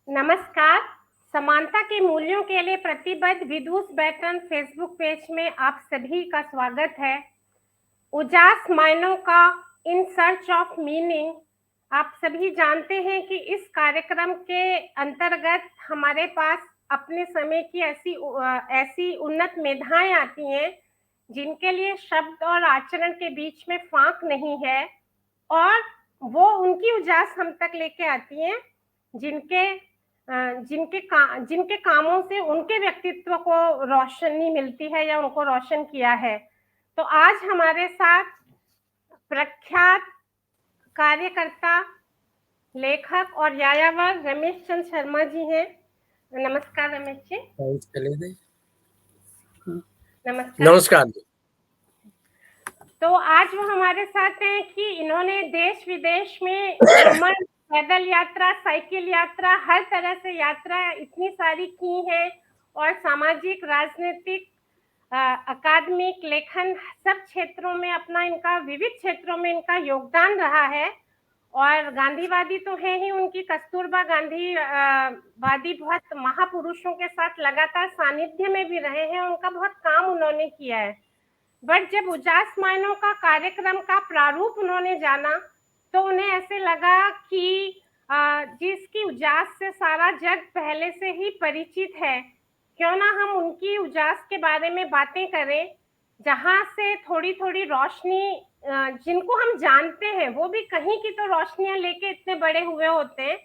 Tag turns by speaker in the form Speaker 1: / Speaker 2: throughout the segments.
Speaker 1: नमस्कार। समानता के मूल्यों के लिए प्रतिबद्ध विदुष बैटन फेसबुक पेज में आप सभी का स्वागत है। उजास मायनों का इन सर्च ऑफ मीनिंग। आप सभी जानते हैं कि इस कार्यक्रम के अंतर्गत हमारे पास अपने समय की ऐसी उन्नत मेधाएं आती हैं जिनके लिए शब्द और आचरण के बीच में फांक नहीं है, और वो उनकी उजास हम तक लेके आती हैं जिनके जिनके कामों से उनके व्यक्तित्व को रोशनी मिलती है या उनको रोशन किया है। तो आज हमारे साथ प्रख्यात कार्यकर्ता, लेखक और यायावर रमेश चंद्र शर्मा जी हैं। नमस्कार रमेश जी। नमस्कार।
Speaker 2: नमस्कार।
Speaker 1: तो आज वो हमारे साथ हैं कि इन्होंने देश विदेश में भ्रमण, पैदल यात्रा, साइकिल यात्रा, हर तरह से यात्रा इतनी सारी की है, और सामाजिक, राजनीतिक, अकादमिक, लेखन सब क्षेत्रों में अपना इनका विविध क्षेत्रों में इनका योगदान रहा है। और गांधीवादी तो है ही, उनकी कस्तूरबा गांधी वादी बहुत महापुरुषों के साथ लगातार सानिध्य में भी रहे हैं, उनका बहुत काम उन्होंने किया है। बट जब उजास मायनों का कार्यक्रम का प्रारूप उन्होंने जाना तो उन्हें ऐसे लगा कि जिसकी उजास से सारा जग पहले से ही परिचित है, क्यों ना हम उनकी उजास के बारे में बातें करें, जहां से थोड़ी थोड़ी रोशनी, जिनको हम जानते हैं वो भी कहीं की तो रोशनियां लेके इतने बड़े हुए होते हैं।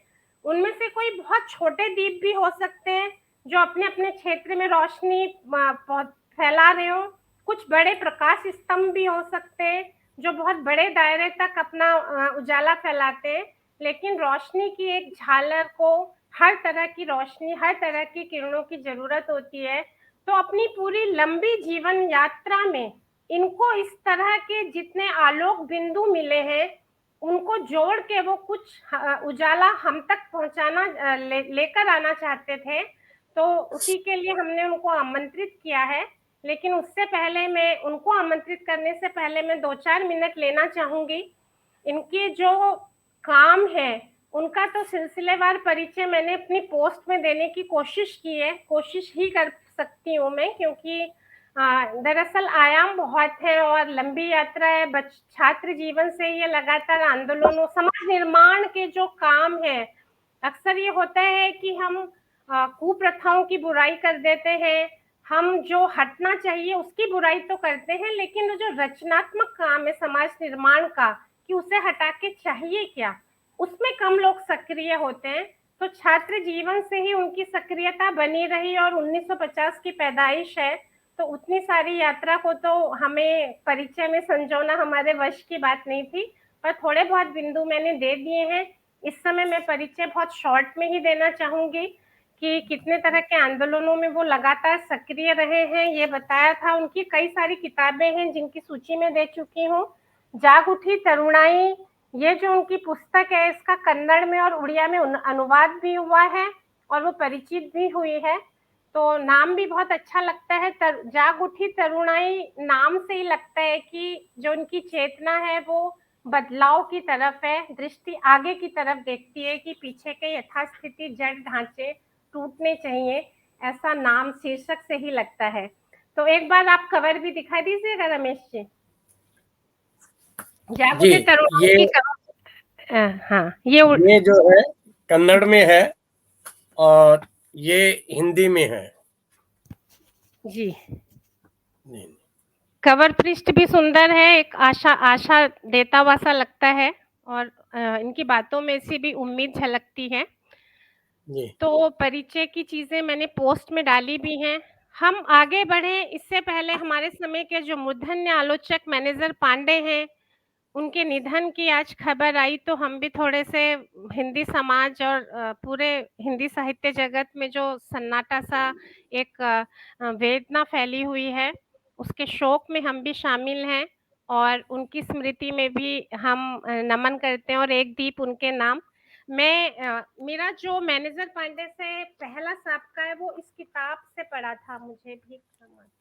Speaker 1: उनमें से कोई बहुत छोटे दीप भी हो सकते हैं जो अपने अपने क्षेत्र में रोशनी फैला रहे हो। कुछ बड़े प्रकाश स्तंभ भी हो सकते हैं जो बहुत बड़े दायरे तक अपना उजाला फैलाते हैं। लेकिन रोशनी की एक झालर को, हर तरह की रोशनी, हर तरह की किरणों की जरूरत होती है। तो अपनी पूरी लंबी जीवन यात्रा में इनको इस तरह के जितने आलोक बिंदु मिले हैं उनको जोड़ के वो कुछ उजाला हम तक पहुंचाना, लेकर आना चाहते थे। तो उसी के लिए हमने उनको आमंत्रित किया है। लेकिन उससे पहले, मैं उनको आमंत्रित करने से पहले मैं 2-4 मिनट लेना चाहूंगी। इनके जो काम है उनका तो सिलसिलेवार परिचय मैंने अपनी पोस्ट में देने की कोशिश की है, कोशिश ही कर सकती हूँ मैं, क्योंकि दरअसल आयाम बहुत है और लंबी यात्रा है। छात्र जीवन से ये लगातार आंदोलनों, समाज निर्माण के जो काम है, अक्सर ये होता है कि हम कुप्रथाओं की बुराई कर देते हैं, हम जो हटना चाहिए उसकी बुराई तो करते हैं, लेकिन वो जो रचनात्मक काम है समाज निर्माण का, कि उसे हटा के चाहिए क्या, उसमें कम लोग सक्रिय होते हैं। तो छात्र जीवन से ही उनकी सक्रियता बनी रही और 1950 की पैदाइश है, तो उतनी सारी यात्रा को तो हमें परिचय में संजोना हमारे वश की बात नहीं थी, पर थोड़े बहुत बिंदु मैंने दे दिए हैं। इस समय मैं परिचय बहुत शॉर्ट में ही देना चाहूंगी कि कितने तरह के आंदोलनों में वो लगातार सक्रिय रहे हैं, ये बताया था। उनकी कई सारी किताबें हैं जिनकी सूची में दे चुकी हूँ। जाग उठी तरुणाई, ये जो उनकी पुस्तक है, इसका कन्नड़ में और उड़िया में अनुवाद भी हुआ है और वो परिचित भी हुई है। तो नाम भी बहुत अच्छा लगता है, जाग उठी तरुणाई। नाम से ही लगता है कि जो उनकी चेतना है वो बदलाव की तरफ है, दृष्टि आगे की तरफ देखती है कि पीछे के यथास्थिति जड़ ढांचे टूटने चाहिए, ऐसा नाम शीर्षक से ही लगता है। तो एक बार आप कवर भी दिखा दीजिएगा रमेश जी। जाग उठी तरुणाई की कवर। हाँ,
Speaker 2: ये जो है कन्नड़ में है और ये हिंदी में है
Speaker 1: जी। कवर पृष्ठ भी सुंदर है, एक आशा देता हुआ सा लगता है, और इनकी बातों में से भी उम्मीद झलकती है। तो परिचय की चीजें मैंने पोस्ट में डाली भी हैं। हम आगे बढ़े इससे पहले हमारे समय के जो मूर्धन्य आलोचक मैनेजर पांडे हैं, उनके निधन की आज खबर आई, तो हम भी थोड़े से हिंदी समाज और पूरे हिंदी साहित्य जगत में जो सन्नाटा सा एक वेदना फैली हुई है, उसके शोक में हम भी शामिल हैं और उनकी स्मृति में भी हम नमन करते हैं और एक दीप उनके नाम। मैं मेरा जो मैनेजर पांडे से पहला साबका है वो इस किताब से पढ़ा था, मुझे भी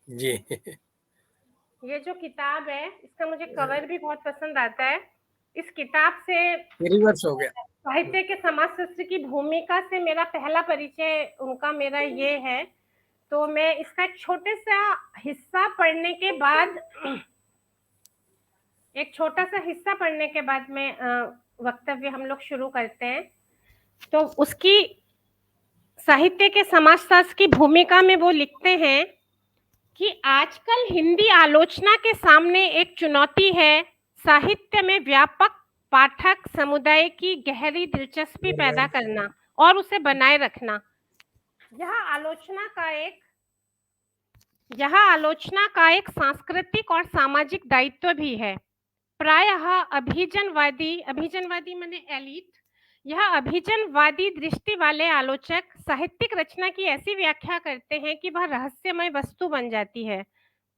Speaker 1: जी। ये जो किताब है इसका मुझे कवर भी बहुत पसंद आता है। इस किताब से
Speaker 2: रिवर्स हो गया।
Speaker 1: साहित्य के समाजशास्त्र की भूमिका से मेरा पहला परिचय उनका मेरा ये है। तो मैं इसका एक छोटे सा हिस्सा पढ़ने के बाद में वक्तव्य हम लोग शुरू करते हैं। तो उसकी साहित्य के समाजशास्त्र की भूमिका में वो लिखते हैं कि आजकल हिंदी आलोचना के सामने एक चुनौती है साहित्य में व्यापक पाठक समुदाय की गहरी दिलचस्पी पैदा करना और उसे बनाए रखना। यह आलोचना का एक सांस्कृतिक और सामाजिक दायित्व भी है। प्रायः अभिजनवादी माने एलीट, यह अभिजनवादी दृष्टि वाले आलोचक साहित्यिक रचना की ऐसी व्याख्या करते हैं कि वह रहस्यमय वस्तु बन जाती है।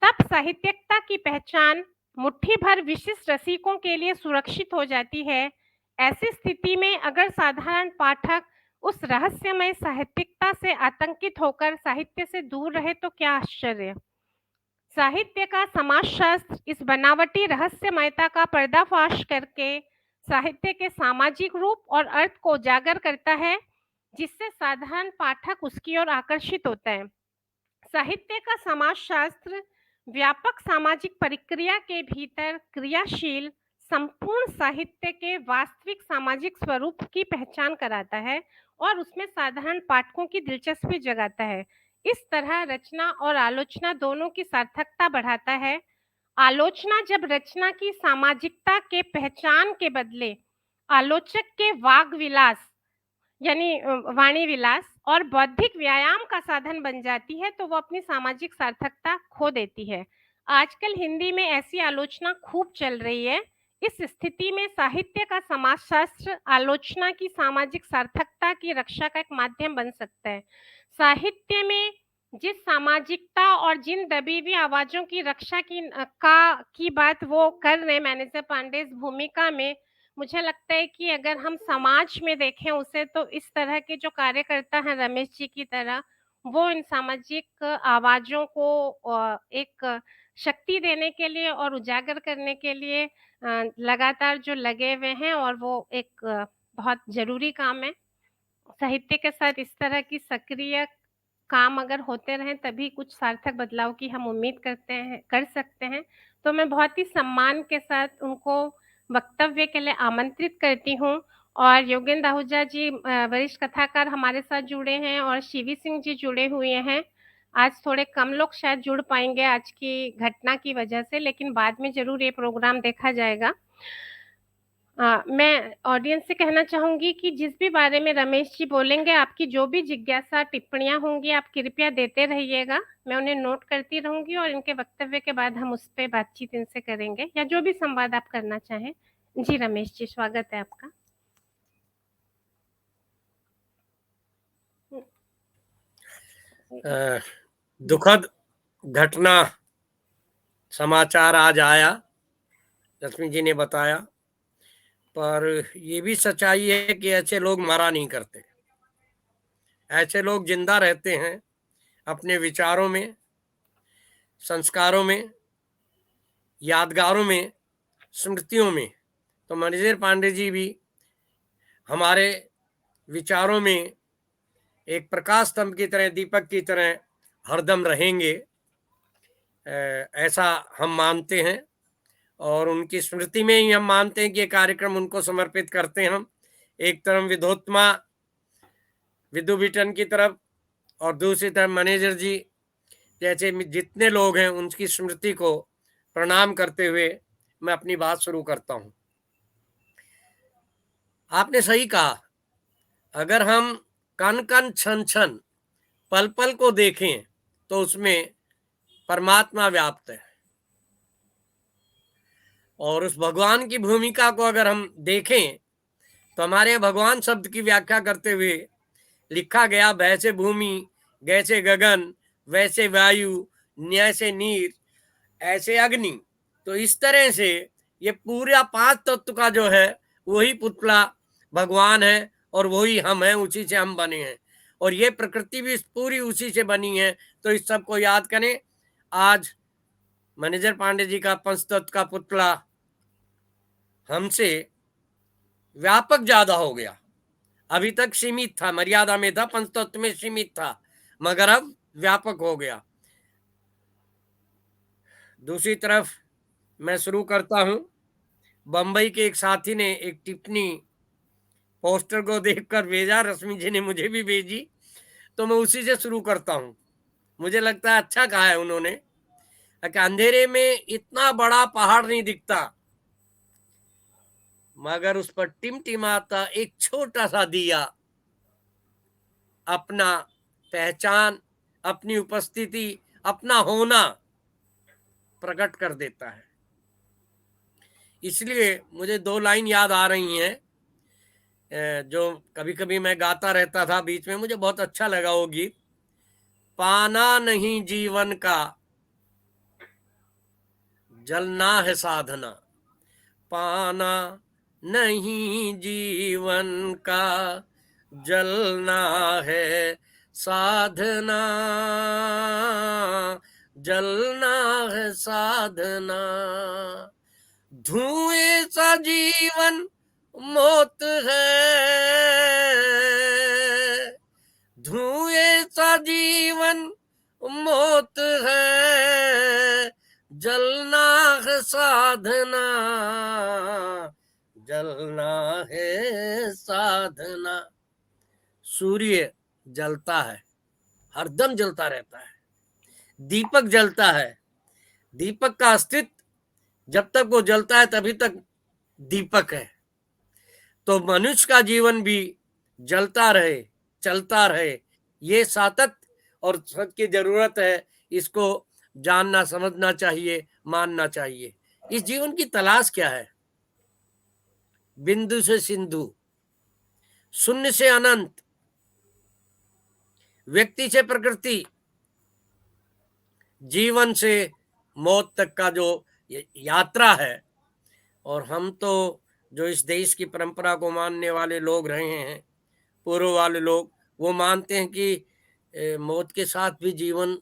Speaker 1: तब साहित्यिकता की पहचान मुट्ठी भर विशिष्ट रसिकों के लिए सुरक्षित हो जाती है। ऐसी स्थिति में अगर साधारण पाठक उस रहस्यमय साहित्यिकता से आतंकित होकर साहित्य से दूर रहे तो क्या आश्चर्य। साहित्य का समाजशास्त्र इस बनावटी रहस्यमयता का पर्दाफाश करके साहित्य के सामाजिक रूप और अर्थ को उजागर करता है, जिससे साधारण पाठक उसकी ओर आकर्षित होता है। साहित्य का समाजशास्त्र व्यापक सामाजिक प्रक्रिया के भीतर क्रियाशील संपूर्ण साहित्य के वास्तविक सामाजिक स्वरूप की पहचान कराता है और उसमें साधारण पाठकों की दिलचस्पी जगाता है। इस तरह रचना और आलोचना दोनों की सार्थकता बढ़ाता है। आलोचना जब रचना की सामाजिकता के पहचान के बदले आलोचक के वाग विलास यानी वाणी विलास और बौद्धिक व्यायाम का साधन बन जाती है तो वो अपनी सामाजिक सार्थकता खो देती है। आजकल हिंदी में ऐसी आलोचना खूब चल रही है। इस स्थिति में साहित्य का समाजशास्त्र आलोचना की सामाजिक सार्थकता की रक्षा का एक माध्यम बन सकता है। साहित्य में जिस सामाजिकता और जिन दबी हुई आवाजों की रक्षा की बात वो कर रहे मैनेजर पांडे इस भूमिका में, मुझे लगता है कि अगर हम समाज में देखें उसे तो इस तरह के जो कार्यकर्ता हैं रमेश जी की तरह, वो इन सामाजिक आवाजों को एक शक्ति देने के लिए और उजागर करने के लिए लगातार जो लगे हुए हैं और वो एक बहुत जरूरी काम है। साहित्य के साथ इस तरह की सक्रिय काम अगर होते रहें तभी कुछ सार्थक बदलाव की हम उम्मीद कर सकते हैं। तो मैं बहुत ही सम्मान के साथ उनको वक्तव्य के लिए आमंत्रित करती हूँ। और योगेंद्र आहूजा जी वरिष्ठ कथाकार हमारे साथ जुड़े हैं और शिवी सिंह जी जुड़े हुए हैं। आज थोड़े कम लोग शायद जुड़ पाएंगे आज की घटना की वजह से, लेकिन बाद में जरूर ये प्रोग्राम देखा जाएगा। मैं ऑडियंस से कहना चाहूंगी कि जिस भी बारे में रमेश जी बोलेंगे, आपकी जो भी जिज्ञासा टिप्पणियां होंगी आप कृपया देते रहिएगा। मैं उन्हें नोट करती रहूंगी और इनके वक्तव्य के बाद हम उस पर बातचीत इनसे करेंगे या जो भी संवाद आप करना चाहें। जी रमेश जी, स्वागत है आपका।
Speaker 2: दुखद घटना समाचार आज आया, लक्ष्मी जी ने बताया, पर ये भी सच्चाई है कि ऐसे लोग मरा नहीं करते। ऐसे लोग जिंदा रहते हैं अपने विचारों में, संस्कारों में, यादगारों में, स्मृतियों में। तो मनिंदर पांडे जी भी हमारे विचारों में एक प्रकाश स्तंभ की तरह, दीपक की तरह हरदम रहेंगे, ऐसा हम मानते हैं। और उनकी स्मृति में ही हम मानते हैं कि ये कार्यक्रम उनको समर्पित करते हैं हम। एक तरफ विधोत्मा विदु बिटन की तरफ और दूसरी तरफ मैनेजर जी जैसे जितने लोग हैं उनकी स्मृति को प्रणाम करते हुए मैं अपनी बात शुरू करता हूं। आपने सही कहा, अगर हम कण कण क्षण क्षण पल पल को देखें तो उसमें परमात्मा व्याप्त है। और उस भगवान की भूमिका को अगर हम देखें तो हमारे भगवान शब्द की व्याख्या करते हुए लिखा गया, वैसे भूमि जैसे गगन वैसे वायु न्याय से नीर ऐसे अग्नि। तो इस तरह से ये पूरा 5 तत्व का जो है वही पुतला भगवान है और वही हम हैं, उसी से हम बने हैं और ये प्रकृति भी पूरी उसी से बनी है। तो इस सब को याद करें। आज मैनेजर पांडे जी का पंचतत्व का पुतला हमसे व्यापक ज्यादा हो गया। अभी तक सीमित था, मर्यादा में था, पंचतत्व में सीमित था, मगर अब व्यापक हो गया। दूसरी तरफ मैं शुरू करता हूं। बंबई के एक साथी ने एक टिप्पणी पोस्टर को देखकर भेजा, रश्मि जी ने मुझे भी भेजी, तो मैं उसी से शुरू करता हूं। मुझे लगता है अच्छा कहा है उन्होंने कि अंधेरे में इतना बड़ा पहाड़ नहीं दिखता, मगर उस पर टिमटिमाता एक छोटा सा दिया अपना पहचान, अपनी उपस्थिति, अपना होना प्रकट कर देता है। इसलिए मुझे दो लाइन याद आ रही हैं, जो कभी कभी मैं गाता रहता था बीच में, मुझे बहुत अच्छा लगा वो गीत। पाना नहीं जीवन का, जलना है साधना। पाना नहीं जीवन का, जलना है साधना। जलना है साधना। धुएं सा जीवन मौत है। धुएं सा जीवन मौत है। जलना है साधना। जलना है साधना। सूर्य जलता है, हरदम जलता रहता है। दीपक जलता है, दीपक का अस्तित्व जब तक वो जलता है तभी तक दीपक है। तो मनुष्य का जीवन भी जलता रहे, चलता रहे, ये सातत्य और सत्य की जरूरत है। इसको जानना, समझना चाहिए, मानना चाहिए। इस जीवन की तलाश क्या है? बिंदु से सिंधु, शून्य से अनंत, व्यक्ति से प्रकृति, जीवन से मौत तक का जो यात्रा है। और हम तो जो इस देश की परंपरा को मानने वाले लोग रहे हैं, पूर्व वाले लोग, वो मानते हैं कि मौत के साथ भी जीवन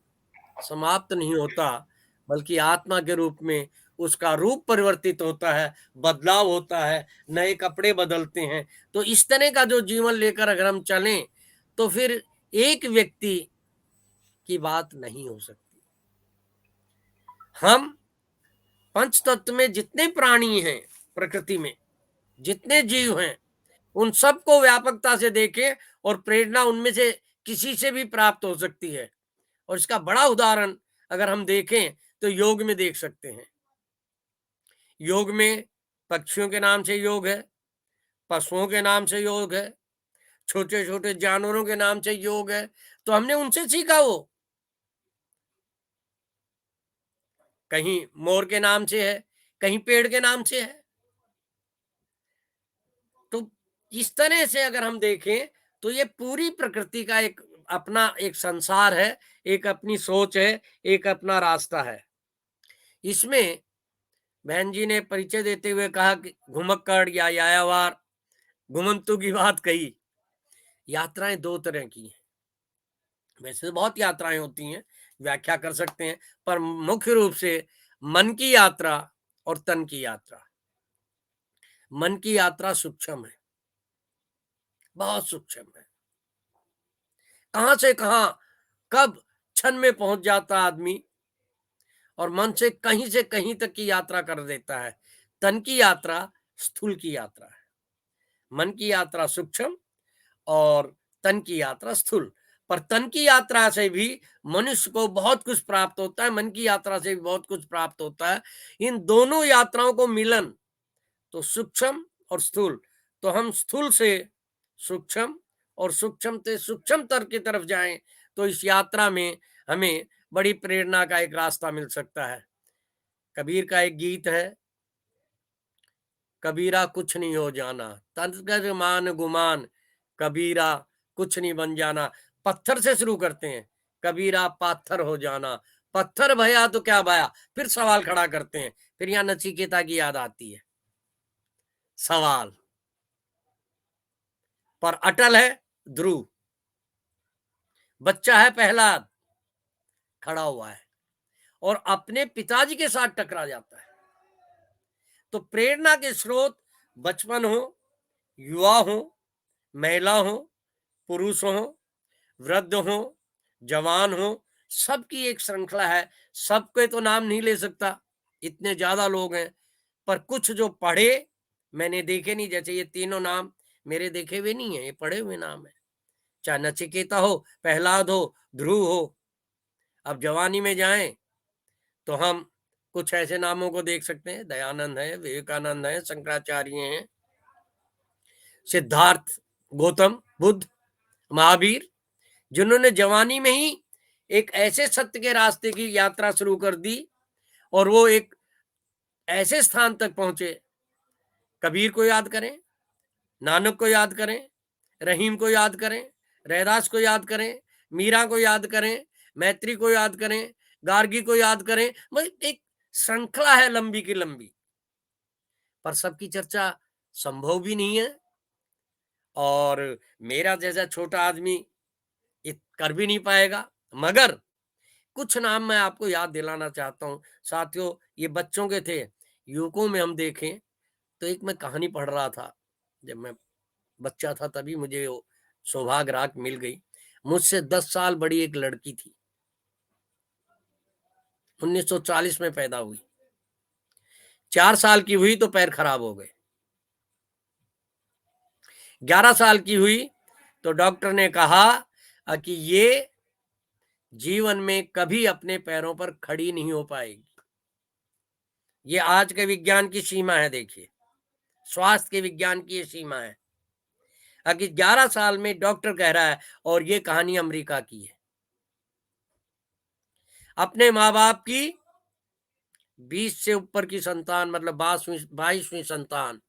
Speaker 2: समाप्त नहीं होता, बल्कि आत्मा के रूप में उसका रूप परिवर्तित होता है, बदलाव होता है, नए कपड़े बदलते हैं। तो इस तरह का जो जीवन लेकर अगर हम चलें तो फिर एक व्यक्ति की बात नहीं हो सकती। हम पंच तत्व में जितने प्राणी हैं, प्रकृति में जितने जीव हैं, उन सबको व्यापकता से देखें और प्रेरणा उनमें से किसी से भी प्राप्त हो सकती है। और इसका बड़ा उदाहरण अगर हम देखें तो योग में देख सकते हैं। योग में पक्षियों के नाम से योग है, पशुओं के नाम से योग है, छोटे छोटे जानवरों के नाम से योग है। तो हमने उनसे सीखा। वो कहीं मोर के नाम से है, कहीं पेड़ के नाम से है। तो इस तरह से अगर हम देखें तो ये पूरी प्रकृति का एक अपना एक संसार है, एक अपनी सोच है, एक अपना रास्ता है। इसमें बहन जी ने परिचय देते हुए कहा कि घुमक्कड़ या यायावर, घुमंतु की बात कही। यात्राएं दो तरह की हैं। वैसे तो बहुत यात्राएं होती हैं, व्याख्या कर सकते हैं, पर मुख्य रूप से मन की यात्रा और तन की यात्रा। मन की यात्रा सूक्ष्म है, बहुत सूक्ष्म है। कहां से कहां, कब क्षण में पहुंच जाता आदमी, और मन से कहीं तक की यात्रा कर देता है। तन की यात्रा स्थूल की यात्रा है। मन की यात्रा सूक्ष्म और तन की यात्रा स्थूल। पर तन की यात्रा से भी मनुष्य को बहुत कुछ प्राप्त होता है, मन की यात्रा से भी बहुत कुछ प्राप्त होता है। इन दोनों यात्राओं को मिलन तो सूक्ष्म और स्थूल। तो हम स्थूल से सूक्ष्म और सूक्ष्म से सूक्ष्मतर की तरफ जाएं तो इस यात्रा में हमें बड़ी प्रेरणा का एक रास्ता मिल सकता है। कबीर का एक गीत है, कबीरा कुछ नहीं हो जाना, तन मान गुमान, कबीरा कुछ नहीं बन जाना। पत्थर से शुरू करते हैं, कबीरा पाथर हो जाना। पत्थर भया तो क्या भया, फिर सवाल खड़ा करते हैं। फिर यहाँ नचिकेता की याद आती है। सवाल पर अटल है ध्रुव। बच्चा है प्रहलाद, खड़ा हुआ है और अपने पिताजी के साथ टकरा जाता है। तो प्रेरणा के स्रोत बचपन हो, युवा हो, महिला हो, पुरुष हो, वृद्ध हो, जवान हो, सबकी एक श्रृंखला है। सबके तो नाम नहीं ले सकता, इतने ज्यादा लोग हैं, पर कुछ जो पढ़े मैंने देखे नहीं, जैसे ये तीनों नाम मेरे देखे हुए नहीं है, ये पढ़े हुए नाम है। चाहे नचिकेता हो, प्रहलाद हो, ध्रुव हो। अब जवानी में जाएं तो हम कुछ ऐसे नामों को देख सकते हैं, दयानंद है, विवेकानंद है, शंकराचार्य हैं, सिद्धार्थ, गौतम बुद्ध, महावीर, जिन्होंने जवानी में ही एक ऐसे सत्य के रास्ते की यात्रा शुरू कर दी और वो एक ऐसे स्थान तक पहुंचे। कबीर को याद करें, नानक को याद करें, रहीम को याद करें, रैदास को याद करें, मीरा को याद करें, मैत्री को याद करें, गार्गी को याद करें। भाई एक श्रृंखला है लंबी की लंबी, पर सबकी चर्चा संभव भी नहीं है। और मेरा जैसा छोटा आदमी कर भी नहीं पाएगा। मगर कुछ नाम मैं आपको याद दिलाना चाहता हूं साथियों। ये बच्चों के थे, युवकों में हम देखें तो एक मैं कहानी पढ़ रहा था, जब मैं बच्चा था तभी मुझे वो सौभाग्य रात मिल गई। मुझसे 10 साल बड़ी एक लड़की थी, 1940 में पैदा हुई। 4 साल की हुई तो पैर खराब हो गए। 11 साल की हुई तो डॉक्टर ने कहा कि ये जीवन में कभी अपने पैरों पर खड़ी नहीं हो पाएगी। ये आज के विज्ञान की सीमा है। देखिए, स्वास्थ्य के विज्ञान की ये सीमा है कि 11 साल में डॉक्टर कह रहा है। और ये कहानी अमेरिका की है। अपने माँ बाप की 20 से ऊपर की संतान, मतलब 22वीं संतान,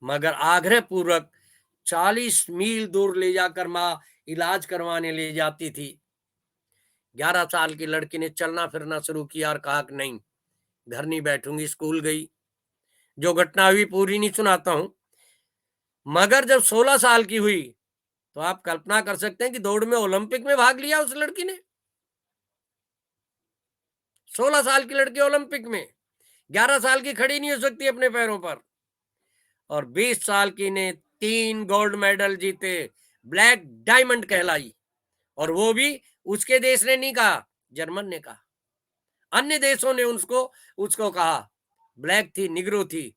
Speaker 2: मगर आग्रह पूर्वक 40 मील दूर ले जाकर माँ इलाज करवाने ले जाती थी। 11 साल की लड़की ने चलना फिरना शुरू किया और कहा कि नहीं, घर नहीं बैठूंगी। स्कूल गई। जो घटना हुई पूरी नहीं सुनाता हूं, मगर जब 16 साल की हुई तो आप कल्पना कर सकते हैं कि दौड़ में ओलंपिक में भाग लिया उस लड़की ने। 16 साल की लड़की ओलंपिक में, 11 साल की खड़ी नहीं हो सकती अपने पैरों पर। और 20 साल की ने 3 गोल्ड मेडल जीते, ब्लैक डायमंड कहलाई। और वो भी उसके देश ने नहीं कहा, जर्मन ने कहा। अन्य देशों ने उसको उसको कहा। ब्लैक थी, निग्रो थी।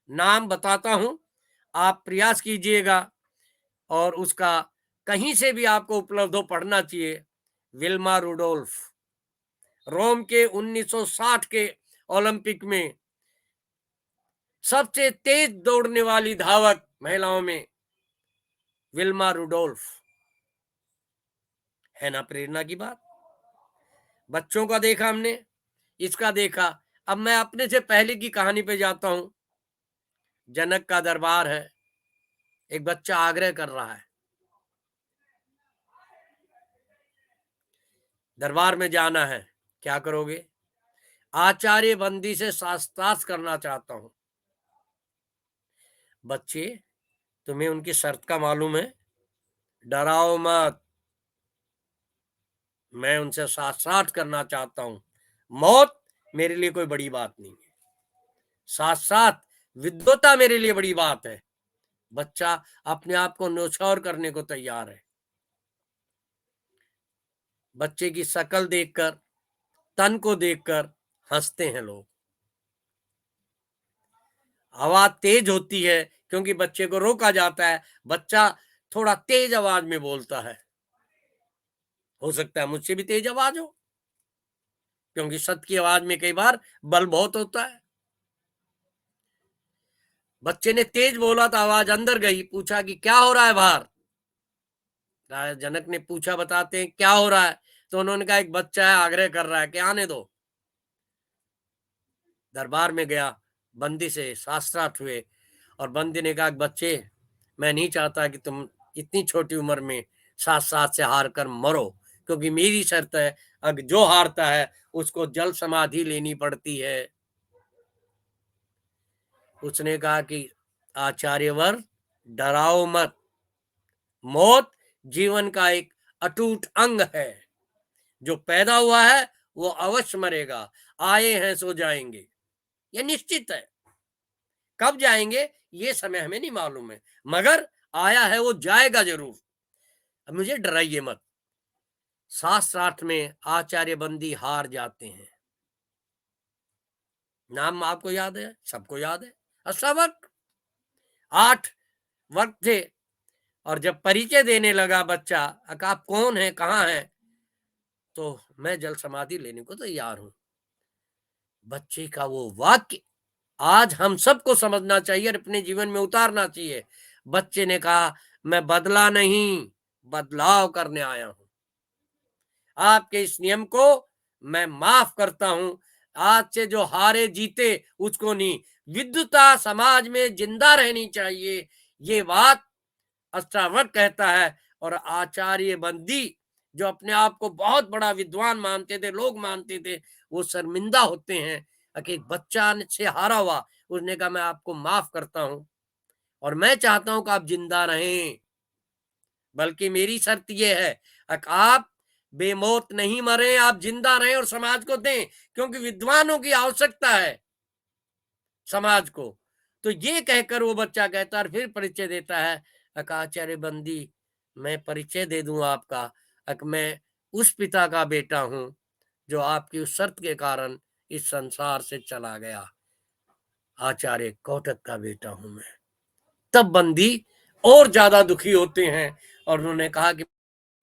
Speaker 2: नाम बताता हूं, आप प्रयास कीजिएगा और उसका कहीं से भी आपको उपलब्ध हो, पढ़ना चाहिए। विल्मा रुडोल्फ, रोम के 1960 के ओलंपिक में सबसे तेज दौड़ने वाली धावक महिलाओं में विल्मा रुडोल्फ। है ना प्रेरणा की बात। बच्चों का देखा हमने, इसका देखा। अब मैं अपने से पहले की कहानी पे जाता हूं। जनक का दरबार है, एक बच्चा आग्रह कर रहा है, दरबार में जाना है। क्या करोगे? आचार्य बंदी से शास्त्रार्थ करना चाहता हूं। बच्चे, तुम्हें उनकी शर्त का मालूम है? डराओ मत, मैं उनसे शास्त्रार्थ करना चाहता हूं। मौत मेरे लिए कोई बड़ी बात नहीं है, साथ साथ विद्वता मेरे लिए बड़ी बात है। बच्चा अपने आप को न्योछावर करने को तैयार है। बच्चे की शक्ल देखकर, तन को देखकर हंसते हैं लोग। आवाज तेज होती है क्योंकि बच्चे को रोका जाता है। बच्चा थोड़ा तेज आवाज में बोलता है। हो सकता है मुझसे भी तेज आवाज हो, क्योंकि सत्य की आवाज में कई बार बल बहुत होता है। बच्चे ने तेज बोला तो आवाज अंदर गई। पूछा कि क्या हो रहा है बाहर? राजा जनक ने पूछा, बताते हैं क्या हो रहा है? तो उन्होंने कहा एक बच्चा है, आग्रह कर रहा है कि आने दो। दरबार में गया, बंदी से शास्त्रार्थ हुए। और बंदी ने कहा, बच्चे, मैं नहीं चाहता कि तुम इतनी छोटी उम्र में साथ साथ से हार कर मरो, क्योंकि मेरी शर्त है, अगर जो हारता है उसको जल समाधि लेनी पड़ती है। उसने कहा कि आचार्यवर, डराओ मत। मौत जीवन का एक अटूट अंग है। जो पैदा हुआ है वो अवश्य मरेगा। आए हैं सो जाएंगे, ये निश्चित है। कब जाएंगे ये समय हमें नहीं मालूम है, मगर आया है वो जाएगा जरूर। अब मुझे डराइए मत। शास्त्रार्थ में आचार्य बंदी हार जाते हैं। नाम आपको याद है, सबको याद है, अष्टावक्र। 8 वर्ग थे, और जब परिचय देने लगा बच्चा, आप कौन है, कहाँ है, तो मैं जल समाधि लेने को तैयार हूं। बच्चे का वो वाक्य आज हम सबको समझना चाहिए और अपने जीवन में उतारना चाहिए। बच्चे ने कहा, मैं बदला नहीं, बदलाव करने आया हूं। आपके इस नियम को मैं माफ करता हूं। आज से जो हारे जीते उसको नहीं, विद्वता समाज में जिंदा रहनी चाहिए, ये बात अष्टावक्र कहता है। और आचार्य बंदी जो अपने आप को बहुत बड़ा विद्वान मानते थे, लोग मानते थे, वो शर्मिंदा होते हैं कि एक बच्चा से हारा हुआ, उसने कहा मैं आपको माफ करता हूं और मैं चाहता हूं कि आप जिंदा रहें। बल्कि मेरी शर्त यह है कि आप बेमौत नहीं मरे, आप जिंदा रहें और समाज को दें, क्योंकि विद्वानों की आवश्यकता है समाज को। तो ये कहकर वो बच्चा कहता है, और फिर परिचय देता है, आचार्य बंदी मैं परिचय दे दूं आपका, मैं उस पिता का बेटा हूं जो आपकी उस शर्त के कारण इस संसार से चला गया। आचार्य कौटक का बेटा हूं मैं। तब बंदी और ज्यादा दुखी होते हैं और उन्होंने कहा कि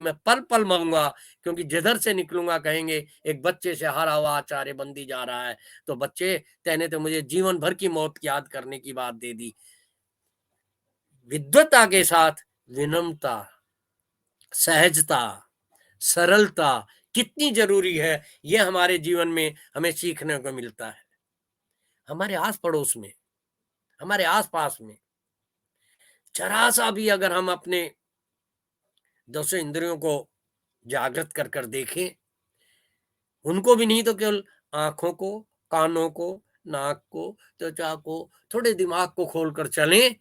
Speaker 2: मैं पल पल मरूंगा, क्योंकि जिधर से निकलूंगा कहेंगे एक बच्चे से हारा हुआ आचार्य बंदी जा रहा है। तो बच्चे, तेने तो मुझे जीवन भर की मौत याद करने की बात दे दी। विद्वता के साथ विनम्रता, सहजता, सरलता कितनी जरूरी है, ये हमारे जीवन में हमें सीखने को मिलता है। हमारे आस पड़ोस में, हमारे आस पास में जरा सा भी अगर हम अपने दसों इंद्रियों को जागृत कर कर देखें, उनको भी नहीं तो केवल आंखों को, कानों को, नाक को, त्वचा को, थोड़े दिमाग को खोलकर चलें,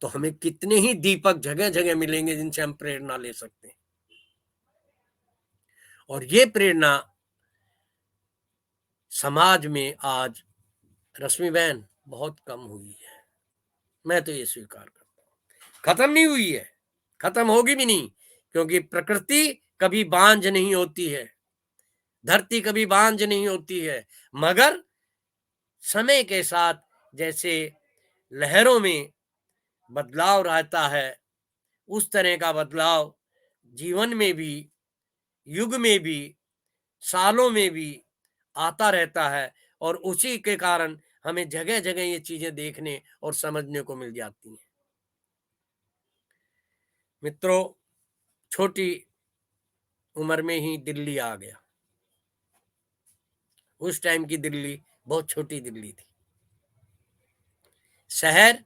Speaker 2: तो हमें कितने ही दीपक जगह जगह मिलेंगे जिनसे हम प्रेरणा ले सकते हैं। और ये प्रेरणा समाज में आज, रश्मि बहन, बहुत कम हुई है। मैं तो ये स्वीकार करता हूँ, खत्म नहीं हुई है, खत्म होगी भी नहीं, क्योंकि प्रकृति कभी बांझ नहीं होती है, धरती कभी बांझ नहीं होती है, मगर समय के साथ जैसे लहरों में बदलाव रहता है, उस तरह का बदलाव जीवन में भी, युग में भी, सालों में भी आता रहता है। और उसी के कारण हमें जगह जगह ये चीजें देखने और समझने को मिल जाती हैं। मित्रों, छोटी उम्र में ही दिल्ली आ गया। उस टाइम की दिल्ली बहुत छोटी दिल्ली थी। शहर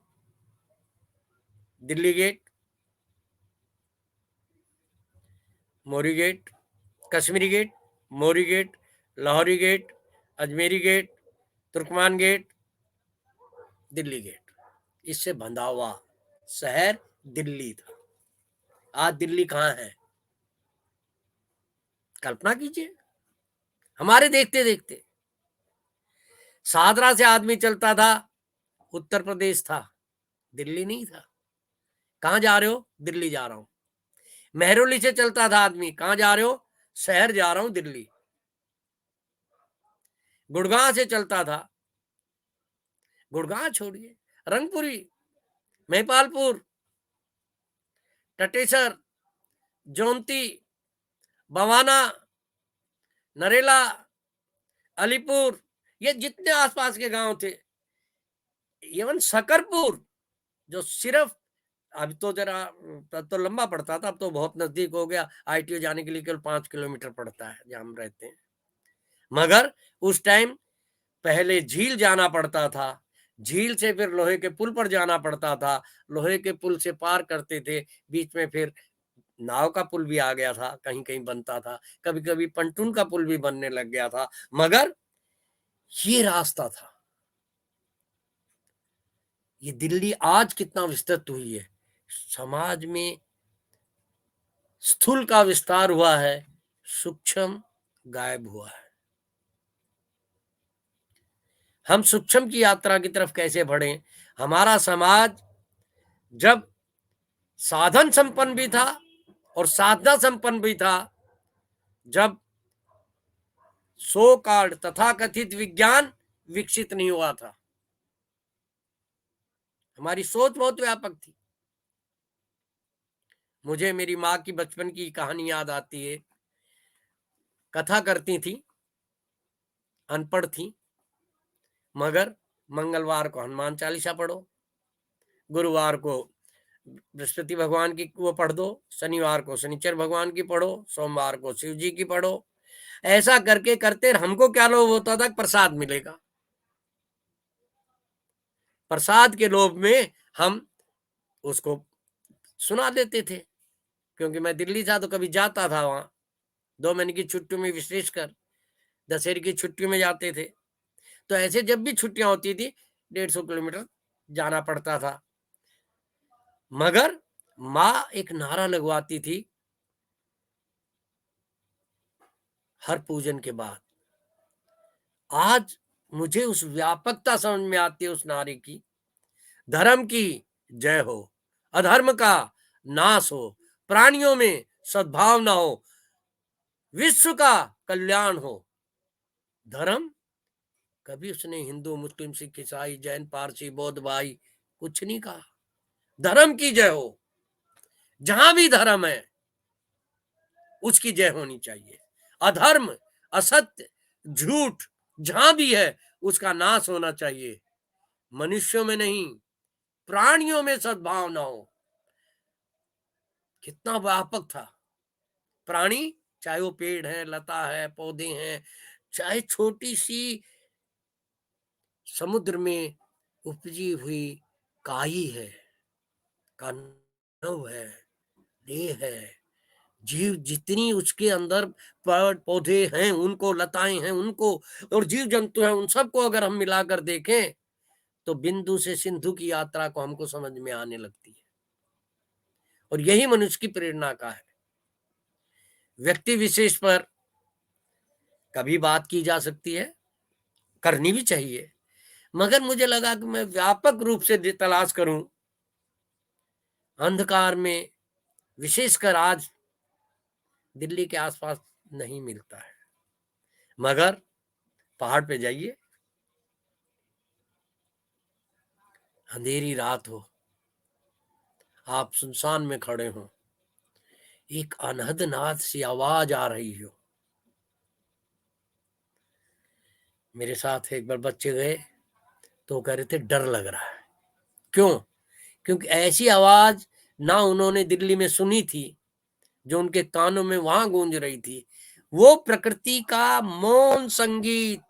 Speaker 2: Delhi gate, Mori gate, Kashmiri gate, Mori gate, Lahori gate, Ajmeri gate, Turkman gate, Delhi gate, इससे बंधा हुआ शहर दिल्ली था। आज दिल्ली कहाँ है, कल्पना कीजिए। हमारे देखते देखते सादरा से आदमी चलता था, उत्तर प्रदेश था, दिल्ली नहीं था। कहाँ जा रहे हो, दिल्ली जा रहा हूं। मेहरौली से चलता था आदमी, कहाँ जा रहे हो, शहर जा रहा हूं दिल्ली। गुड़गांव से चलता था, गुड़गांव छोड़िए, रंगपुरी, महिपालपुर, टटेसर, जौंती, बवाना, नरेला, अलीपुर, ये जितने आसपास के गांव थे, इवन शकरपुर, जो सिर्फ, अब तो जरा, तब तो लंबा पड़ता था, अब तो बहुत नजदीक हो गया। आईटीओ जाने के लिए केवल 5 किलोमीटर पड़ता है जहां हम रहते हैं, मगर उस टाइम पहले झील जाना पड़ता था, झील से फिर लोहे के पुल पर जाना पड़ता था, लोहे के पुल से पार करते थे, बीच में फिर नाव का पुल भी आ गया था, कहीं कहीं बनता था, कभी कभी पंटून का पुल भी बनने लग गया था, मगर ये रास्ता था। ये दिल्ली आज कितना विस्तृत हुई है, समाज में स्थूल का विस्तार हुआ है, सूक्ष्म गायब हुआ है। हम सूक्ष्म की यात्रा की तरफ कैसे बढ़ें। हमारा समाज जब साधन संपन्न भी था और साधना संपन्न भी था, जब सो कॉल्ड तथाकथित विज्ञान विकसित नहीं हुआ था, हमारी सोच बहुत व्यापक थी। मुझे मेरी माँ की बचपन की कहानी याद आती है। कथा करती थी, अनपढ़ थी, मगर मंगलवार को हनुमान चालीसा पढ़ो, गुरुवार को बृहस्पति भगवान की वो पढ़ दो, शनिवार को शनिचर भगवान की पढ़ो, सोमवार को शिव जी की पढ़ो। ऐसा करके करते हमको क्या लोभ होता था, प्रसाद मिलेगा। प्रसाद के लोभ में हम उसको सुना देते थे, क्योंकि मैं दिल्ली था तो कभी जाता था वहां। 2 महीने की छुट्टी में, विशेषकर दशहरे की छुट्टी में जाते थे। तो ऐसे जब भी छुट्टियां होती थी 150 किलोमीटर जाना पड़ता था। मगर माँ एक नारा लगवाती थी हर पूजन के बाद। आज मुझे उस व्यापकता समझ में आती है उस नारे की। धर्म की जय हो, अधर्म का नाश हो, प्राणियों में सद्भावना हो, विश्व का कल्याण हो। धर्म कभी उसने हिंदू, मुस्लिम, सिख, ईसाई, जैन, पारसी, बौद्ध भाई कुछ नहीं कहा। धर्म की जय हो, जहां भी धर्म है उसकी जय होनी चाहिए। अधर्म, असत्य, झूठ जहां भी है उसका नाश होना चाहिए। मनुष्यों में नहीं, प्राणियों में सद्भावना हो। कितना व्यापक था। प्राणी, चाहे वो पेड़ है, लता है, पौधे हैं, चाहे छोटी सी समुद्र में उपजी हुई काई है, कानव है, देह है, जीव जितनी उसके अंदर पेड़ पौधे हैं उनको, लताएं हैं उनको, और जीव जंतु हैं उन सबको अगर हम मिलाकर देखें तो बिंदु से सिंधु की यात्रा को हमको समझ में आने लगती है। और यही मनुष्य की प्रेरणा का है। व्यक्ति विशेष पर कभी बात की जा सकती है, करनी भी चाहिए, मगर मुझे लगा कि मैं व्यापक रूप से तलाश करूं। अंधकार में, विशेषकर आज दिल्ली के आसपास नहीं मिलता है, मगर पहाड़ पे जाइए, अंधेरी रात हो, आप सुनसान में खड़े हो, एक अनहद नाद सी आवाज आ रही हो। मेरे साथ एक बार बच्चे गए तो कह रहे थे डर लग रहा है। क्यों? क्योंकि ऐसी आवाज ना उन्होंने दिल्ली में सुनी थी जो उनके कानों में वहां गूंज रही थी। वो प्रकृति का मौन संगीत।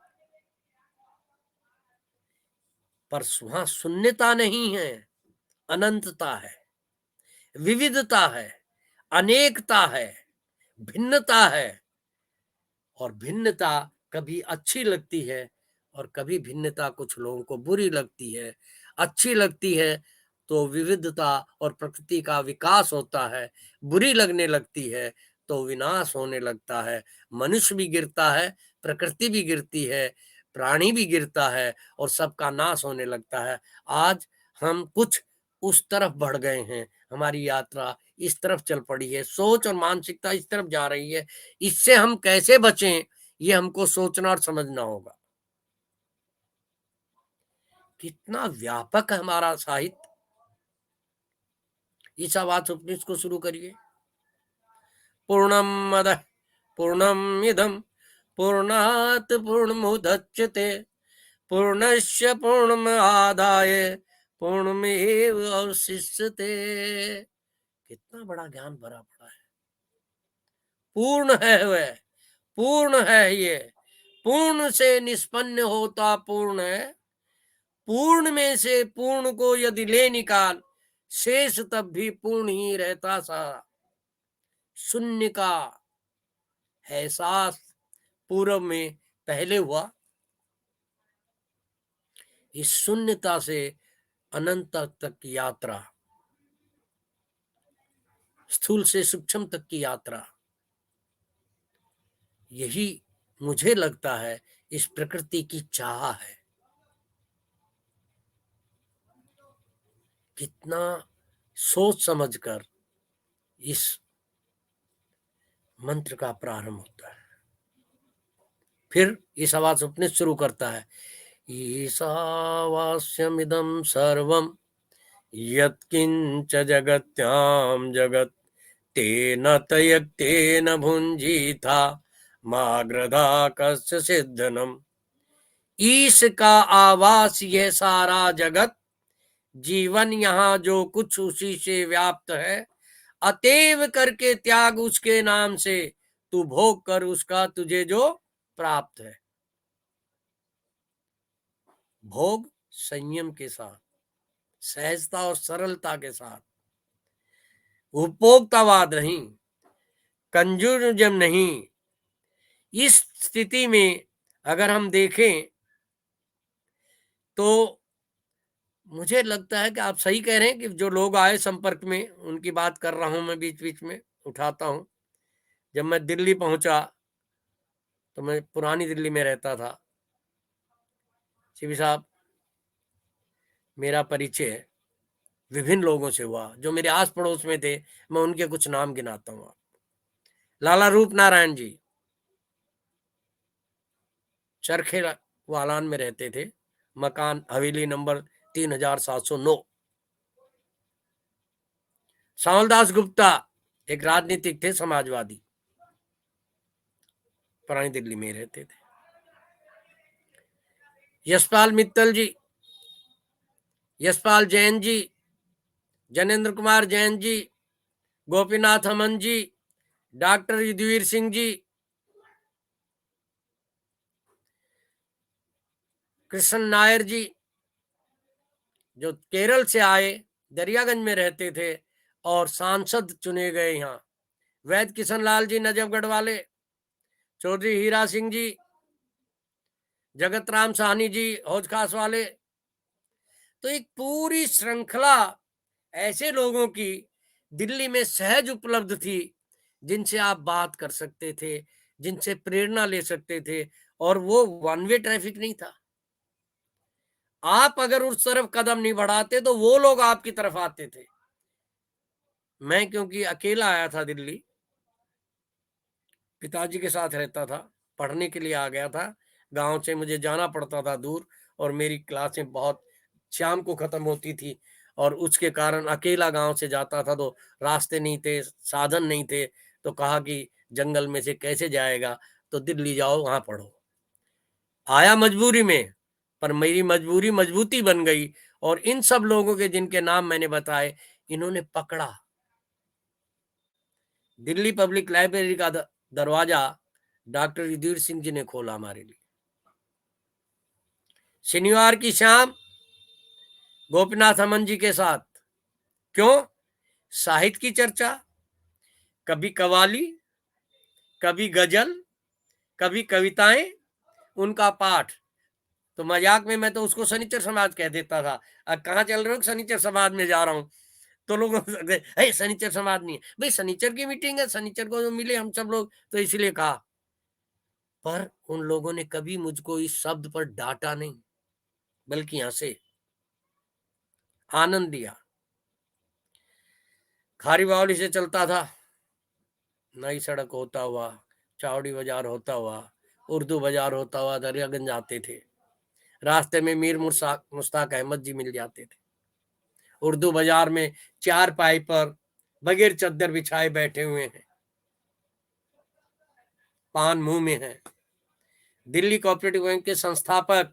Speaker 2: पर वहां शून्यता नहीं है, अनंतता है, विविधता है, अनेकता है, भिन्नता है। और भिन्नता कभी अच्छी लगती है और कभी भिन्नता कुछ लोगों को बुरी लगती है। अच्छी लगती है तो विविधता और प्रकृति का विकास होता है, बुरी लगने लगती है तो विनाश होने लगता है। मनुष्य भी गिरता है, प्रकृति भी गिरती है, प्राणी भी गिरता है और सबका नाश होने लगता है। आज हम कुछ उस तरफ बढ़ गए हैं, हमारी यात्रा इस तरफ चल पड़ी है, सोच और मानसिकता इस तरफ जा रही है। इससे हम कैसे बचें, ये हमको सोचना और समझना होगा। कितना व्यापक है हमारा साहित्य। इस आवाज उपनिषद को शुरू करिए। पूर्णम मद पूर्णमिदं पूर्णात् पूर्णमुदच्यते पूर्णस्य पूर्णमादाय पूर्णमेवावशिष्यते। कितना बड़ा ज्ञान भरा पड़ा है। पूर्ण है वह, पूर्ण है ये, पूर्ण से निष्पन्न होता पूर्ण है। पूर्ण में से पूर्ण को यदि ले निकाल, शेष तब भी पूर्ण ही रहता सा। शून्य का एहसास पूर्व में पहले हुआ। इस शून्यता से अनंत तक की यात्रा, स्थूल से सूक्ष्म तक की यात्रा, यही मुझे लगता है इस प्रकृति की चाह है। कितना सोच समझकर इस मंत्र का प्रारंभ होता है। फिर ईशावास्य उपनिषद शुरू करता है, ईशावास्यमिदं सर्वं यत्किंच जगत्याम जगत तेन तयक्तेन भुंजीथा माग्रधा कस्य सिद्धनम। ईश का आवास यह सारा जगत, जीवन यहाँ जो कुछ उसी से व्याप्त है, अतएव करके त्याग उसके नाम से, तू भोग कर उसका तुझे जो प्राप्त है। भोग संयम के साथ, सहजता और सरलता के साथ, उपभोक्तावाद नहीं, कंज्यूमरिज्म नहीं। इस स्थिति में अगर हम देखें तो मुझे लगता है कि आप सही कह रहे हैं कि जो लोग आए संपर्क में उनकी बात कर रहा हूं, मैं बीच बीच में उठाता हूं। जब मैं दिल्ली पहुंचा तो मैं पुरानी दिल्ली में रहता था। सीबी साहब, मेरा परिचय विभिन्न लोगों से हुआ जो मेरे आस पड़ोस में थे। मैं उनके कुछ नाम गिनाता हूँ। लाला रूप नारायण जी चरखे वालान में रहते थे, मकान हवेली नंबर 3709। श्यामलदास गुप्ता एक राजनीतिक थे, समाजवादी, पुरानी दिल्ली में रहते थे। यशपाल मित्तल जी, यशपाल जैन जी, जनेन्द्र कुमार जैन जी, गोपीनाथ अमन जी, डॉक्टर युद्धवीर सिंह जी, कृष्ण नायर जी जो केरल से आए, दरियागंज में रहते थे और सांसद चुने गए यहाँ। वैद किशन लाल जी नजफगढ़ वाले, चौधरी हीरा सिंह जी, जगत राम साहनी जी हौज खास वाले। तो एक पूरी श्रृंखला ऐसे लोगों की दिल्ली में सहज उपलब्ध थी, जिनसे आप बात कर सकते थे, जिनसे प्रेरणा ले सकते थे। और वो वन वे ट्रैफिक नहीं था। आप अगर उस तरफ कदम नहीं बढ़ाते तो वो लोग आपकी तरफ आते थे। मैं क्योंकि अकेला आया था दिल्ली, पिताजी के साथ रहता था, पढ़ने के लिए आ गया था। गांव से मुझे जाना पड़ता था दूर, और मेरी क्लासें बहुत शाम को खत्म होती थी, और उसके कारण अकेला गांव से जाता था। तो रास्ते नहीं थे, साधन नहीं थे, तो कहा कि जंगल में से कैसे जाएगा, तो दिल्ली जाओ, वहां पढ़ो। आया मजबूरी में, पर मेरी मजबूरी मजबूती बन गई। और इन सब लोगों के जिनके नाम मैंने बताए, इन्होंने पकड़ा। दिल्ली पब्लिक लाइब्रेरी का दरवाजा डॉक्टर युद्धवीर सिंह जी ने खोला हमारे लिए। शनिवार की शाम गोपीनाथ अमन जी के साथ, क्यों, साहित्य की चर्चा, कभी कवाली, कभी गजल, कभी कविताएं, उनका पाठ। तो मजाक में मैं तो उसको शनिचर समाज कह देता था। कहाँ चल रहे हो? शनिचर समाज में जा रहा हूँ। तो लोग शनिचर समाज नहीं है भाई, शनिचर की मीटिंग है, शनिचर को जो मिले हम सब लोग, तो इसलिए कहा। पर उन लोगों ने कभी मुझको इस शब्द पर डांटा नहीं, बल्कि यहां से आनंद दिया। खारी बावली से चलता था, नई सड़क होता हुआ, चावड़ी बाजार होता हुआ, उर्दू बाजार होता हुआ दरियागंज आते थे। रास्ते में मीर मुश्ताक अहमद जी मिल जाते थे। उर्दू बाजार में चार पाई पर बगैर चद्दर बिछाए बैठे हुए हैं, पान मुंह में है। दिल्ली कोऑपरेटिव बैंक के संस्थापक,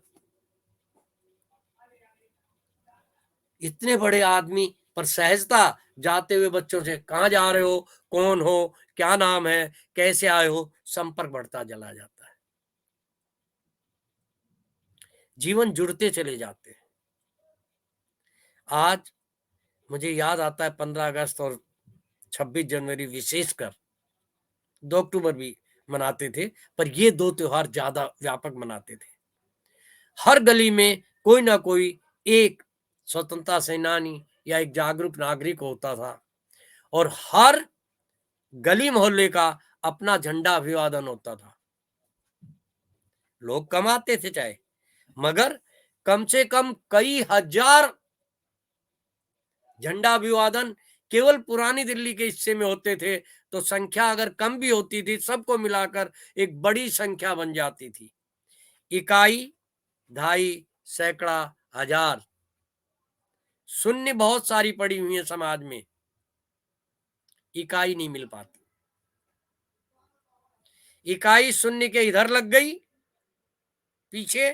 Speaker 2: इतने बड़े आदमी, पर सहजता, जाते हुए बच्चों से कहाँ जा रहे हो, कौन हो, क्या नाम है, कैसे आए हो, संपर्क बढ़ता चला जाता है। जीवन जुड़ते चले जाते हैं। आज मुझे याद आता है 15 अगस्त और 26 जनवरी, विशेषकर 2 अक्टूबर भी मनाते थे, पर ये दो त्योहार ज्यादा व्यापक मनाते थे। हर गली में कोई ना कोई एक स्वतंत्रता सेनानी या एक जागरूक नागरिक होता था, और हर गली मोहल्ले का अपना झंडा अभिवादन होता था। लोग कम आते थे चाहे, मगर कम से कम कई हजार झंडा अभिवादन केवल पुरानी दिल्ली के हिस्से में होते थे, तो संख्या अगर कम भी होती थी, सबको मिलाकर एक बड़ी संख्या बन जाती थी। इकाई, ढाई, सैकड़ा, हजार, शून्य बहुत सारी पड़ी हुई है समाज में, इकाई नहीं मिल पाती। इकाई शून्य के इधर लग गई पीछे,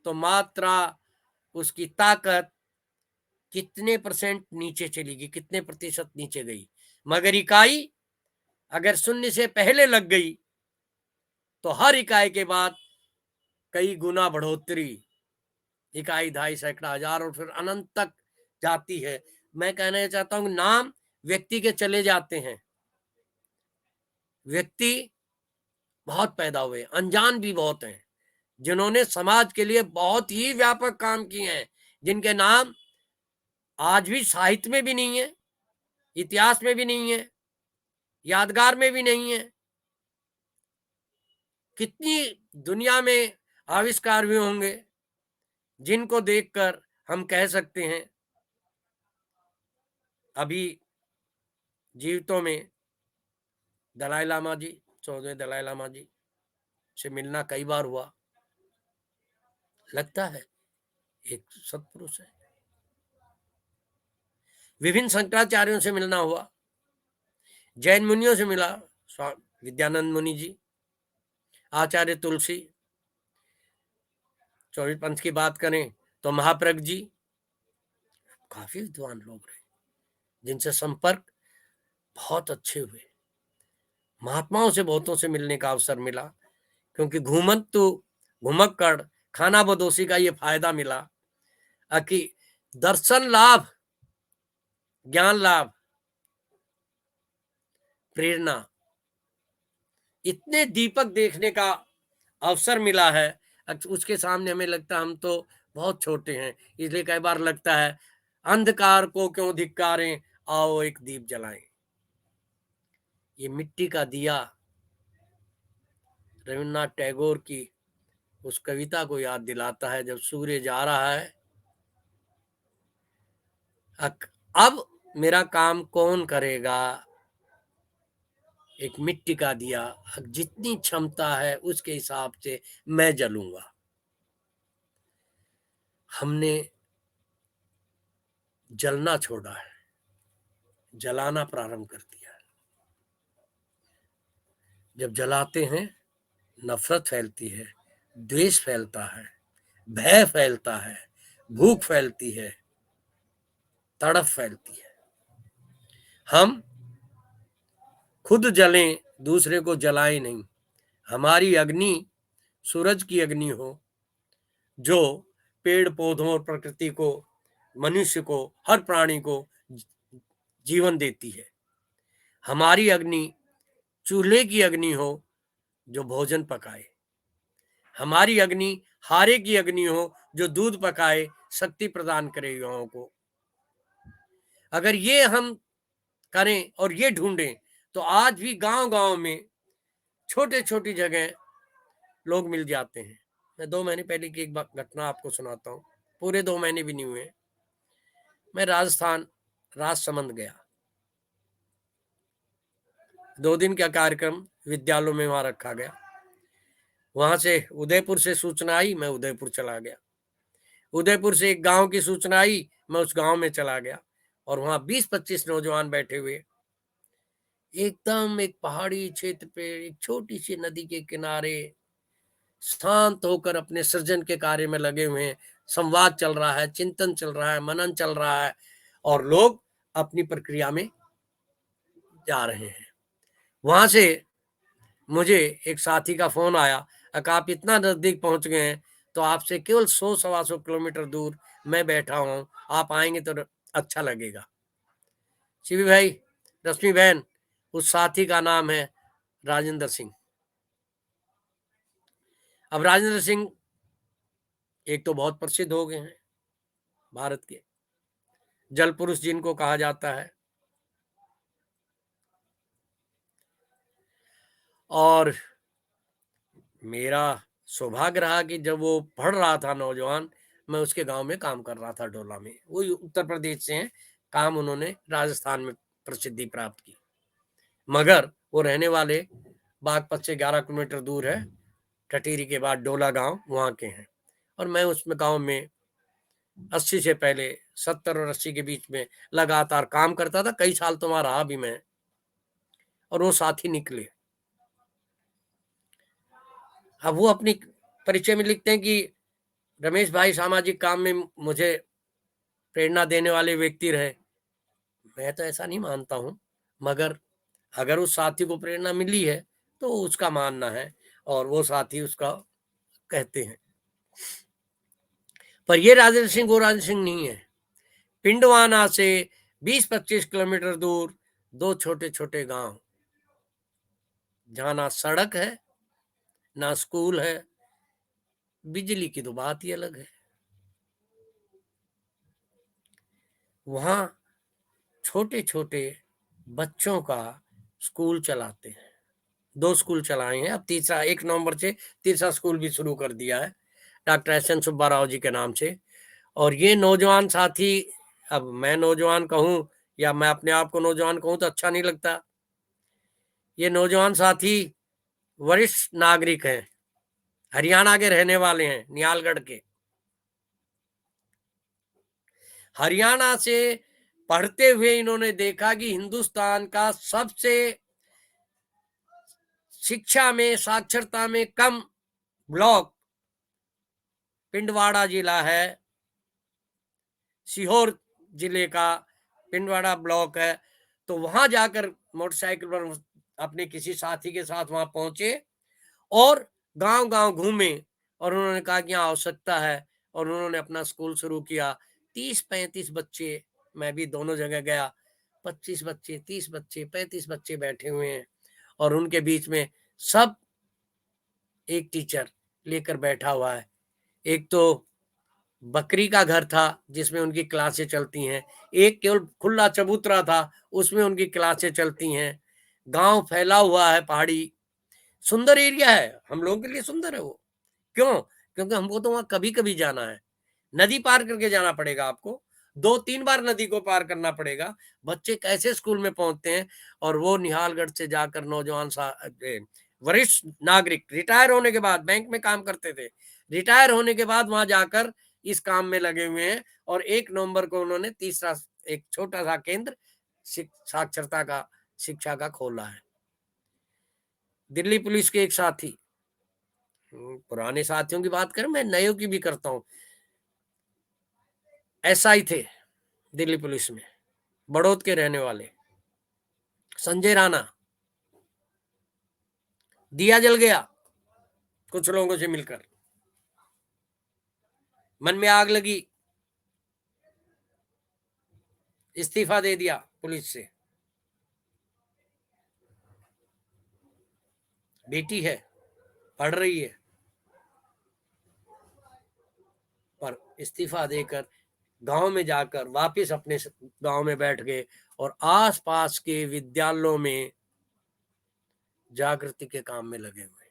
Speaker 2: तो मात्रा, उसकी ताकत कितने परसेंट नीचे चली गई, कितने प्रतिशत नीचे गई। मगर इकाई अगर शून्य से पहले लग गई तो हर इकाई के बाद कई गुना बढ़ोतरी, इकाई, ढाई, सैकड़ा, हजार और फिर अनंत तक जाती है। मैं कहना चाहता हूं, नाम व्यक्ति के चले जाते हैं, व्यक्ति बहुत पैदा हुए, अनजान भी बहुत हैं, जिन्होंने समाज के लिए बहुत ही व्यापक काम किए हैं, जिनके नाम आज भी साहित्य में भी नहीं है, इतिहास में भी नहीं है, यादगार में भी नहीं है। कितनी दुनिया में आविष्कार हुए होंगे जिनको देखकर हम कह सकते हैं। अभी जीवितों में दलाई लामा जी, 14वें दलाई लामा जी से मिलना कई बार हुआ, लगता है एक सत्पुरुष है। विभिन्न शंकराचार्यों से मिलना हुआ, जैन मुनियों से मिला, विद्यानंद मुनि जी, आचार्य तुलसी, 24 पंथ की बात करें तो महाप्रज्ञ जी, काफी विद्वान लोग रहे जिनसे संपर्क बहुत अच्छे हुए। महात्माओं से बहुतों से मिलने का अवसर मिला, क्योंकि घुमक्कड़ खाना बदोशी का ये फायदा मिला कि दर्शन लाभ, ज्ञान लाभ, प्रेरणा, इतने दीपक देखने का अवसर मिला है। उसके सामने हमें लगता है हम तो बहुत छोटे हैं, इसलिए कई बार लगता है अंधकार को क्यों धिक्कारें, आओ एक दीप जलाएं। ये मिट्टी का दिया रविन्द्रनाथ टैगोर की उस कविता को याद दिलाता है, जब सूर्य जा रहा है, अब मेरा काम कौन करेगा। एक मिट्टी का दिया, जितनी क्षमता है उसके हिसाब से मैं जलूंगा। हमने जलना छोड़ा है, जलाना प्रारंभ कर दिया है। जब जलाते हैं, नफरत फैलती है, द्वेष फैलता है, भय फैलता है, भूख फैलती है, तड़प फैलती है। हम खुद जलें, दूसरे को जलाएं नहीं। हमारी अग्नि सूरज की अग्नि हो, जो पेड़ पौधों और प्रकृति को, मनुष्य को, हर प्राणी को जीवन देती है। हमारी अग्नि चूल्हे की अग्नि हो, जो भोजन पकाए। हमारी अग्नि हारे की अग्नि हो, जो दूध पकाए, शक्ति प्रदान करे युवाओं को। अगर ये हम करें और ये ढूंढें, तो आज भी गांव गांव में छोटे छोटी जगह लोग मिल जाते हैं। मैं 2 महीने पहले की एक घटना आपको सुनाता हूँ, पूरे 2 महीने भी नहीं हुए। मैं राजस्थान राजसमंद गया, 2 दिन का कार्यक्रम विद्यालयों में वहां रखा गया। वहां से उदयपुर से सूचना आई, मैं उदयपुर चला गया। उदयपुर से एक गांव की सूचना आई, मैं उस गांव में चला गया, और वहां 20-25 नौजवान बैठे हुए, एकदम एक पहाड़ी क्षेत्र पे एक छोटी सी नदी के किनारे शांत होकर अपने सृजन के कार्य में लगे हुए हैं। संवाद चल रहा है, चिंतन चल रहा है, मनन चल रहा है, और लोग अपनी प्रक्रिया में जा रहे हैं। वहां से मुझे एक साथी का फोन आया, अगर आप इतना नजदीक पहुंच गए हैं, तो आपसे केवल 100-125 किलोमीटर दूर मैं बैठा हूं, आप आएंगे तो अच्छा लगेगा। शिवी भाई, रश्मि बहन, उस साथी का नाम है राजेंद्र सिंह। अब राजेंद्र सिंह एक तो बहुत प्रसिद्ध हो गए हैं, भारत के जल पुरुष जिनको कहा जाता है, और मेरा सौभाग्य रहा कि जब वो पढ़ रहा था नौजवान, मैं उसके गांव में काम कर रहा था डोला में। वो उत्तर प्रदेश से हैं, काम उन्होंने राजस्थान में प्रसिद्धि प्राप्त की, मगर वो रहने वाले बागपत से 11 किलोमीटर दूर है, टटीरी के बाद डोला गांव वहाँ के हैं। और मैं उसमें गांव में 80 से पहले 70 और 80 के बीच में लगातार काम करता था। कई साल तो वहाँ रहा भी मैं, और वो साथी निकले। अब वो अपनी परिचय में लिखते हैं कि रमेश भाई सामाजिक काम में मुझे प्रेरणा देने वाले व्यक्ति रहे। मैं तो ऐसा नहीं मानता हूँ, मगर अगर उस साथी को प्रेरणा मिली है तो उसका मानना है, और वो साथी उसका कहते हैं। पर ये राजेंद्र सिंह वो राजेंद्र सिंह नहीं है। पिंडवाना से 20-25 किलोमीटर दूर दो छोटे छोटे गांव, जहां ना सड़क है ना स्कूल है, बिजली की तो बात ही अलग है। वहां छोटे छोटे बच्चों का स्कूल चलाते हैं। 2 स्कूल चलाए हैं, अब तीसरा 1 नवंबर से तीसरा स्कूल भी शुरू कर दिया है, doctor S N Subba Rao ji के नाम से। और ये नौजवान साथी, अब मैं नौजवान कहूँ या मैं अपने आप को नौजवान कहूँ तो अच्छा नहीं लगता। ये नौजवान साथी वरिष्ठ नागरिक हैं, हरियाणा के रहने वाले हैं, निहालगढ़ के। हरियाणा से पढ़ते हुए इन्होंने देखा कि हिंदुस्तान का सबसे शिक्षा में, साक्षरता में कम ब्लॉक पिंडवाड़ा जिला है, सीहोर जिले का पिंडवाड़ा ब्लॉक है। तो वहां जाकर मोटरसाइकिल पर अपने किसी साथी के साथ वहां पहुंचे और गांव गांव घूमे, और उन्होंने कहा कि यहाँ आवश्यकता है, और उन्होंने अपना स्कूल शुरू किया। 30-35 बच्चे, मैं भी दोनों जगह गया, 25 बच्चे, 30 बच्चे, 35 बच्चे बैठे हुए हैं, और उनके बीच में सब एक टीचर लेकर बैठा हुआ है। एक तो बकरी का घर था जिसमें उनकी क्लासें चलती हैं, एक केवल खुला चबूतरा था, उसमें उनकी क्लासें चलती हैं। गांव फैला हुआ है, पहाड़ी, सुंदर एरिया है, हम लोगों के लिए सुंदर है वो। क्यों? क्योंकि हमको तो वहां कभी कभी जाना है, नदी पार करके जाना पड़ेगा आपको, 2-3 बार नदी को पार करना पड़ेगा। बच्चे कैसे स्कूल में पहुंचते हैं, और वो निहालगढ़ से जाकर नौजवान वरिष्ठ नागरिक रिटायर होने के बाद, बैंक में काम करते थे, रिटायर होने के बाद वहां जाकर इस काम में लगे हुए हैं। और 1 नवंबर को उन्होंने तीसरा एक छोटा सा केंद्र साक्षरता का, शिक्षा का खोला है। दिल्ली पुलिस के एक साथी, पुराने साथियों की बात करें, मैं नयों की भी करता हूँ, एसआई थे दिल्ली पुलिस में, बड़ौद के रहने वाले संजय राणा। दिया जल गया कुछ लोगों से मिलकर, मन में आग लगी, इस्तीफा दे दिया पुलिस से। बेटी है, पढ़ रही है, पर इस्तीफा देकर गांव में जाकर वापस अपने गांव में बैठ गए, और आसपास के विद्यालयों में जागृति के काम में लगे हुए।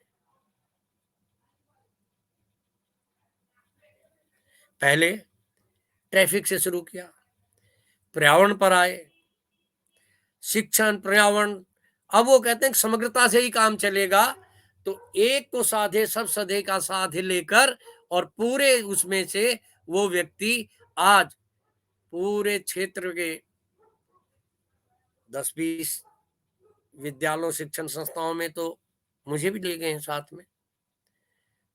Speaker 2: पहले ट्रैफिक से शुरू किया, पर्यावरण पर आए, शिक्षण, पर्यावरण। अब वो कहते हैं समग्रता से ही काम चलेगा, तो एक को साधे सब सधे का साथ लेकर, और पूरे उसमें से वो व्यक्ति आज पूरे क्षेत्र के 10-20 विद्यालयों, शिक्षण संस्थाओं में तो मुझे भी ले गए हैं साथ में।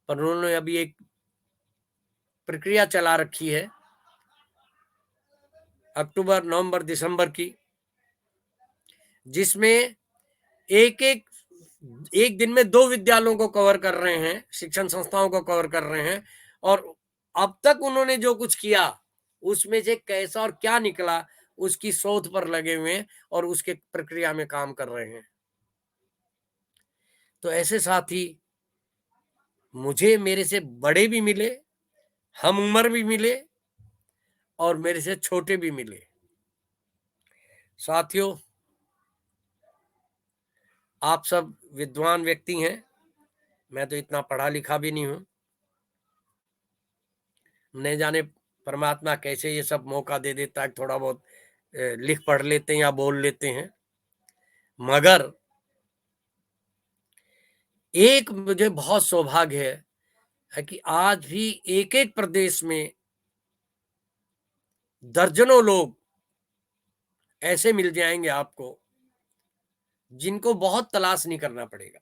Speaker 2: पर उन्होंने अभी एक प्रक्रिया चला रखी है, अक्टूबर, नवंबर, दिसंबर की, जिसमें एक एक एक दिन में 2 विद्यालयों को कवर कर रहे हैं, शिक्षण संस्थाओं को कवर कर रहे हैं। और अब तक उन्होंने जो कुछ किया, उसमें से कैसा और क्या निकला, उसकी शोध पर लगे हुए हैं, और उसके प्रक्रिया में काम कर रहे हैं। तो ऐसे साथी मुझे मेरे से बड़े भी मिले, हम उम्र भी मिले, और मेरे से छोटे भी मिले। साथियों, आप सब विद्वान व्यक्ति हैं, मैं तो इतना पढ़ा लिखा भी नहीं हूं, न जाने परमात्मा कैसे ये सब मौका दे देता है, थोड़ा बहुत लिख पढ़ लेते हैं या बोल लेते हैं। मगर एक मुझे बहुत सौभाग्य है कि आज भी एक-एक प्रदेश में दर्जनों लोग ऐसे मिल जाएँगे आपको, जिनको बहुत तलाश नहीं करना पड़ेगा।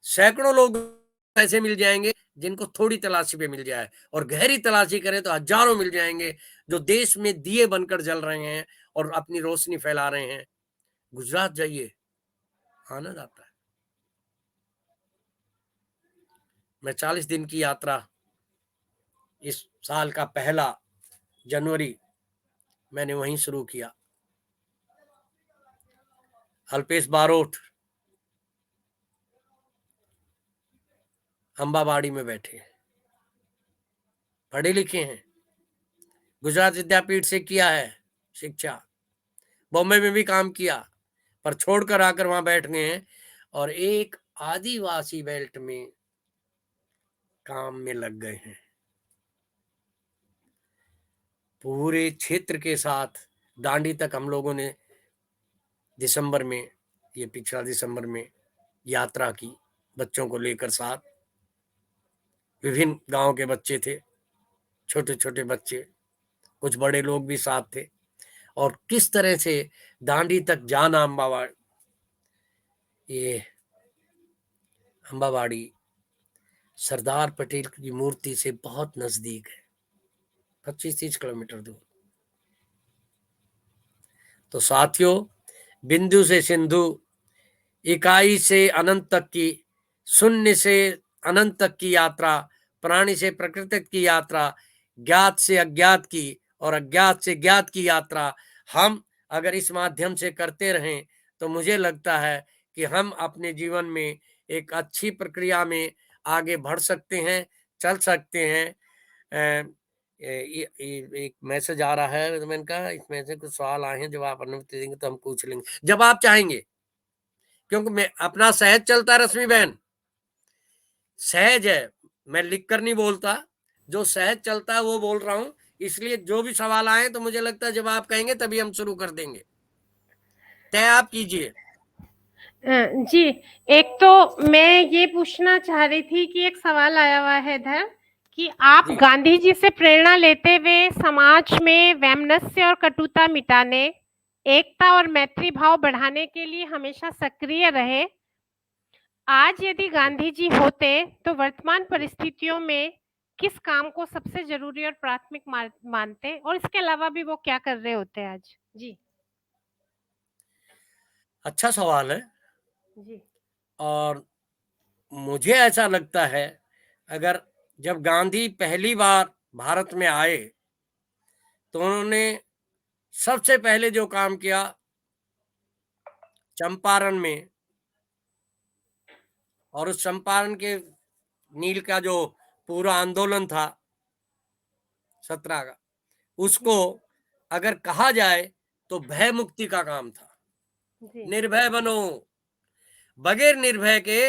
Speaker 2: सैकड़ों लोग ऐसे मिल जाएँगे, जिनको थोड़ी तलाशी पे मिल जाए, और गहरी तलाशी करें तो हज़ारों मिल जाएँगे, जो देश में दिए बनकर जल रहे हैं और अपनी रोशनी फैला रहे हैं। गुजरात जाइए, आनंद आता है। मैं 40 दिन की यात्रा इस साल का पहला जनवरी मैंने वहीं शुरू किया। अल्पेश बारोट अम्बाबाड़ी में बैठे हैं, पढ़े लिखे हैं, गुजरात विद्यापीठ से किया है शिक्षा, बॉम्बे में भी काम किया, पर छोड़कर आकर वहां बैठ गए हैं और एक आदिवासी बेल्ट में काम में लग गए हैं। पूरे क्षेत्र के साथ दांडी तक हम लोगों ने दिसंबर में, ये पिछला दिसंबर में यात्रा की, बच्चों को लेकर साथ। विभिन्न गांव के बच्चे थे, छोटे छोटे बच्चे, कुछ बड़े लोग भी साथ थे, और किस तरह से दांडी तक जाना, ये अम्बाबाड़ी सरदार पटेल की मूर्ति से बहुत नजदीक है, 25-30 किलोमीटर दूर। तो साथियों, बिंदु से सिंधु, इकाई से अनंत तक की, शून्य से अनंत तक की यात्रा, प्राणी से प्रकृति की यात्रा, ज्ञात से अज्ञात की और अज्ञात से ज्ञात की यात्रा हम अगर इस माध्यम से करते रहें तो मुझे लगता है कि हम अपने जीवन में एक अच्छी प्रक्रिया में आगे बढ़ सकते हैं, चल सकते हैं। एक मैसेज आ रहा है, तो मैंने कहा इसमें से कुछ सवाल आए हैं, जब आप अनुमति देंगे तो हम पूछ लेंगे, जब आप चाहेंगे, क्योंकि मैं अपना सहज चलता है रश्मि बहन, सहज है, मैं लिख कर नहीं बोलता, जो सहज चलता है वो बोल रहा हूँ। इसलिए जो भी सवाल आए तो मुझे लगता है जब आप कहेंगे तभी हम शुरू कर देंगे। तय आप कीजिए।
Speaker 1: जी, एक तो मैं ये पूछना चाह रही थी कि एक सवाल आया हुआ है इधर कि आप
Speaker 2: जी।
Speaker 1: गांधी जी से प्रेरणा लेते हुए समाज में वैमनस्य और कटुता मिटाने, एकता और मैत्री भाव बढ़ाने के लिए हमेशा सक्रिय रहे। आज यदि गांधी जी होते तो वर्तमान परिस्थितियों में किस काम को सबसे जरूरी और प्राथमिक मानते, और इसके अलावा भी वो क्या कर रहे होते आज? जी।
Speaker 2: अच्छा सवाल है,
Speaker 1: जी।
Speaker 2: और मुझे ऐसा लगता है अगर जब गांधी पहली बार भारत में आए तो उन्होंने सबसे पहले जो काम किया, चंपारण में, और उस चंपारण के नील का जो पूरा आंदोलन था 17 का, उसको अगर कहा जाए तो भय मुक्ति का काम था। निर्भय बनो, बगैर निर्भय के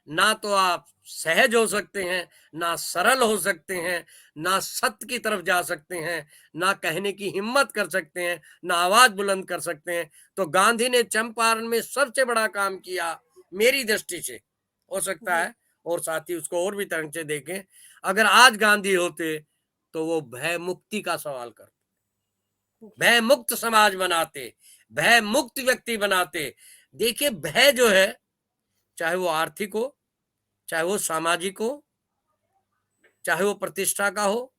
Speaker 2: ना तो आप सहज हो सकते हैं, ना सरल हो सकते हैं, ना सत्य की तरफ जा सकते हैं, ना कहने की हिम्मत कर सकते हैं, ना आवाज बुलंद कर सकते हैं। तो गांधी ने चंपारण में सबसे बड़ा काम किया मेरी दृष्टि से, हो सकता है और साथी उसको और भी तरह से देखें। अगर आज गांधी होते तो वो भय मुक्ति का सवाल करते, भय मुक्त समाज बनाते, भय मुक्त व्यक्ति बनाते। देखिए, भय जो है, चाहे वो आर्थिक हो, चाहे वो सामाजिक हो, चाहे वो प्रतिष्ठा का हो,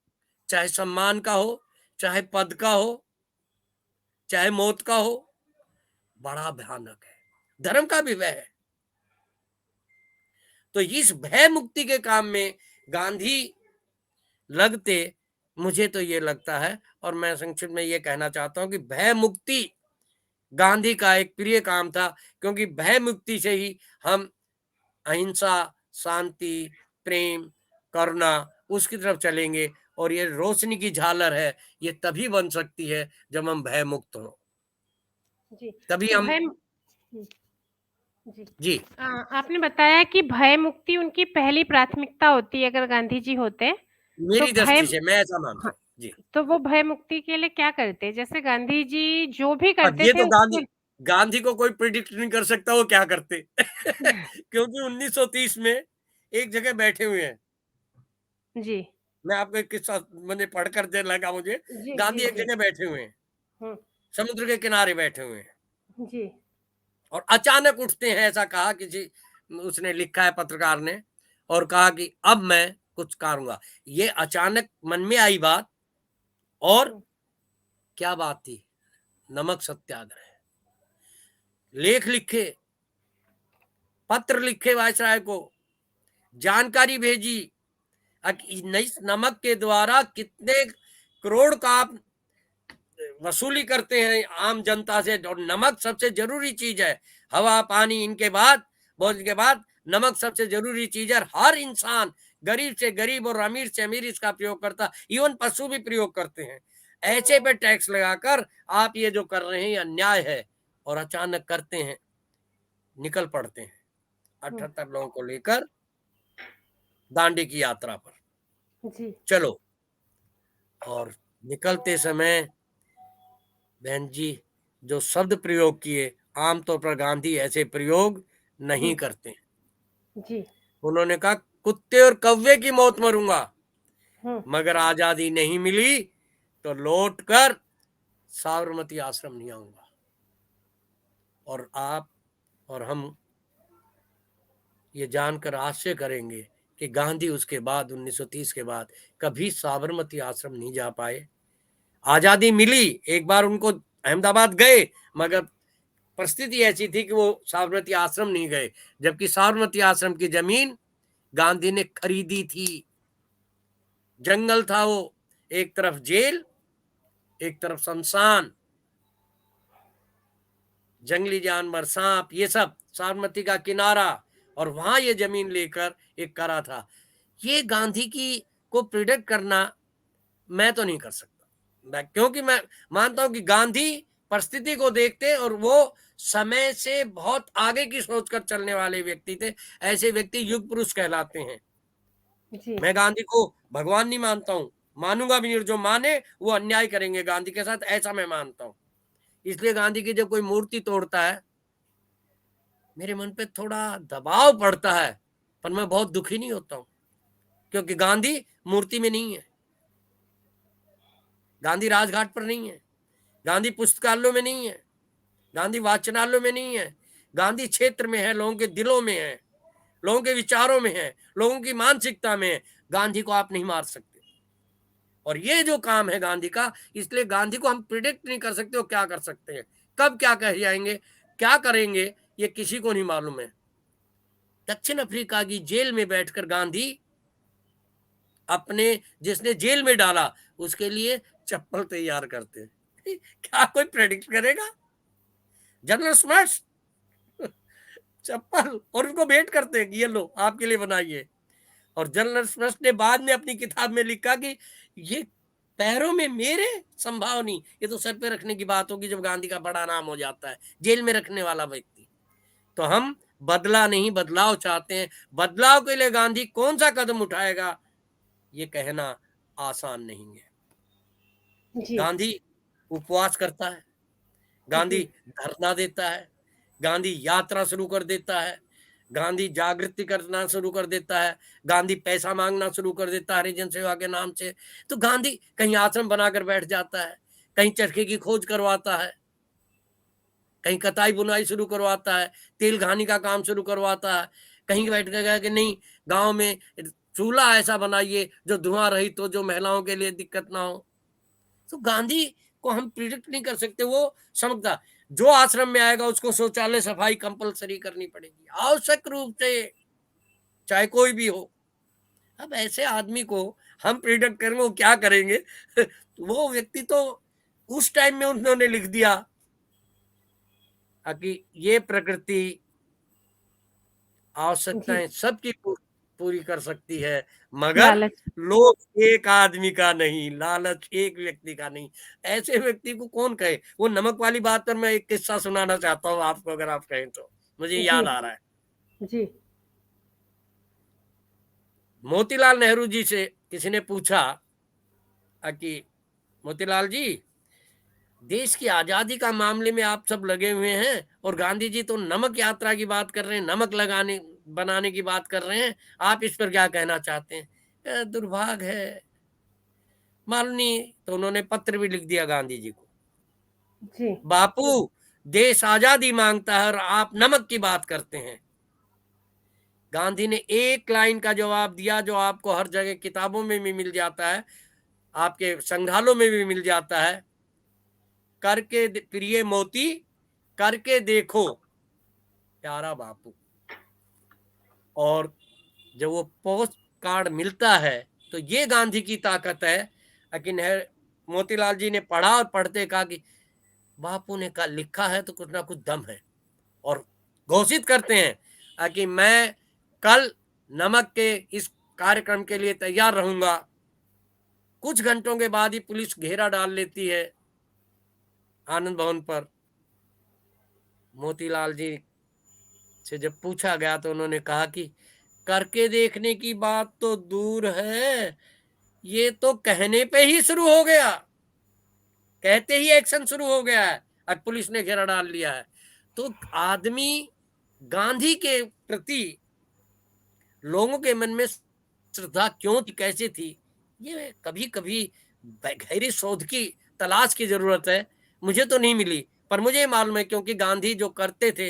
Speaker 2: चाहे सम्मान का हो, चाहे पद का हो, चाहे मौत का हो, बड़ा भयानक है। धर्म का भी भय है। तो इस भय मुक्ति के काम में गांधी लगते, मुझे तो ये लगता है, और मैं संक्षिप्त में ये कहना चाहता हूं कि भय मुक्ति गांधी का एक प्रिय काम था, क्योंकि भय मुक्ति से ही हम अहिंसा, शांति, प्रेम, करुणा, उसकी तरफ चलेंगे। और ये रोशनी की झालर है, ये तभी बन सकती है जब हम भय मुक्त हों।
Speaker 1: जी,
Speaker 2: तभी
Speaker 1: तो
Speaker 2: हम।
Speaker 1: जी।
Speaker 2: जी।
Speaker 1: आपने बताया कि भय मुक्ति उनकी पहली प्राथमिकता होती है अगर गांधी जी होते, तो
Speaker 2: मेरी
Speaker 1: भय
Speaker 2: दृष्टि से मैं ऐसा मानता
Speaker 1: हाँ,
Speaker 2: हूँ जी।
Speaker 1: तो वो भय मुक्ति के लिए क्या करते? जैसे गांधी जी जो भी
Speaker 2: अब
Speaker 1: करते
Speaker 2: ये
Speaker 1: थे
Speaker 2: तो गांधी
Speaker 1: उसके
Speaker 2: गांधी को कोई प्रिडिक्ट नहीं कर सकता वो क्या करते क्योंकि 1930 में एक जगह बैठे हुए हैं।
Speaker 1: जी।
Speaker 2: मैं आपको एक किस्सा मैंने पढ़कर दे लगा मुझे।
Speaker 1: जी, जी,
Speaker 2: गांधी एक
Speaker 1: जी।
Speaker 2: जगह बैठे हुए हैं,
Speaker 1: हुँ,
Speaker 2: समुद्र के किनारे बैठे हुए हैं
Speaker 1: जी।
Speaker 2: और अचानक उठते हैं, ऐसा कहा किसी उसने लिखा है पत्रकार ने, और कहा कि अब मैं कुछ करूंगा। ये अचानक मन में आई बात। और
Speaker 1: हुँ,
Speaker 2: क्या बात थी? नमक सत्याग्रह। लेख लिखे, पत्र लिखे वायसराय को, जानकारी भेजी। इस नमक के द्वारा कितने करोड़ का आप वसूली करते हैं आम जनता से, और नमक सबसे जरूरी चीज है। हवा पानी इनके बाद, भोजन के बाद नमक सबसे जरूरी चीज है। हर इंसान, गरीब से गरीब और अमीर से अमीर इसका प्रयोग करता, इवन पशु भी प्रयोग करते हैं। ऐसे पे टैक्स लगाकर आप ये जो कर रहे हैं ये अन्याय है। और अचानक करते हैं, निकल पड़ते हैं
Speaker 1: हुँ,
Speaker 2: 78 लोगों को लेकर दांडी की यात्रा पर।
Speaker 1: जी।
Speaker 2: चलो, और निकलते समय बहन जी जो शब्द प्रयोग किए, आमतौर पर गांधी ऐसे प्रयोग
Speaker 1: हुँ,
Speaker 2: नहीं करते।
Speaker 1: जी।
Speaker 2: उन्होंने कहा कुत्ते और कौवे की मौत मरूंगा,
Speaker 1: हुँ,
Speaker 2: मगर आजादी नहीं मिली तो लौट कर साबरमती आश्रम नहीं आऊंगा। और आप और हम ये जानकर आश्चर्य करेंगे कि गांधी उसके बाद 1930 के बाद कभी साबरमती आश्रम नहीं जा पाए। आजादी मिली, एक बार उनको अहमदाबाद गए, मगर परिस्थिति ऐसी थी कि वो साबरमती आश्रम नहीं गए, जबकि साबरमती आश्रम की जमीन गांधी ने खरीदी थी। जंगल था वो, एक तरफ जेल, एक तरफ शमशान, जंगली जानवर, सांप, ये सब साबरमती का किनारा, और वहां ये जमीन लेकर एक करा था। ये गांधी की को प्रिडिक्ट करना मैं तो नहीं कर सकता। क्योंकि मैं मानता हूं कि गांधी परिस्थिति को देखते और वो समय से बहुत आगे की सोचकर चलने वाले व्यक्ति थे। ऐसे व्यक्ति युग पुरुष कहलाते हैं।
Speaker 1: जी,
Speaker 2: मैं गांधी को भगवान नहीं मानता हूं, मानूंगा भी नहीं, और जो माने वो अन्याय करेंगे गांधी के साथ, ऐसा मैं मानता हूं। इसलिए गांधी की जब कोई मूर्ति तोड़ता है, मेरे मन पे थोड़ा दबाव पड़ता है, पर मैं बहुत दुखी नहीं होता हूं, क्योंकि गांधी मूर्ति में नहीं है, गांधी राजघाट पर नहीं है, गांधी पुस्तकालयों में नहीं है, गांधी वाचनालयों में नहीं है। गांधी क्षेत्र में है, लोगों के दिलों में है, लोगों के विचारों में है, लोगों की मानसिकता में है। गांधी को आप नहीं मार सकते, और ये जो काम है गांधी का, इसलिए गांधी को हम प्रिडिक्ट नहीं कर सकते वो क्या कर सकते हैं, कब क्या कह जाएंगे, क्या करेंगे, ये किसी को नहीं मालूम है। दक्षिण अफ्रीका की जेल में बैठकर गांधी अपने, जिसने जेल में डाला, उसके लिए चप्पल तैयार करते हैं क्या कोई प्रेडिक्ट करेगा? जनरल स्मार्ट चप्पल, और उनको भेंट करते हैं कि ये लो आपके लिए बनाइए। और जनरल स्मिथ ने बाद में अपनी किताब में लिखा कि ये पैरों में मेरे संभाव नहीं, ये तो सर पे रखने की बात होगी जब गांधी का बड़ा नाम हो जाता है, जेल में रखने वाला व्यक्ति। तो हम बदला नहीं, बदलाव चाहते हैं। बदलाव के लिए गांधी कौन सा कदम उठाएगा ये कहना आसान नहीं है।
Speaker 1: जी,
Speaker 2: गांधी उपवास करता है, गांधी
Speaker 1: जी,
Speaker 2: धरना देता है, गांधी यात्रा शुरू कर देता है, गांधी जागृति करना शुरू कर देता है, गांधी पैसा मांगना शुरू कर देता है हरिजन सेवा के नाम से। तो गांधी कहीं आश्रम बनाकर बैठ जाता है, कहीं चरखे की खोज करवाता है, कहीं कताई बुनाई शुरू करवाता है, तेल घानी का काम शुरू करवाता है, कहीं बैठ कर गया कि नहीं, गांव में चूल्हा ऐसा बनाइए जो धुआं रहित तो, जो महिलाओं के लिए दिक्कत ना हो। तो गांधी को हम प्रिडिक्ट नहीं कर सकते, वो समझता, जो आश्रम में आएगा उसको शौचालय सफाई कंपलसरी करनी पड़ेगी आवश्यक रूप से, चाहे कोई भी हो। अब ऐसे आदमी को हम प्रिडिक्ट करेंगे वो क्या करेंगे वो व्यक्ति तो उस टाइम में उन्होंने लिख दिया कि ये प्रकृति
Speaker 1: जी,
Speaker 2: आवश्यकताएं सबकी पूरी कर सकती है, मगर
Speaker 1: लालच।
Speaker 2: लोभ एक आदमी का नहीं, लालच एक व्यक्ति का नहीं। ऐसे व्यक्ति को कौन कहे? वो नमक वाली बात पर मैं एक किस्सा सुनाना चाहता हूँ आपको, अगर आप कहें तो, मुझे
Speaker 1: जी,
Speaker 2: याद आ रहा है।
Speaker 1: जी,
Speaker 2: मोतीलाल नेहरू जी से किसी ने पूछा कि मोतीलाल जी, देश की आजादी का मामले में आप सब लगे हुए हैं और गांधी जी तो नमक यात्रा की बात कर रहे हैं, नमक लगाने बनाने की बात कर रहे हैं, आप इस पर क्या कहना चाहते हैं? दुर्भाग्य है, मालूम नहीं। तो उन्होंने पत्र भी लिख दिया गांधी जी को,
Speaker 1: जी।
Speaker 2: बापू, देश आजादी मांगता है और आप नमक की बात करते हैं। गांधी ने एक लाइन का जवाब दिया जो आपको हर जगह किताबों में भी मिल जाता है, आपके संग्रहालयों में भी मिल जाता है। प्रिय मोती, करके देखो प्यारा बापू। और जब वो पोस्ट कार्ड मिलता है तो ये गांधी की ताकत है कि मोतीलाल जी ने पढ़ा और पढ़ते कहा कि बापू ने कहा लिखा है तो कुछ ना कुछ दम है, और घोषित करते हैं कि मैं कल नमक के इस कार्यक्रम के लिए तैयार रहूंगा। कुछ घंटों के बाद ही पुलिस घेरा डाल लेती है आनंद भवन पर। मोतीलाल जी से जब पूछा गया तो उन्होंने कहा कि करके देखने की बात तो दूर है, ये तो कहने पे ही शुरू हो गया, कहते ही एक्शन शुरू हो गया है और पुलिस ने घेरा डाल लिया है। तो आदमी गांधी के प्रति लोगों के मन में श्रद्धा क्यों थी, कैसे थी, ये कभी कभी गहरी शोध की तलाश की जरूरत है। मुझे तो नहीं मिली, पर मुझे मालूम है क्योंकि गांधी जो करते थे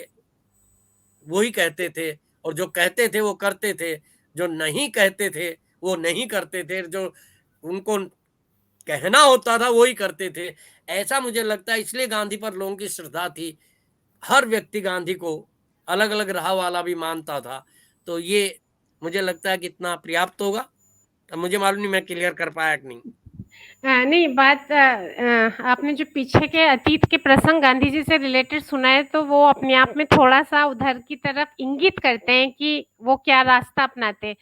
Speaker 2: वो ही कहते थे, और जो कहते थे वो करते थे, जो नहीं कहते थे वो नहीं करते थे, जो उनको कहना होता था वो ही करते थे। ऐसा मुझे लगता है, इसलिए गांधी पर लोगों की श्रद्धा थी। हर व्यक्ति गांधी को अलग अलग राह वाला भी मानता था। तो ये मुझे लगता है कि इतना पर्याप्त होगा। अब मुझे मालूम नहीं मैं क्लियर कर पाया कि नहीं।
Speaker 1: नहीं, बात आपने जो पीछे के अतीत के प्रसंग गांधी जी से रिलेटेड सुनाए, तो वो अपने आप में थोड़ा-सा उधर की तरफ इंगित करते हैं कि वो क्या रास्ता अपनाते।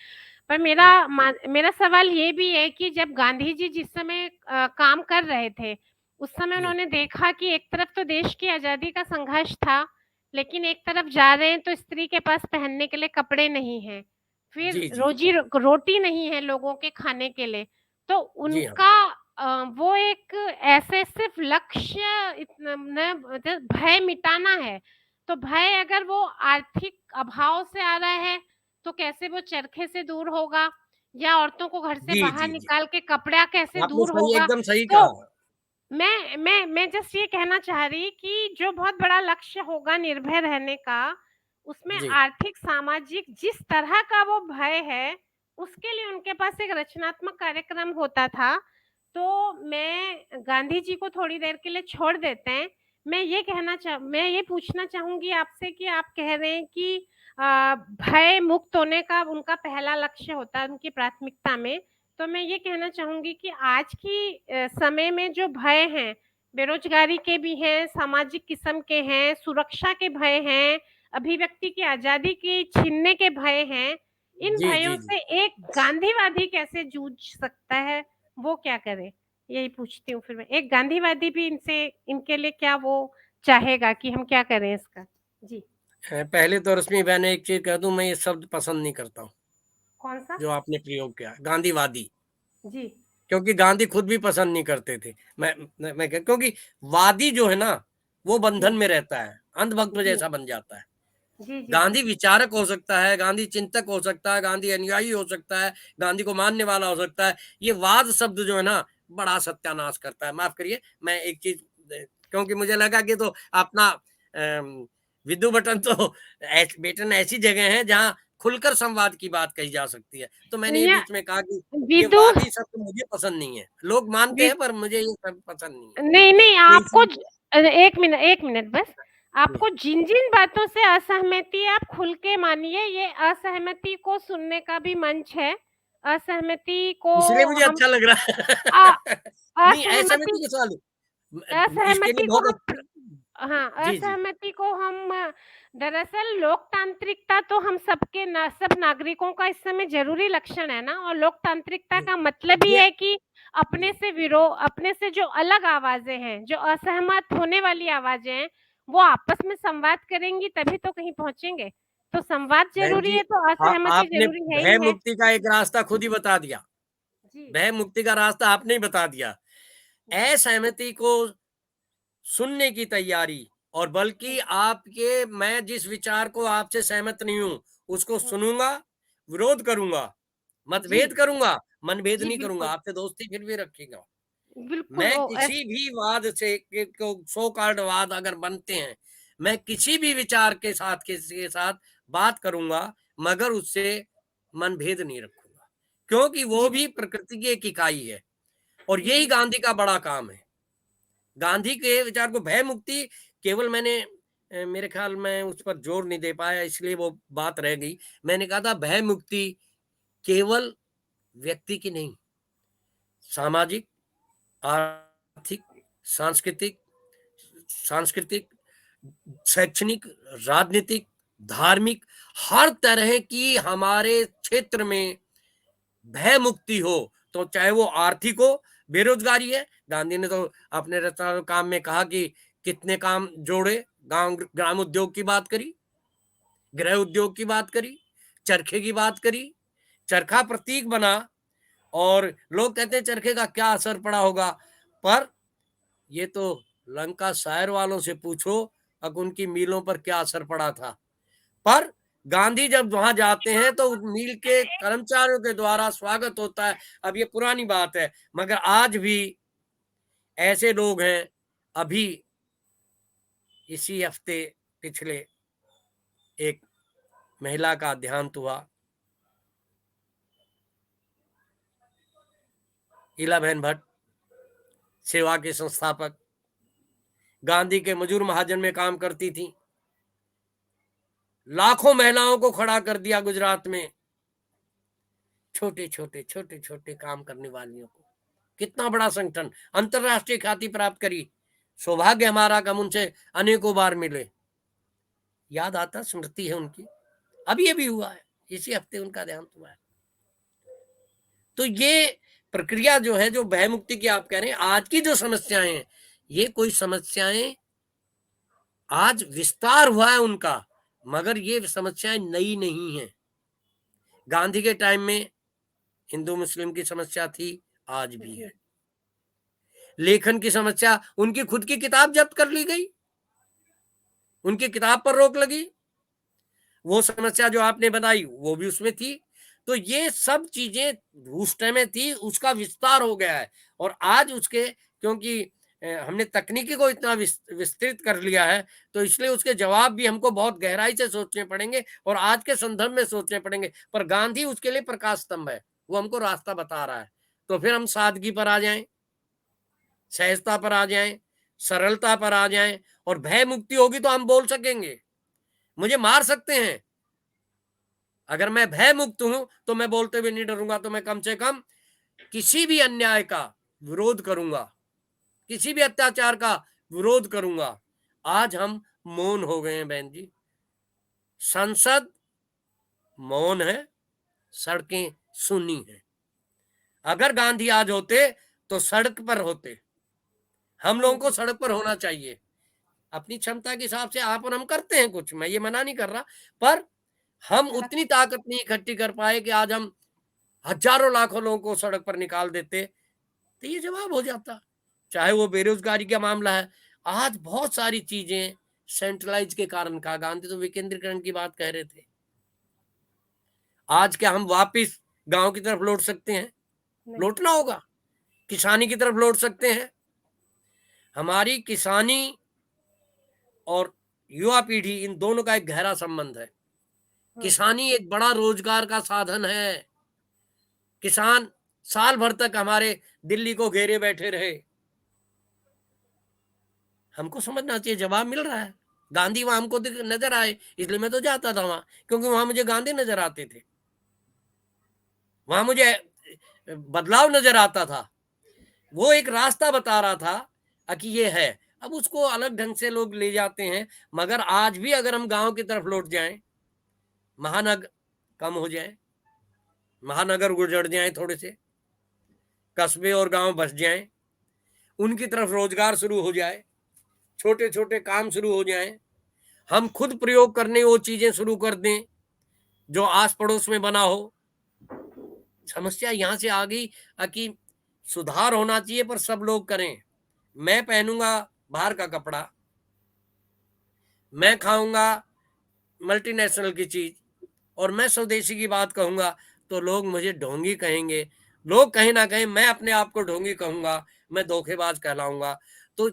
Speaker 1: पर
Speaker 2: जी,
Speaker 1: मेरा सवाल ये भी है कि जब गांधी जी जिस समय काम कर रहे थे, उस समय
Speaker 2: जी,
Speaker 1: उन्होंने देखा कि एक तरफ तो देश की आज़ादी का संघर्ष था, लेकिन एक तरफ जा रहे हैं तो स्त्री के पास पहनने के लिए कपड़े नहीं हैं, फिर
Speaker 2: जी, जी,
Speaker 1: रोटी नहीं है लोगों के खाने के लिए। तो
Speaker 2: जी हाँ,
Speaker 1: उनका वो एक ऐसे सिर्फ लक्ष्य इतना न मतलब भय मिटाना है, तो भय अगर वो आर्थिक अभाव से आ रहा है, तो कैसे वो चरखे से दूर होगा, या औरतों को घर से
Speaker 2: जी,
Speaker 1: बाहर
Speaker 2: जी, जी।
Speaker 1: निकाल के कपड़ा कैसे
Speaker 2: आपने
Speaker 1: दूर
Speaker 2: सही
Speaker 1: होगा।
Speaker 2: एकदम सही
Speaker 1: तो
Speaker 2: कहा।
Speaker 1: मैं जस्ट ये कहना चाह रही कि जो बहुत बड़ा लक्ष्य होगा निर्भय रहने का, उसमें
Speaker 2: जी,
Speaker 1: आर्थिक, सामाजिक जिस तरह का वो भय है, उसके लिए उनके पास एक रचनात्मक कार्यक्रम होता था। तो मैं गांधी जी को थोड़ी देर के लिए छोड़ देते हैं। मैं ये पूछना चाहूँगी आपसे कि आप कह रहे हैं कि भय मुक्त होने का उनका पहला लक्ष्य होता है उनकी प्राथमिकता में। तो मैं ये कहना चाहूँगी कि आज की समय में जो भय हैं, बेरोज़गारी के भी हैं, सामाजिक किस्म के हैं, सुरक्षा के भय हैं, अभिव्यक्ति की आज़ादी के छीनने के भय हैं, इन
Speaker 2: जी,
Speaker 1: भयों
Speaker 2: जी, जी।
Speaker 1: से एक गांधीवादी कैसे जूझ सकता है, वो क्या करे? यही पूछती हूँ फिर मैं। एक गांधीवादी भी इनसे इनके लिए क्या वो चाहेगा कि हम क्या करें इसका? जी,
Speaker 2: पहले तो रश्मि बहन एक चीज कह दूं, मैं ये शब्द पसंद नहीं करता हूँ
Speaker 1: कौन-सा?
Speaker 2: जो आपने प्रयोग किया, गांधीवादी।
Speaker 1: जी,
Speaker 2: क्योंकि गांधी खुद भी पसंद नहीं करते थे। क्योंकि वादी जो है ना, वो
Speaker 1: जी,
Speaker 2: बंधन में रहता है, अंधभक्त
Speaker 1: जी,
Speaker 2: जैसा बन जाता है।
Speaker 1: जी, जी, जी,
Speaker 2: गांधी विचारक हो सकता है, गांधी चिंतक हो सकता है, गांधी अनुयायी हो सकता है, गांधी को मानने वाला हो सकता है। ये वाद शब्द जो है ना, बड़ा सत्यानाश करता है। माफ करिए, मैं एक चीज, क्योंकि मुझे लगा कि तो अपना विद्यु बटन तो बेटन ऐसी जगह है जहां खुलकर संवाद की बात कही जा सकती है। तो मैंने ये
Speaker 1: या
Speaker 2: बीच में कहा कि ये
Speaker 1: विदु
Speaker 2: वादी शब्द मुझे पसंद नहीं है। लोग मानते
Speaker 1: वि
Speaker 2: हैं पर मुझे ये सब पसंद नहीं है।
Speaker 1: नहीं, नहीं,
Speaker 2: तो
Speaker 1: आपको
Speaker 2: इसी
Speaker 1: 1 मिनट बस।
Speaker 2: जी,
Speaker 1: आपको जिन-जिन बातों से असहमति है, आप खुल के मानिए, ये असहमति को सुनने का भी मंच है। असहमति को
Speaker 2: इसलिए मुझे
Speaker 1: हम
Speaker 2: अच्छा लग रहा
Speaker 1: अ,
Speaker 2: है। नहीं,
Speaker 1: असहमति
Speaker 2: असहमति के सवाल इसके लिए
Speaker 1: असहमति को
Speaker 2: बहुत
Speaker 1: हम हाँ,
Speaker 2: जी, जी।
Speaker 1: असहमति को हम दरअसल लोकतांत्रिकता तो हम सबके ना सब नागरिकों का इस समय ज़रूरी लक्षण है ना, और लोकतांत्रिकता
Speaker 2: जी,
Speaker 1: का मतलब ही
Speaker 2: ये
Speaker 1: है कि
Speaker 2: जी,
Speaker 1: अपने से जो अलग आवाज़ें हैं, जो असहमत होने वाली आवाज़ें हैं, वो आपस में संवाद करेंगी तभी तो कहीं पहुँचेंगे। तो संवाद
Speaker 2: बहन
Speaker 1: ज़रूरी
Speaker 2: जी,
Speaker 1: है तो असहमति
Speaker 2: आपने
Speaker 1: ज़रूरी है
Speaker 2: भय
Speaker 1: ही है।
Speaker 2: मुक्ति का एक रास्ता खुद ही बता दिया।
Speaker 1: जी,
Speaker 2: भय मुक्ति का रास्ता आपने ही बता दिया।
Speaker 1: जी,
Speaker 2: असहमति को सुनने की तैयारी, और
Speaker 1: हुँ,
Speaker 2: बल्कि आपके, मैं जिस विचार को आपसे सहमत नहीं हूँ, उसको
Speaker 1: हुँ,
Speaker 2: सुनूँगा, विरोध करूँगा,
Speaker 1: जी,
Speaker 2: मतभेद करूँगा, मनभेद
Speaker 1: जी,
Speaker 2: नहीं करूँगा,
Speaker 1: बिल्कुल,
Speaker 2: आपसे दोस्ती फिर भी रखूँगा।
Speaker 1: बिल्कुल
Speaker 2: मैं
Speaker 1: ओ
Speaker 2: किसी भी वाद से के को सो कॉल्ड वाद अगर बनते हैं, मैं किसी भी विचार के साथ किसी के साथ बात करूँगा, मगर उससे मनभेद नहीं रखूँगा, क्योंकि वो
Speaker 1: जी,
Speaker 2: भी
Speaker 1: बिल्कुल,
Speaker 2: प्रकृति की एक इकाई है, और
Speaker 1: जी,
Speaker 2: यही
Speaker 1: बिल्कुल,
Speaker 2: गांधी का बड़ा काम है। गांधी के विचार को भय मुक्ति केवल मैंने मेरे ख्याल में उस पर जोर नहीं दे पाया, इसलिए वो बात रह गई। मैंने कहा था भय मुक्ति केवल व्यक्ति की नहीं, सामाजिक, आर्थिक, सांस्कृतिक सांस्कृतिक, शैक्षणिक, राजनीतिक, धार्मिक, हर तरह की हमारे क्षेत्र में भय मुक्ति हो, तो चाहे वो आर्थिक हो, बेरोजगारी है, गांधी ने तो अपने रचना काम में कहा कि कितने काम जोड़े, गांव ग्राम उद्योग की बात करी, गृह उद्योग की बात करी, चरखे की बात करी, चरखा प्रतीक बना, और लोग कहते हैं चरखे का क्या असर पड़ा होगा, पर ये तो लंका शायर वालों से पूछो, अब उनकी मीलों पर क्या असर पड़ा था। पर गांधी जब वहां जाते हैं तो उस मील के कर्मचारियों के द्वारा स्वागत होता है। अब ये पुरानी बात है, मगर आज भी ऐसे लोग हैं। अभी इसी हफ्ते पिछले एक महिला का देहांत हुआ, इला बहन भट्ट, सेवा के संस्थापक, गांधी के मजूर महाजन में काम करती थी, लाखों महिलाओं को खड़ा कर दिया गुजरात में, छोटे छोटे काम करने वालियों को। कितना बड़ा संगठन, अंतरराष्ट्रीय ख्याति प्राप्त करी। सौभाग्य हमारा कि हम उनसे अनेकों बार मिले। याद आता, स्मृति है उनकी। अभी अभी हुआ है, इसी हफ्ते उनका देहांत हुआ है। तो ये प्रक्रिया जो है, जो भय मुक्ति की आप कह रहे हैं, आज की जो समस्याएं हैं, ये कोई समस्याएं आज विस्तार हुआ है उनका, मगर ये समस्याएं नई नहीं है। गांधी के टाइम में हिंदू मुस्लिम की समस्या थी, आज भी है।
Speaker 1: जी,
Speaker 2: लेखन की समस्या, उनकी खुद की किताब जब्त कर ली गई, उनकी किताब पर रोक लगी। वो समस्या जो आपने बताई वो भी उसमें थी। तो ये सब चीजें उस टाइम में थी, उसका विस्तार हो गया है। और आज उसके, क्योंकि हमने तकनीकी को इतना विस्तृत कर लिया है, तो इसलिए उसके जवाब भी हमको बहुत गहराई से सोचने पड़ेंगे और आज के संदर्भ में सोचने पड़ेंगे। पर गांधी उसके लिए प्रकाश स्तंभ है, वो हमको रास्ता बता रहा है। तो फिर हम सादगी पर आ जाएं, सहजता पर आ जाएं, सरलता पर आ जाएं, और भय मुक्ति होगी तो हम बोल सकेंगे। मुझे मार सकते हैं, अगर मैं भय मुक्त हूं तो मैं बोलते हुए नहीं डरूंगा, तो मैं कम से कम किसी भी अन्याय का विरोध करूंगा, किसी भी अत्याचार का विरोध करूंगा। आज हम मौन हो गए हैं बहन जी। संसद मौन है, सड़कें सुनी हैं। अगर गांधी आज होते तो सड़क पर होते। हम लोगों को
Speaker 1: जी,
Speaker 2: सड़क पर होना चाहिए। अपनी क्षमता के हिसाब से आप और हम करते हैं कुछ, मैं ये मना नहीं कर रहा, पर हम
Speaker 1: सड़क
Speaker 2: उतनी ताकत नहीं इकट्ठी कर पाए कि आज हम हजारों लाखों लोगों को सड़क पर निकाल देते, तो ये जवाब हो जाता। चाहे वो बेरोजगारी का मामला है, आज बहुत सारी चीजें सेंट्रलाइज के कारण, कहा गांधी तो विकेंद्रीकरण की बात कह रहे थे। आज क्या हम वापिस गांव की तरफ लौट सकते हैं?
Speaker 1: नहीं,
Speaker 2: लौटना होगा, किसानी की तरफ लौट सकते हैं। हमारी किसानी और युवा पीढ़ी, इन दोनों का एक गहरा संबंध है।
Speaker 1: हुँ,
Speaker 2: किसानी एक बड़ा रोजगार का साधन है। किसान साल भर तक हमारे दिल्ली को घेरे बैठे रहे, हमको समझना चाहिए, जवाब मिल रहा है। गांधी वहां हमको नजर आए, इसलिए मैं तो जाता था वहां, क्योंकि वहां मुझे गांधी नजर आते थे, वहां मुझे बदलाव नजर आता था। वो एक रास्ता बता रहा था कि ये है। अब उसको अलग ढंग से लोग ले जाते हैं, मगर आज भी अगर हम गांव की तरफ लौट जाएं, महानगर कम हो जाए, महानगर गुजर जाएं, थोड़े से कस्बे और गांव बस जाएं, उनकी तरफ रोजगार शुरू हो जाए, छोटे छोटे काम शुरू हो जाएं, हम खुद प्रयोग करने वो चीजें शुरू कर दें जो आस पड़ोस में बना हो, समस्या यहाँ से आ गई कि सुधार होना चाहिए पर सब लोग करें। मैं पहनूंगा बाहर का कपड़ा, मैं खाऊंगा मल्टीनेशनल की चीज, और मैं स्वदेशी की बात कहूंगा तो लोग मुझे ढोंगी कहेंगे। लोग कहीं ना कहीं मैं अपने आप को ढोंगी कहूंगा, मैं धोखेबाज कहलाऊंगा। तो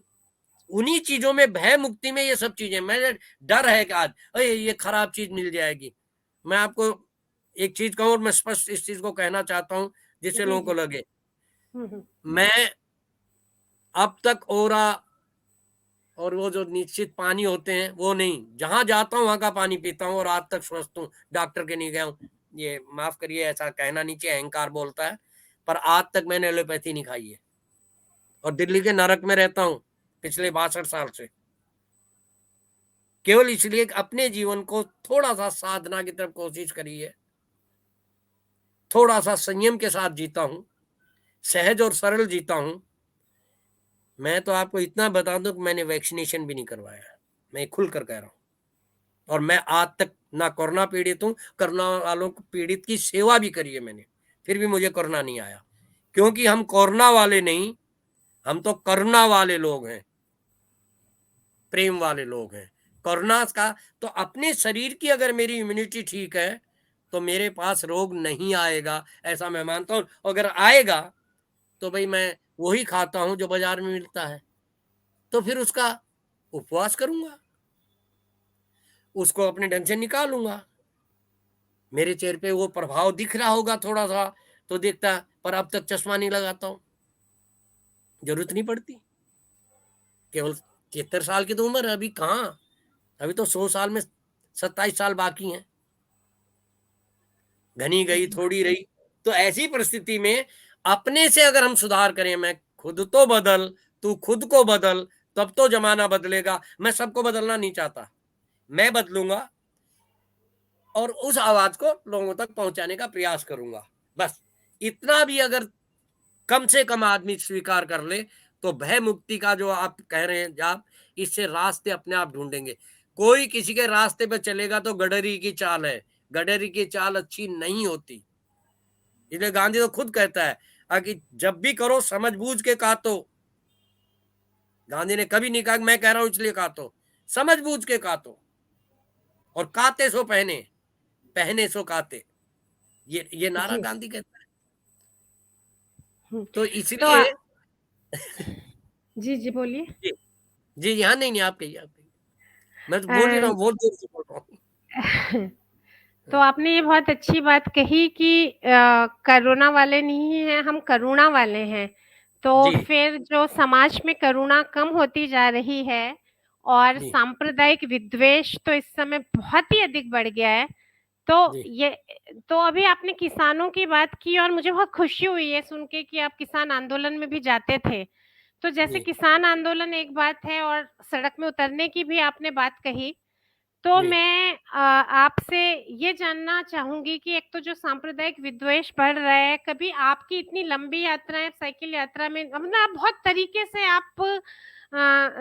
Speaker 2: उन्हीं चीजों में, भय मुक्ति में ये सब चीजें, मेरे डर है कि आज अरे ये खराब चीज मिल जाएगी। मैं आपको एक चीज कहूँ और मैं स्पष्ट इस चीज को कहना चाहता हूँ जिससे
Speaker 1: जी,
Speaker 2: लोगों को
Speaker 1: जी।
Speaker 2: लगे।
Speaker 1: हुँ।
Speaker 2: मैं अब तक ओरा और वो जो निश्चित पानी होते हैं वो नहीं, जहां जाता हूँ वहां का पानी पीता हूँ और आज तक स्वस्थ हूँ, डॉक्टर के नहीं गया हूँ। ये माफ करिए, ऐसा कहना नहीं चाहिए, अहंकार बोलता है, पर आज तक मैंने एलोपैथी नहीं खाई है और दिल्ली के नरक में रहता हूँ पिछले 62 साल से, केवल इसलिए कि अपने जीवन को थोड़ा सा साधना की तरफ कोशिश करी है, थोड़ा सा संयम के साथ जीता हूँ, सहज और सरल जीता हूँ। मैं तो आपको इतना बता दूं कि मैंने वैक्सीनेशन भी नहीं करवाया, मैं खुल कर कह रहा हूँ। और मैं आज तक ना कोरोना पीड़ित हूँ, कोरोना वालों को पीड़ित की सेवा भी करी है मैंने, फिर भी मुझे कोरोना नहीं आया, क्योंकि हम कोरोना वाले नहीं, हम तो करुणा वाले लोग हैं, प्रेम वाले लोग हैं। कोरोना का तो अपने शरीर की अगर मेरी इम्यूनिटी ठीक है तो मेरे पास रोग नहीं आएगा, ऐसा मैं मानता हूँ। अगर आएगा तो भाई मैं वही खाता हूँ जो बाजार में मिलता है, तो फिर उसका उपवास करूंगा, उसको अपने ढंग से निकालूंगा। मेरे चेहरे पे वो प्रभाव दिख रहा होगा थोड़ा सा तो दिखता, पर अब तक चश्मा नहीं लगाता हूँ, जरूरत नहीं पड़ती। केवल 73 साल की तो उम्र है, अभी कहाँ, अभी तो 100 साल में 27 साल बाकी हैं, घनी गई
Speaker 1: जी,
Speaker 2: थोड़ी रही। तो ऐसी परिस्थिति में अपने से अगर हम सुधार करें, मैं खुद तो बदल, तू खुद को बदल, तब तो जमाना बदलेगा। मैं सबको बदलना नहीं चाहता, मैं बदलूंगा और उस आवाज को लोगों तक पहुंचाने का प्रयास करूंगा। बस इतना भी अगर कम से कम आदमी स्वीकार कर ले तो भय मुक्ति का जो आप कह रहे हैं आप, इससे रास्ते अपने आप ढूंढेंगे। कोई किसी के रास्ते पे चलेगा तो गडरी की चाल है, गडरी की चाल अच्छी नहीं होती। इसलिए गांधी तो खुद कहता है कि जब भी करो समझ बूझ के काटो। गांधी ने कभी नहीं कहा कि मैं कह रहा हूं इसलिए काटो, समझ बूझ के काटो, और काते सो पहने, पहने सो काते। ये नारा
Speaker 1: जी।
Speaker 2: गांधी कहता है।
Speaker 1: हुँ।
Speaker 2: तो
Speaker 1: तो आ
Speaker 2: इसलिए
Speaker 1: जी, जी, बोलिए।
Speaker 2: जी, जी, यहाँ नहीं, नहीं, आप कहिए, आप कहिए। मैं तो
Speaker 1: अ,
Speaker 2: बोल ही रहा हूँ, बहुत देर से बोल रहा हूँ।
Speaker 1: तो आपने ये बहुत अच्छी बात कही कि कोरोना वाले नहीं हैं, हम करुणा वाले हैं। तो
Speaker 2: जी,
Speaker 1: फिर जो समाज में करुणा कम होती जा रही है और
Speaker 2: जी,
Speaker 1: सांप्रदायिक विद्वेष तो इस समय बहुत ही अधिक बढ़ गया है। तो
Speaker 2: जी,
Speaker 1: ये तो अभी आपने किसानों की बात की और मुझे बहुत खुशी हुई है सुन के कि आप किसान आंदोलन में भी जाते थे। तो जैसे
Speaker 2: जी,
Speaker 1: किसान आंदोलन एक बात है और सड़क में उतरने की भी आपने बात कही। तो
Speaker 2: जी,
Speaker 1: मैं आपसे ये जानना चाहूँगी कि एक तो जो सांप्रदायिक विद्वेष बढ़ रहा है, कभी आपकी इतनी लंबी यात्राएँ साइकिल यात्रा में मतलब आप बहुत तरीके से आप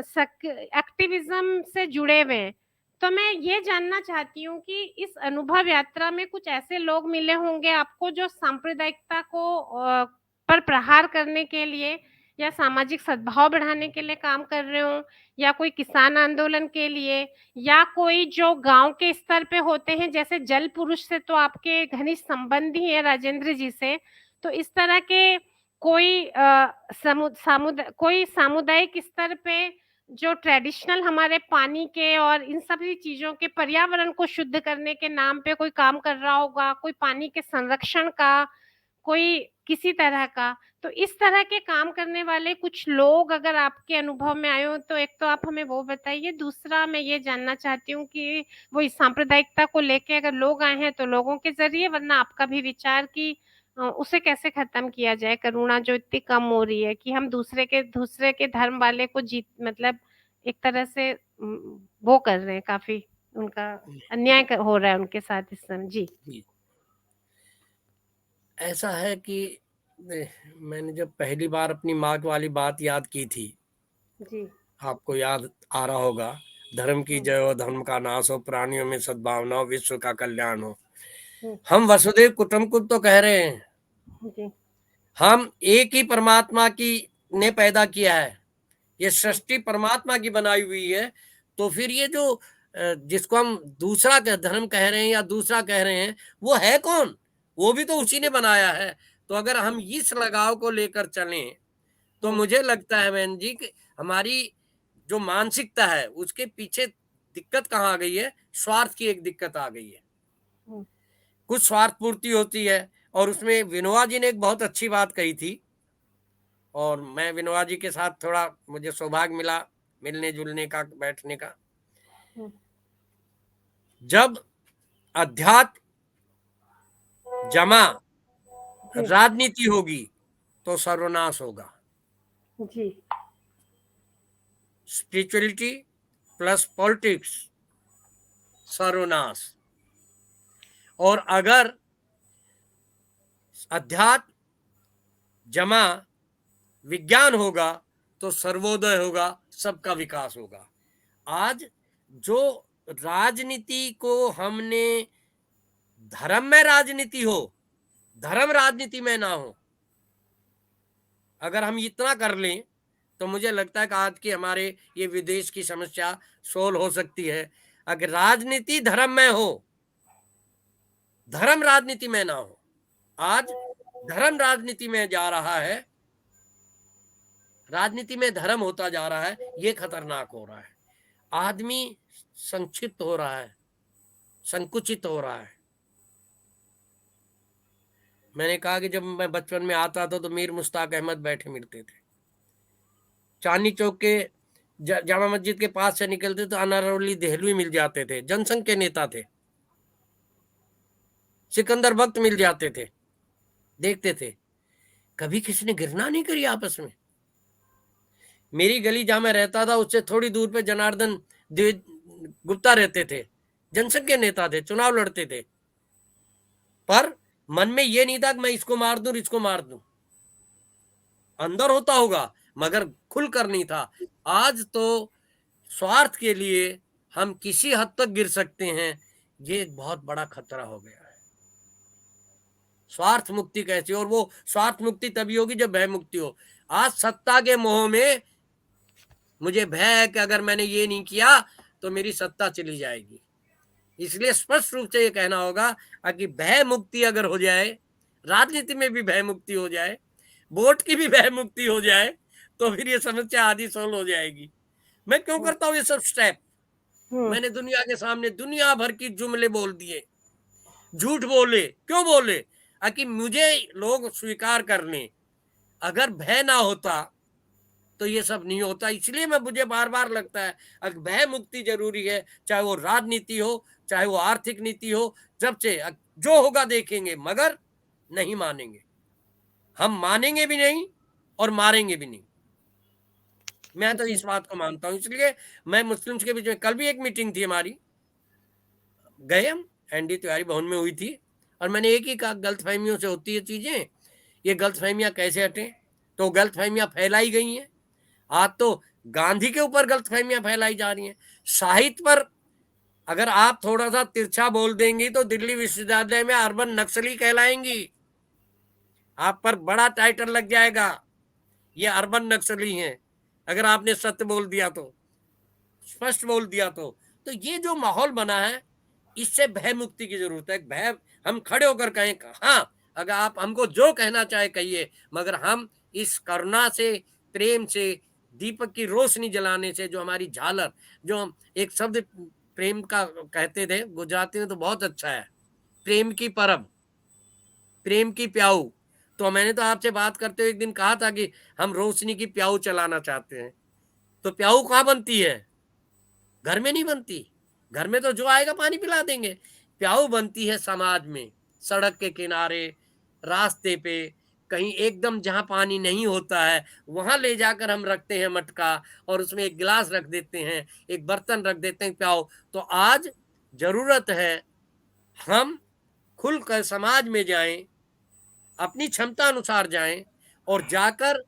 Speaker 1: सक एक्टिविज़्म से जुड़े हुए हैं। तो मैं ये जानना चाहती हूँ कि इस अनुभव यात्रा में कुछ ऐसे लोग मिले होंगे आपको जो सांप्रदायिकता को पर प्रहार करने के लिए या सामाजिक सद्भाव बढ़ाने के लिए काम कर रहे हों या कोई किसान आंदोलन के लिए या कोई जो गाँव के स्तर पे होते हैं, जैसे जल पुरुष से तो आपके घनिष्ठ संबंध ही हैं राजेंद्र जी से। तो इस तरह के कोई कोई सामुदायिक स्तर पे जो ट्रेडिशनल हमारे पानी के और इन सभी चीज़ों के पर्यावरण को शुद्ध करने के नाम पे कोई काम कर रहा होगा, कोई पानी के संरक्षण का, कोई किसी तरह का। तो इस तरह के काम करने वाले कुछ लोग अगर आपके अनुभव में आए हों, तो एक तो आप हमें वो बताइए। दूसरा मैं ये जानना चाहती हूँ कि वो इस सांप्रदायिकता को लेके अगर लोग आए हैं, तो लोगों के ज़रिए वरना आपका भी विचार कि उसे कैसे खत्म किया जाए? करुणा जो इतनी कम हो रही है कि हम दूसरे के धर्म वाले को जीत मतलब एक तरह से वो कर रहे हैं काफ़ी उनका अन्याय क हो रहा है उनके साथ इस समय। जी।
Speaker 2: जी। ऐसा है कि मैंने जब पहली बार अपनी माँ वाली बात याद की थी,
Speaker 1: जी।
Speaker 2: आपको याद आ रहा होगा, धर्म की
Speaker 1: हुँ,
Speaker 2: जय हो, धर्म का नाश हो, प्राणियों में सद्भावना हो, विश्व का कल्याण हो।
Speaker 1: हुँ,
Speaker 2: हम वसुधैव कुटुंबकम तो कह रहे हैं,
Speaker 1: जी,
Speaker 2: हम एक ही परमात्मा की ने पैदा किया है, ये सृष्टि परमात्मा की बनाई हुई है। तो फिर ये जो जिसको हम दूसरा धर्म कह रहे हैं या दूसरा कह रहे हैं, वो है कौन? वो भी तो उसी ने बनाया है। तो अगर हम इस लगाव को लेकर चलें, तो
Speaker 1: हुँ,
Speaker 2: मुझे लगता है बहन जी कि हमारी जो मानसिकता है, उसके पीछे दिक्कत कहाँ आ गई है? स्वार्थ की एक दिक्कत आ गई है।
Speaker 1: हुँ,
Speaker 2: कुछ स्वार्थ पूर्ति होती है, और उसमें विनोबा जी ने एक बहुत अच्छी बात कही थी, और मैं विनोबा जी के साथ थोड़ा मुझे सौभाग्य मिला मिलने-जुलने का, बैठने का।
Speaker 1: हुँ,
Speaker 2: जब अध्यात्म जमा
Speaker 1: जी,
Speaker 2: राजनीति होगी, तो सर्वनाश होगा।
Speaker 1: जी,
Speaker 2: स्पिरिचुअलिटी प्लस पॉलिटिक्स, सर्वनाश। और अगर अध्यात्म जमा विज्ञान होगा, तो सर्वोदय होगा, सबका विकास होगा। आज जो राजनीति को हमने, धर्म में राजनीति हो, धर्म राजनीति में ना हो, अगर हम इतना कर लें, तो मुझे लगता है कि आज की हमारे ये विदेश की समस्या सोल्व हो सकती है। अगर राजनीति धर्म में हो, धर्म राजनीति में ना हो। आज धर्म राजनीति में जा रहा है, राजनीति में धर्म होता जा रहा है, ये खतरनाक हो रहा है। आदमी संक्षिप्त हो रहा है, संकुचित हो रहा है। मैंने कहा कि जब मैं बचपन में आता था, तो मीर मुश्ताक अहमद बैठे मिलते थे। चांदनी चौक के जामा मस्जिद के पास से निकलते तो अनारवली देहलवी मिल जाते थे, जनसंघ के नेता थे। सिकंदर वक्त मिल जाते थे, देखते थे। कभी किसी ने घृणा नहीं करी आपस में। मेरी गली जहां मैं रहता था, उससे थोड़ी दूर पे जनार्दन गुप्ता रहते थे, जनसंघ के नेता थे, चुनाव लड़ते थे। पर मन में ये नहीं था कि मैं इसको मार दूं, इसको मार दूं। अंदर होता होगा, मगर खुलकर नहीं था। आज तो स्वार्थ के लिए हम किसी हद तक गिर सकते हैं, ये एक बहुत बड़ा खतरा हो गया है। स्वार्थ मुक्ति कैसी? और वो स्वार्थ मुक्ति तभी होगी जब भय मुक्ति हो। आज सत्ता के मोह में मुझे भय है कि अगर मैंने ये नहीं किया, तो मेरी सत्ता चली जाएगी। इसलिए स्पष्ट रूप से ये कहना होगा कि भय मुक्ति अगर हो जाए, राजनीति में भी भय मुक्ति हो जाए, वोट की भी भय मुक्ति हो जाए, तो फिर ये समस्या आधी सोल्व हो जाएगी। मैं क्यों
Speaker 1: हुँ,
Speaker 2: करता हूँ ये सब स्टेप?
Speaker 1: हुँ,
Speaker 2: मैंने दुनिया के सामने दुनिया भर की जुमले बोल दिए, झूठ बोले। क्यों बोले? कि मुझे लोग स्वीकार कर लें। अगर भय ना होता, तो ये सब नहीं होता। इसलिए मैं मुझे बार-बार लगता है भय मुक्ति ज़रूरी है, चाहे वो राजनीति हो, चाहे वो आर्थिक नीति हो। जब से जो होगा देखेंगे, मगर नहीं मानेंगे। हम मानेंगे भी नहीं और मारेंगे भी नहीं। मैं तो
Speaker 1: जी,
Speaker 2: इस बात को मानता हूँ। इसलिए मैं मुस्लिम्स के बीच में, कल भी एक मीटिंग थी हमारी, गए हम, एनडी तिवारी भवन में हुई थी, और मैंने एक ही कहा, गलतफ़हमियों से होती है चीज़ें, ये गलतफ़हमियाँ कैसे हटें? तो गलतफ़हमियाँ फैलाई गई हैं। आज तो गांधी के ऊपर गलतफ़हमियाँ फैलाई जा रही हैं। साहित्य पर अगर आप थोड़ा-सा तिरछा बोल देंगी, तो दिल्ली विश्वविद्यालय में अर्बन नक्सली कहलाएँगी। आप पर बड़ा टाइटल लग जाएगा, ये अर्बन नक्सली हैं, अगर आपने सत्य बोल दिया तो, स्पष्ट बोल दिया तो। तो ये जो माहौल बना है, इससे भय मुक्ति की ज़रूरत है। भय, हम खड़े होकर कहें, हाँ, अगर आप हमको जो कहना चाहे कहिए, मगर हम इस करुणा से, प्रेम से, दीपक की रोशनी जलाने से, जो हमारी झालर, जो हम एक शब्द प्रेम का कहते थे, गुजराती में तो बहुत अच्छा है, प्रेम की परब, प्रेम की प्याऊ। तो मैंने तो आपसे बात करते हुए एक दिन कहा था कि हम रोशनी की प्याऊ चलाना चाहते हैं। तो प्याऊ कहाँ बनती है? घर में नहीं बनती। घर में तो जो आएगा पानी पिला देंगे। प्याऊ बनती है समाज में, सड़क के किनारे, रास्ते पे, कहीं एकदम जहाँ पानी नहीं होता है, वहाँ ले जाकर हम रखते हैं मटका, और उसमें एक गिलास रख देते हैं, एक बर्तन रख देते हैं प्याऊ। तो आज ज़रूरत है हम खुलकर समाज में जाएँ, अपनी क्षमता अनुसार जाएँ, और जाकर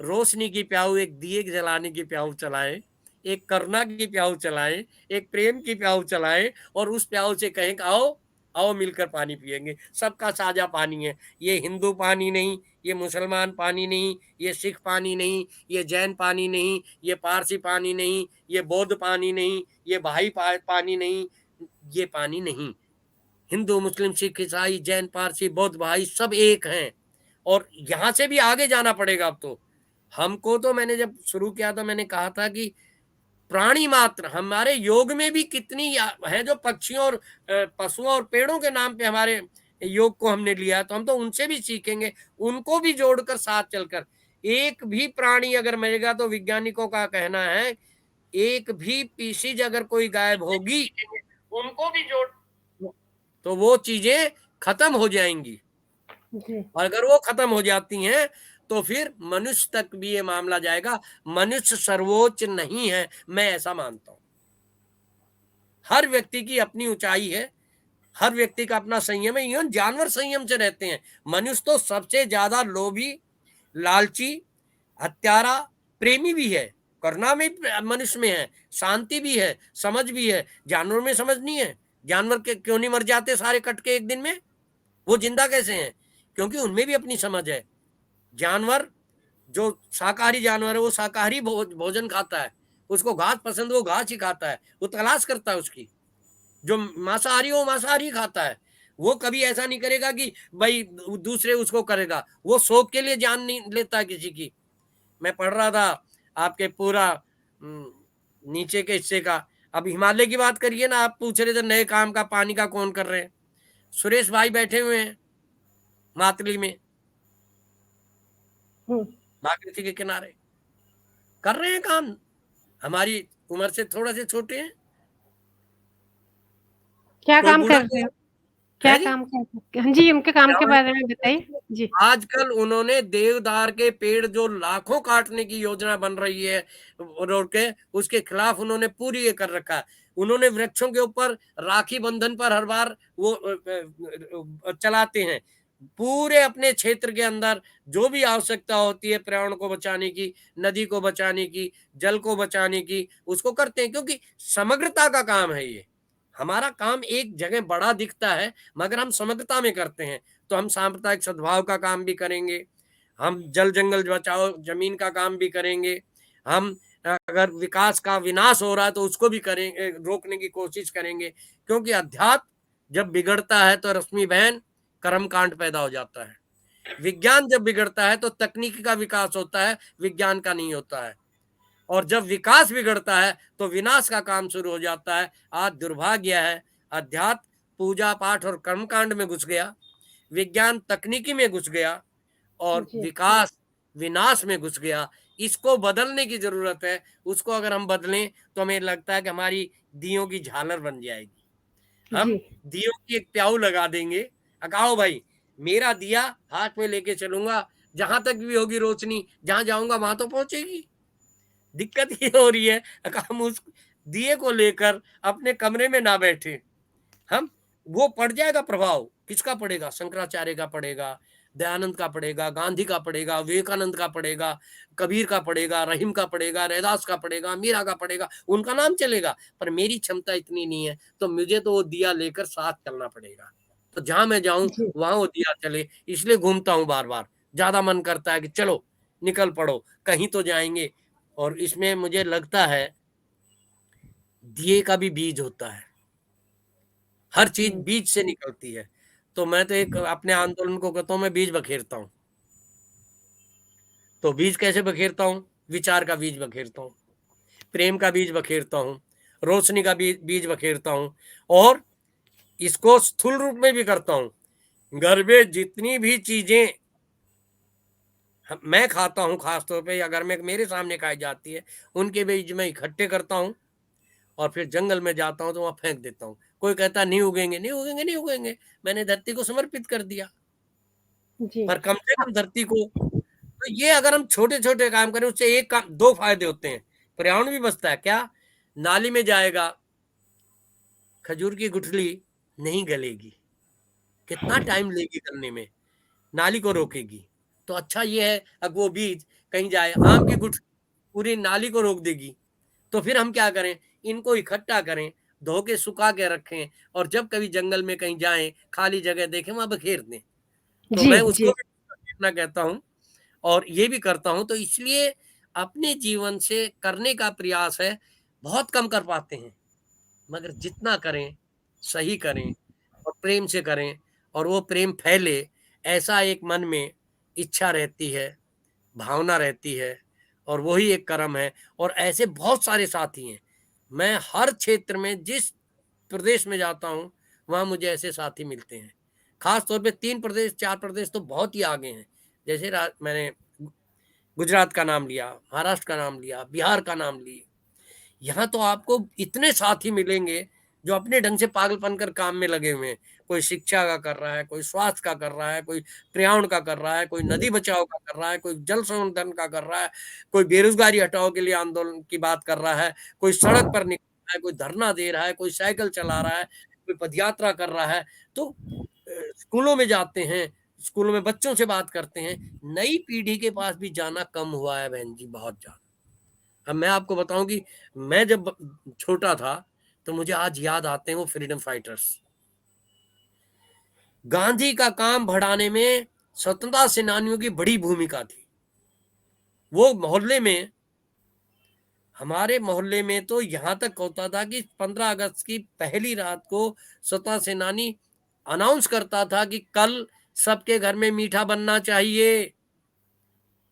Speaker 2: रोशनी की प्याऊ, एक दिए जलाने की प्याऊ चलाएँ, एक करुणा की प्याऊ चलाएँ, एक प्रेम की प्याऊ चलाएँ, और उस प्याऊ से कहें कि आओ, आओ मिलकर पानी पिएंगे, सबका साझा पानी है। ये हिंदू पानी नहीं, ये मुसलमान पानी नहीं, ये सिख पानी नहीं, ये जैन पानी नहीं, ये पारसी पानी नहीं, ये बौद्ध पानी नहीं, ये भाई पानी नहीं, ये पानी नहीं। हिंदू मुस्लिम सिख ईसाई जैन पारसी बौद्ध भाई सब एक हैं। और यहाँ से भी आगे जाना पड़ेगा। अब तो हमको, तो मैंने जब शुरू किया था मैंने कहा था कि प्राणी मात्र हमारे योग में भी कितनी है, जो पक्षियों और पशुओं और पेड़ों के नाम पे हमारे योग को हमने लिया, तो हम तो उनसे भी सीखेंगे, उनको भी जोड़कर साथ चलकर। एक भी प्राणी अगर मरेगा तो वैज्ञानिकों का कहना है एक भी पीसीज अगर कोई गायब होगी, उनको भी जोड़ तो वो चीजें खत्म हो जाएंगी। और अगर वो खत्म हो जाती हैं तो फिर मनुष्य तक भी ये मामला जाएगा। मनुष्य सर्वोच्च नहीं है, मैं ऐसा मानता हूं। हर व्यक्ति की अपनी ऊंचाई है, हर व्यक्ति का अपना संयम है। इवन जानवर संयम से रहते हैं। मनुष्य तो सबसे ज्यादा लोभी, लालची, हत्यारा, प्रेमी भी है। करुणा में मनुष्य में है, शांति भी है, समझ भी है। जानवर में समझ नहीं है। जानवर के क्यों नहीं मर जाते सारे कट के एक दिन में? वो जिंदा कैसे हैं? क्योंकि उनमें भी अपनी समझ है। जानवर जो शाकाहारी जानवर है वो शाकाहारी भोजन खाता है, उसको घास पसंद, वो घास ही खाता है, वो तलाश करता है उसकी। जो मांसाहारी हो मांसाहारी खाता है, वो कभी ऐसा नहीं करेगा कि भाई दूसरे उसको करेगा। वो शौक के लिए जान नहीं लेता किसी की। मैं पढ़ रहा था आपके पूरा नीचे के हिस्से का। अब हिमालय की बात करिए ना, आप पूछ रहे थे नए काम का पानी का कौन कर रहे हैं। सुरेश भाई बैठे हुए हैं मातली में, भागीरथी के किनारे कर रहे हैं काम। हमारी उम्र से थोड़ा से छोटे हैं।
Speaker 1: क्या
Speaker 2: कोई
Speaker 1: काम
Speaker 2: बूढ़ा
Speaker 1: कर रहे हो?
Speaker 2: है
Speaker 1: क्या
Speaker 2: जी।
Speaker 1: काम कर रहे हैं? जी, उनके काम के बारे में बताइए जी।
Speaker 2: आजकल उन्होंने देवदार के पेड़ जो लाखों काटने की योजना बन रही है रोड के, उसके खिलाफ उन्होंने पूरी ये कर रखा है। उन्होंने वृक्षों के ऊपर राखी बंधन पर हर बार वो चलाते हैं। पूरे अपने क्षेत्र के अंदर जो भी आवश्यकता होती है पर्यावरण को बचाने की, नदी को बचाने की, जल को बचाने की, उसको करते हैं। क्योंकि समग्रता का काम है ये। हमारा काम एक जगह बड़ा दिखता है, मगर हम समग्रता में करते हैं। तो हम सांप्रदायिक सद्भाव का काम भी करेंगे, हम जल जंगल बचाओ जमीन का काम भी करेंगे, हम अगर विकास का विनाश हो रहा है तो उसको भी करेंगे, रोकने की कोशिश करेंगे। क्योंकि अध्यात्म जब बिगड़ता है तो रश्मि बहन कर्मकांड पैदा हो जाता है। विज्ञान जब बिगड़ता है तो तकनीकी का विकास होता है, विज्ञान का नहीं होता है। और जब विकास बिगड़ता है तो विनाश का काम शुरू हो जाता है। आज दुर्भाग्य है, अध्यात्म पूजा पाठ और कर्मकांड में घुस गया, विज्ञान तकनीकी में घुस गया, और
Speaker 1: जी
Speaker 2: विकास विनाश में घुस गया। इसको बदलने की जरूरत है। उसको अगर हम बदलें तो हमें लगता है कि हमारी दियों की झालर बन जाएगी।
Speaker 1: जी
Speaker 2: हम दियों की एक प्याऊ लगा देंगे, अकाओ भाई मेरा दिया हाथ में लेके चलूंगा, जहां तक भी होगी रोशनी, जहां जाऊंगा वहां तो पहुंचेगी। दिक्कत ये हो रही है कि हम उस दिए को लेकर अपने कमरे में ना बैठे। हम वो पड़ जाएगा प्रभाव। किसका पड़ेगा? शंकराचार्य का पड़ेगा, दयानंद का पड़ेगा, गांधी का पड़ेगा, विवेकानंद का पड़ेगा, कबीर का पड़ेगा, रहीम का पड़ेगा, रैदास का पड़ेगा, मीरा का पड़ेगा। उनका नाम चलेगा। पर मेरी क्षमता इतनी नहीं है, तो मुझे तो वो दिया लेकर साथ चलना पड़ेगा। तो जहां मैं जाऊं
Speaker 1: जी
Speaker 2: वहां वो दिया चले, इसलिए घूमता हूं बार बार। ज्यादा मन करता है कि चलो निकल पड़ो, कहीं तो जाएंगे। और इसमें मुझे लगता है दिए का भी बीज होता है। हर चीज बीज से निकलती है। तो मैं तो एक अपने आंदोलन को कहता हूँ, मैं बीज बखेरता हूँ। तो बीज कैसे बखेरता हूँ? विचार का बीज बखेरता हूँ, प्रेम का बीज बखेरता हूँ, रोशनी का बीज बखेरता हूँ। और इसको स्थूल रूप में भी करता हूँ। घर में जितनी भी चीजें मैं खाता हूँ, खासतौर पे अगर मैं मेरे सामने खाई जाती है, उनके बीज मैं इकट्ठे करता हूँ और फिर जंगल में जाता हूँ तो वहां फेंक देता हूँ। कोई कहता नहीं उगेंगे, नहीं उगेंगे, नहीं उगेंगे। मैंने धरती को समर्पित कर दिया।
Speaker 1: जी
Speaker 2: पर कम से कम धरती को, तो ये अगर हम छोटे छोटे काम करें, उससे एक काम, दो फायदे होते हैं। पर्यावरण भी बचता है। क्या? नाली में जाएगा, खजूर की गुठली नहीं गलेगी, कितना टाइम लेगी गलने में, नाली को रोकेगी। तो अच्छा ये है, अब वो बीज कहीं जाए, आम की गुठली पूरी नाली को रोक देगी। तो फिर हम क्या करें? इनको इकट्ठा करें धो के सुखा के रखें और जब कभी जंगल में कहीं जाएं, खाली जगह देखें, वहां बखेर दें। तो
Speaker 1: जी,
Speaker 2: मैं उसको
Speaker 1: जी,
Speaker 2: भी बखेरना कहता हूँ और ये भी करता हूँ। तो इसलिए अपने जीवन से करने का प्रयास है, बहुत कम कर पाते हैं, मगर जितना करें, सही करें और प्रेम से करें और वो प्रेम फैले, ऐसा एक मन में इच्छा रहती है, भावना रहती है और वही एक कर्म है। और ऐसे बहुत सारे साथी हैं। मैं हर क्षेत्र में जिस प्रदेश में जाता हूँ, वहाँ मुझे ऐसे साथी मिलते हैं। ख़ास तौर पे 3 प्रदेश, 4 प्रदेश तो बहुत ही आगे हैं। जैसे रा मैंने गुजरात का नाम लिया, महाराष्ट्र का नाम लिया, बिहार का नाम ली। यहाँ तो आपको इतने साथी मिलेंगे जो अपने ढंग से पागलपन कर काम में लगे हुए हैं। कोई शिक्षा का कर रहा है, कोई स्वास्थ्य का कर रहा है, कोई पर्यावरण का कर रहा है, कोई नदी बचाओ का कर रहा है, कोई जल संवर्धन का कर रहा है, कोई बेरोजगारी हटाओ के लिए आंदोलन की बात कर रहा है, कोई सड़क पर निकल रहा है, कोई धरना दे रहा है, कोई साइकिल चला रहा है, कोई पदयात्रा कर रहा है। तो स्कूलों में जाते हैं, स्कूलों में बच्चों से बात करते हैं। नई पीढ़ी के पास भी जाना कम हुआ है बहन जी, बहुत ज़्यादा। अब मैं आपको बताऊँ कि मैं जब छोटा था, तो मुझे आज याद आते हैं वो फ्रीडम फाइटर्स। गांधी का काम बढ़ाने में स्वतंत्रता सेनानियों की बड़ी भूमिका थी। वो मोहल्ले में, हमारे मोहल्ले में तो यहाँ तक होता था कि 15 अगस्त की पहली रात को स्वतंत्रता सेनानी अनाउंस करता था कि कल सबके घर में मीठा बनना चाहिए।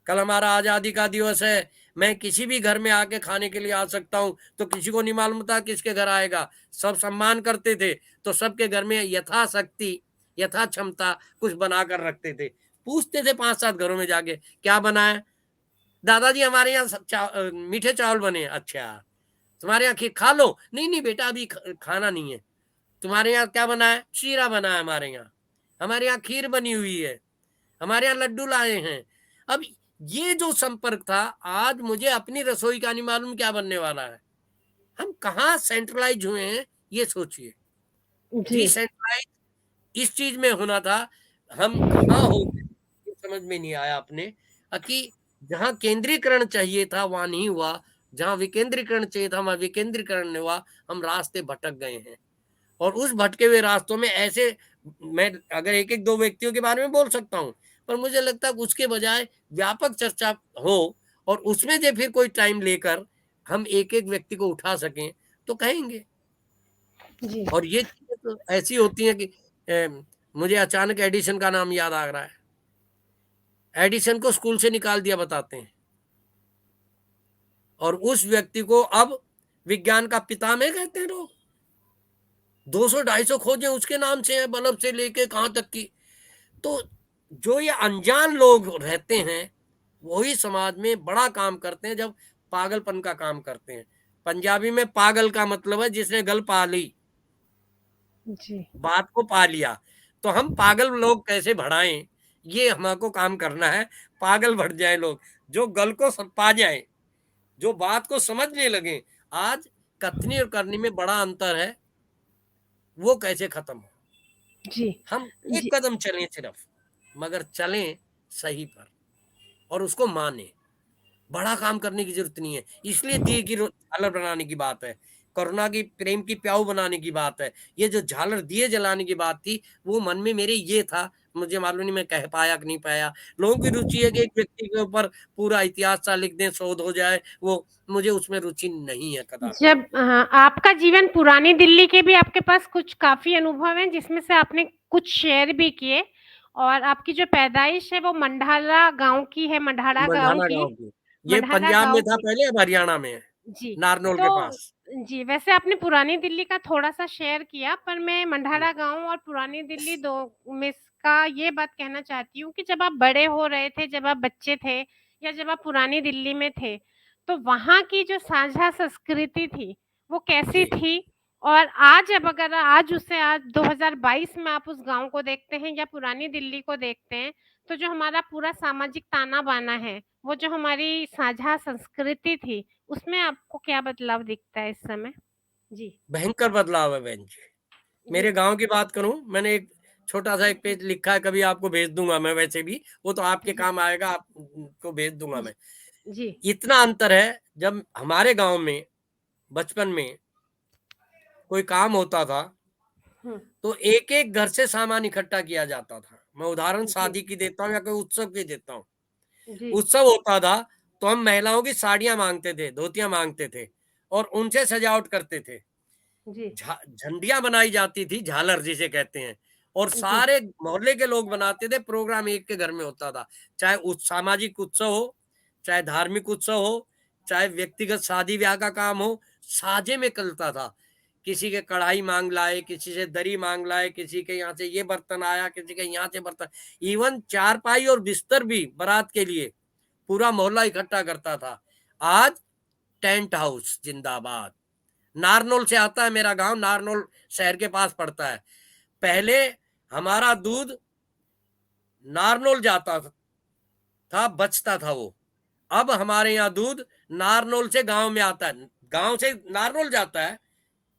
Speaker 2: कल हमारा आज़ादी का दिवस है। मैं किसी भी घर में आके खाने के लिए आ सकता हूँ, तो किसी को नहीं मालूम था किसके घर आएगा। सब सम्मान करते थे, तो सबके घर में यथाशक्ति, यथा क्षमता कुछ बनाकर रखते थे। पूछते थे 5-7 घरों में जाके, क्या बना है? दादाजी हमारे यहाँ मीठे चावल बने हैं। अच्छा, तुम्हारे यहाँ खीर खा लो। नहीं, नहीं बेटा अभी खाना नहीं है। तुम्हारे यहाँ क्या बना है? शीरा बना है हमारे यहाँ। हमारे यहाँ खीर बनी हुई है। हमारे यहाँ लड्डू लाए हैं। अब ये जो संपर्क था, आज मुझे अपनी रसोई का नहीं मालूम क्या बनने वाला है। हम कहाँ सेंट्रलाइज हुए हैं, ये सोचिए।
Speaker 1: जी,
Speaker 2: डिसेंट्रलाइज इस चीज में होना था, हम कहाँ हो गए, ये समझ में नहीं आया अपने। कि जहाँ केंद्रीकरण चाहिए था वहां नहीं हुआ, जहाँ विकेंद्रीकरण चाहिए था वहां विकेंद्रीकरण नहीं हुआ। हम रास्ते भटक गए हैं और उस भटके हुए रास्तों में ऐसे, मैं अगर एक एक दो व्यक्तियों के बारे में बोल सकता हूँ, पर मुझे लगता है कि उसके बजाय व्यापक चर्चा हो और उसमें जो फिर कोई टाइम लेकर हम एक एक व्यक्ति को उठा सकें तो कहेंगे।
Speaker 1: जी,
Speaker 2: और ये चीजें तो ऐसी होती हैं कि मुझे अचानक एडिसन का नाम याद आ रहा है। एडिसन को स्कूल से निकाल दिया बताते हैं और उस व्यक्ति को अब विज्ञान का पितामह कहते हैं लोग। 200-250 खोजें उसके नाम से हैं, बल्ब से लेके कहाँ तक की। तो जो ये अनजान लोग रहते हैं, वही समाज में बड़ा काम करते हैं जब पागलपन का काम करते हैं। पंजाबी में पागल का मतलब है जिसने गल पा ली,
Speaker 1: जी,
Speaker 2: बात को पा लिया। तो हम पागल लोग कैसे बढ़ाएं, ये हमको काम करना है। पागल बढ़ जाए लोग, जो गल को पा जाए, जो बात को समझने लगे। आज कथनी और करनी में बड़ा अंतर है, वो कैसे खत्म हो।
Speaker 1: जी,
Speaker 2: हम एक
Speaker 1: जी,
Speaker 2: कदम चलें सिर्फ, मगर चलें सही पर और उसको माने। बड़ा काम करने की ज़रूरत नहीं है। इसलिए दिए की रो झालर बनाने की बात है। करुणा की, प्रेम की प्याऊ बनाने की बात है। ये जो झालर दिए जलाने की बात थी, वो मन में मेरे ये था, मुझे मालूम नहीं मैं कह पाया कि नहीं पाया। लोगों की रुचि है कि एक व्यक्ति के ऊपर पूरा इतिहास सा लिख दें, शोध हो जाए, वो मुझे उसमें रुचि नहीं है कदापि।
Speaker 1: जब आपका जीवन पुरानी दिल्ली के भी आपके पास कुछ काफ़ी अनुभव हैं, जिसमें से आपने कुछ शेयर भी किए और आपकी जो पैदाइश है वो मंडाला गाँव की है, मंडाला गाँव
Speaker 2: मंडाना
Speaker 1: की,
Speaker 2: गाँव की। ये
Speaker 1: मंडाला
Speaker 2: पंजाब में
Speaker 1: गाँव
Speaker 2: था
Speaker 1: की।
Speaker 2: पहले, अब हरियाणा में है,
Speaker 1: जी,
Speaker 2: नारनौल के
Speaker 1: तो
Speaker 2: पास।
Speaker 1: जी, वैसे आपने पुरानी दिल्ली का थोड़ा-सा शेयर किया, पर मैं
Speaker 2: हुँ,
Speaker 1: मंडाला गाँव और पुरानी दिल्ली 2 में का ये बात कहना चाहती हूँ कि जब आप बड़े हो रहे थे, जब आप बच्चे थे या जब आप पुरानी दिल्ली में थे, तो वहाँ की जो साझा संस्कृति थी, वो कैसी
Speaker 2: जी।
Speaker 1: थी? और आज अब अगर आज उससे आज 2022 में आप उस गाँव को देखते हैं या पुरानी दिल्ली को देखते हैं, तो जो हमारा पूरा सामाजिक ताना-बाना है, वो जो हमारी साझा संस्कृति थी, उसमें आपको क्या बदलाव दिखता है इस समय? जी,
Speaker 2: भयंकर बदलाव है बहन जी।
Speaker 1: जी,
Speaker 2: मेरे गाँव की बात करूँ, मैंने एक छोटा-सा एक पेज लिखा है, कभी आपको भेज दूँगा मैं वैसे भी, वो तो आपके
Speaker 1: जी,
Speaker 2: काम आएगा, आप को भेज दूँगा
Speaker 1: जी,
Speaker 2: मैं।
Speaker 1: जी,
Speaker 2: इतना अंतर है, जब हमारे गाँव में बचपन में कोई काम होता था
Speaker 1: हम्म,
Speaker 2: तो एक एक घर से सामान इकट्ठा किया जाता था। मैं उदाहरण
Speaker 1: जी
Speaker 2: शादी की देता हूँ या कोई उत्सव की देता हूँ।
Speaker 1: जी
Speaker 2: उत्सव होता था तो हम महिलाओं की साड़ियां मांगते थे, धोतियां मांगते थे और उनसे सजावट करते थे।
Speaker 1: जी
Speaker 2: झंडियां बनाई जाती थी, झालर जिसे कहते हैं, और
Speaker 1: जी
Speaker 2: सारे मोहल्ले के लोग बनाते थे। प्रोग्राम एक के घर में होता था, चाहे सामाजिक उत्सव हो, चाहे धार्मिक उत्सव हो, चाहे व्यक्तिगत शादी ब्याह का काम हो, साझे में चलता था। किसी के कढ़ाई मांग लाए, किसी से दरी मांग लाए, किसी के यहाँ से ये बर्तन आया, किसी के यहाँ से बर्तन, इवन चारपाई और बिस्तर भी बारात के लिए पूरा मोहल्ला इकट्ठा करता था। आज टेंट हाउस जिंदाबाद। नारनौल से आता है मेरा गांव, नारनौल शहर के पास पड़ता है। पहले हमारा दूध नारनौल जाता था, बचता था वो। अब हमारे यहाँ दूध नारनौल से गांव में आता है, गांव से नारनौल जाता है,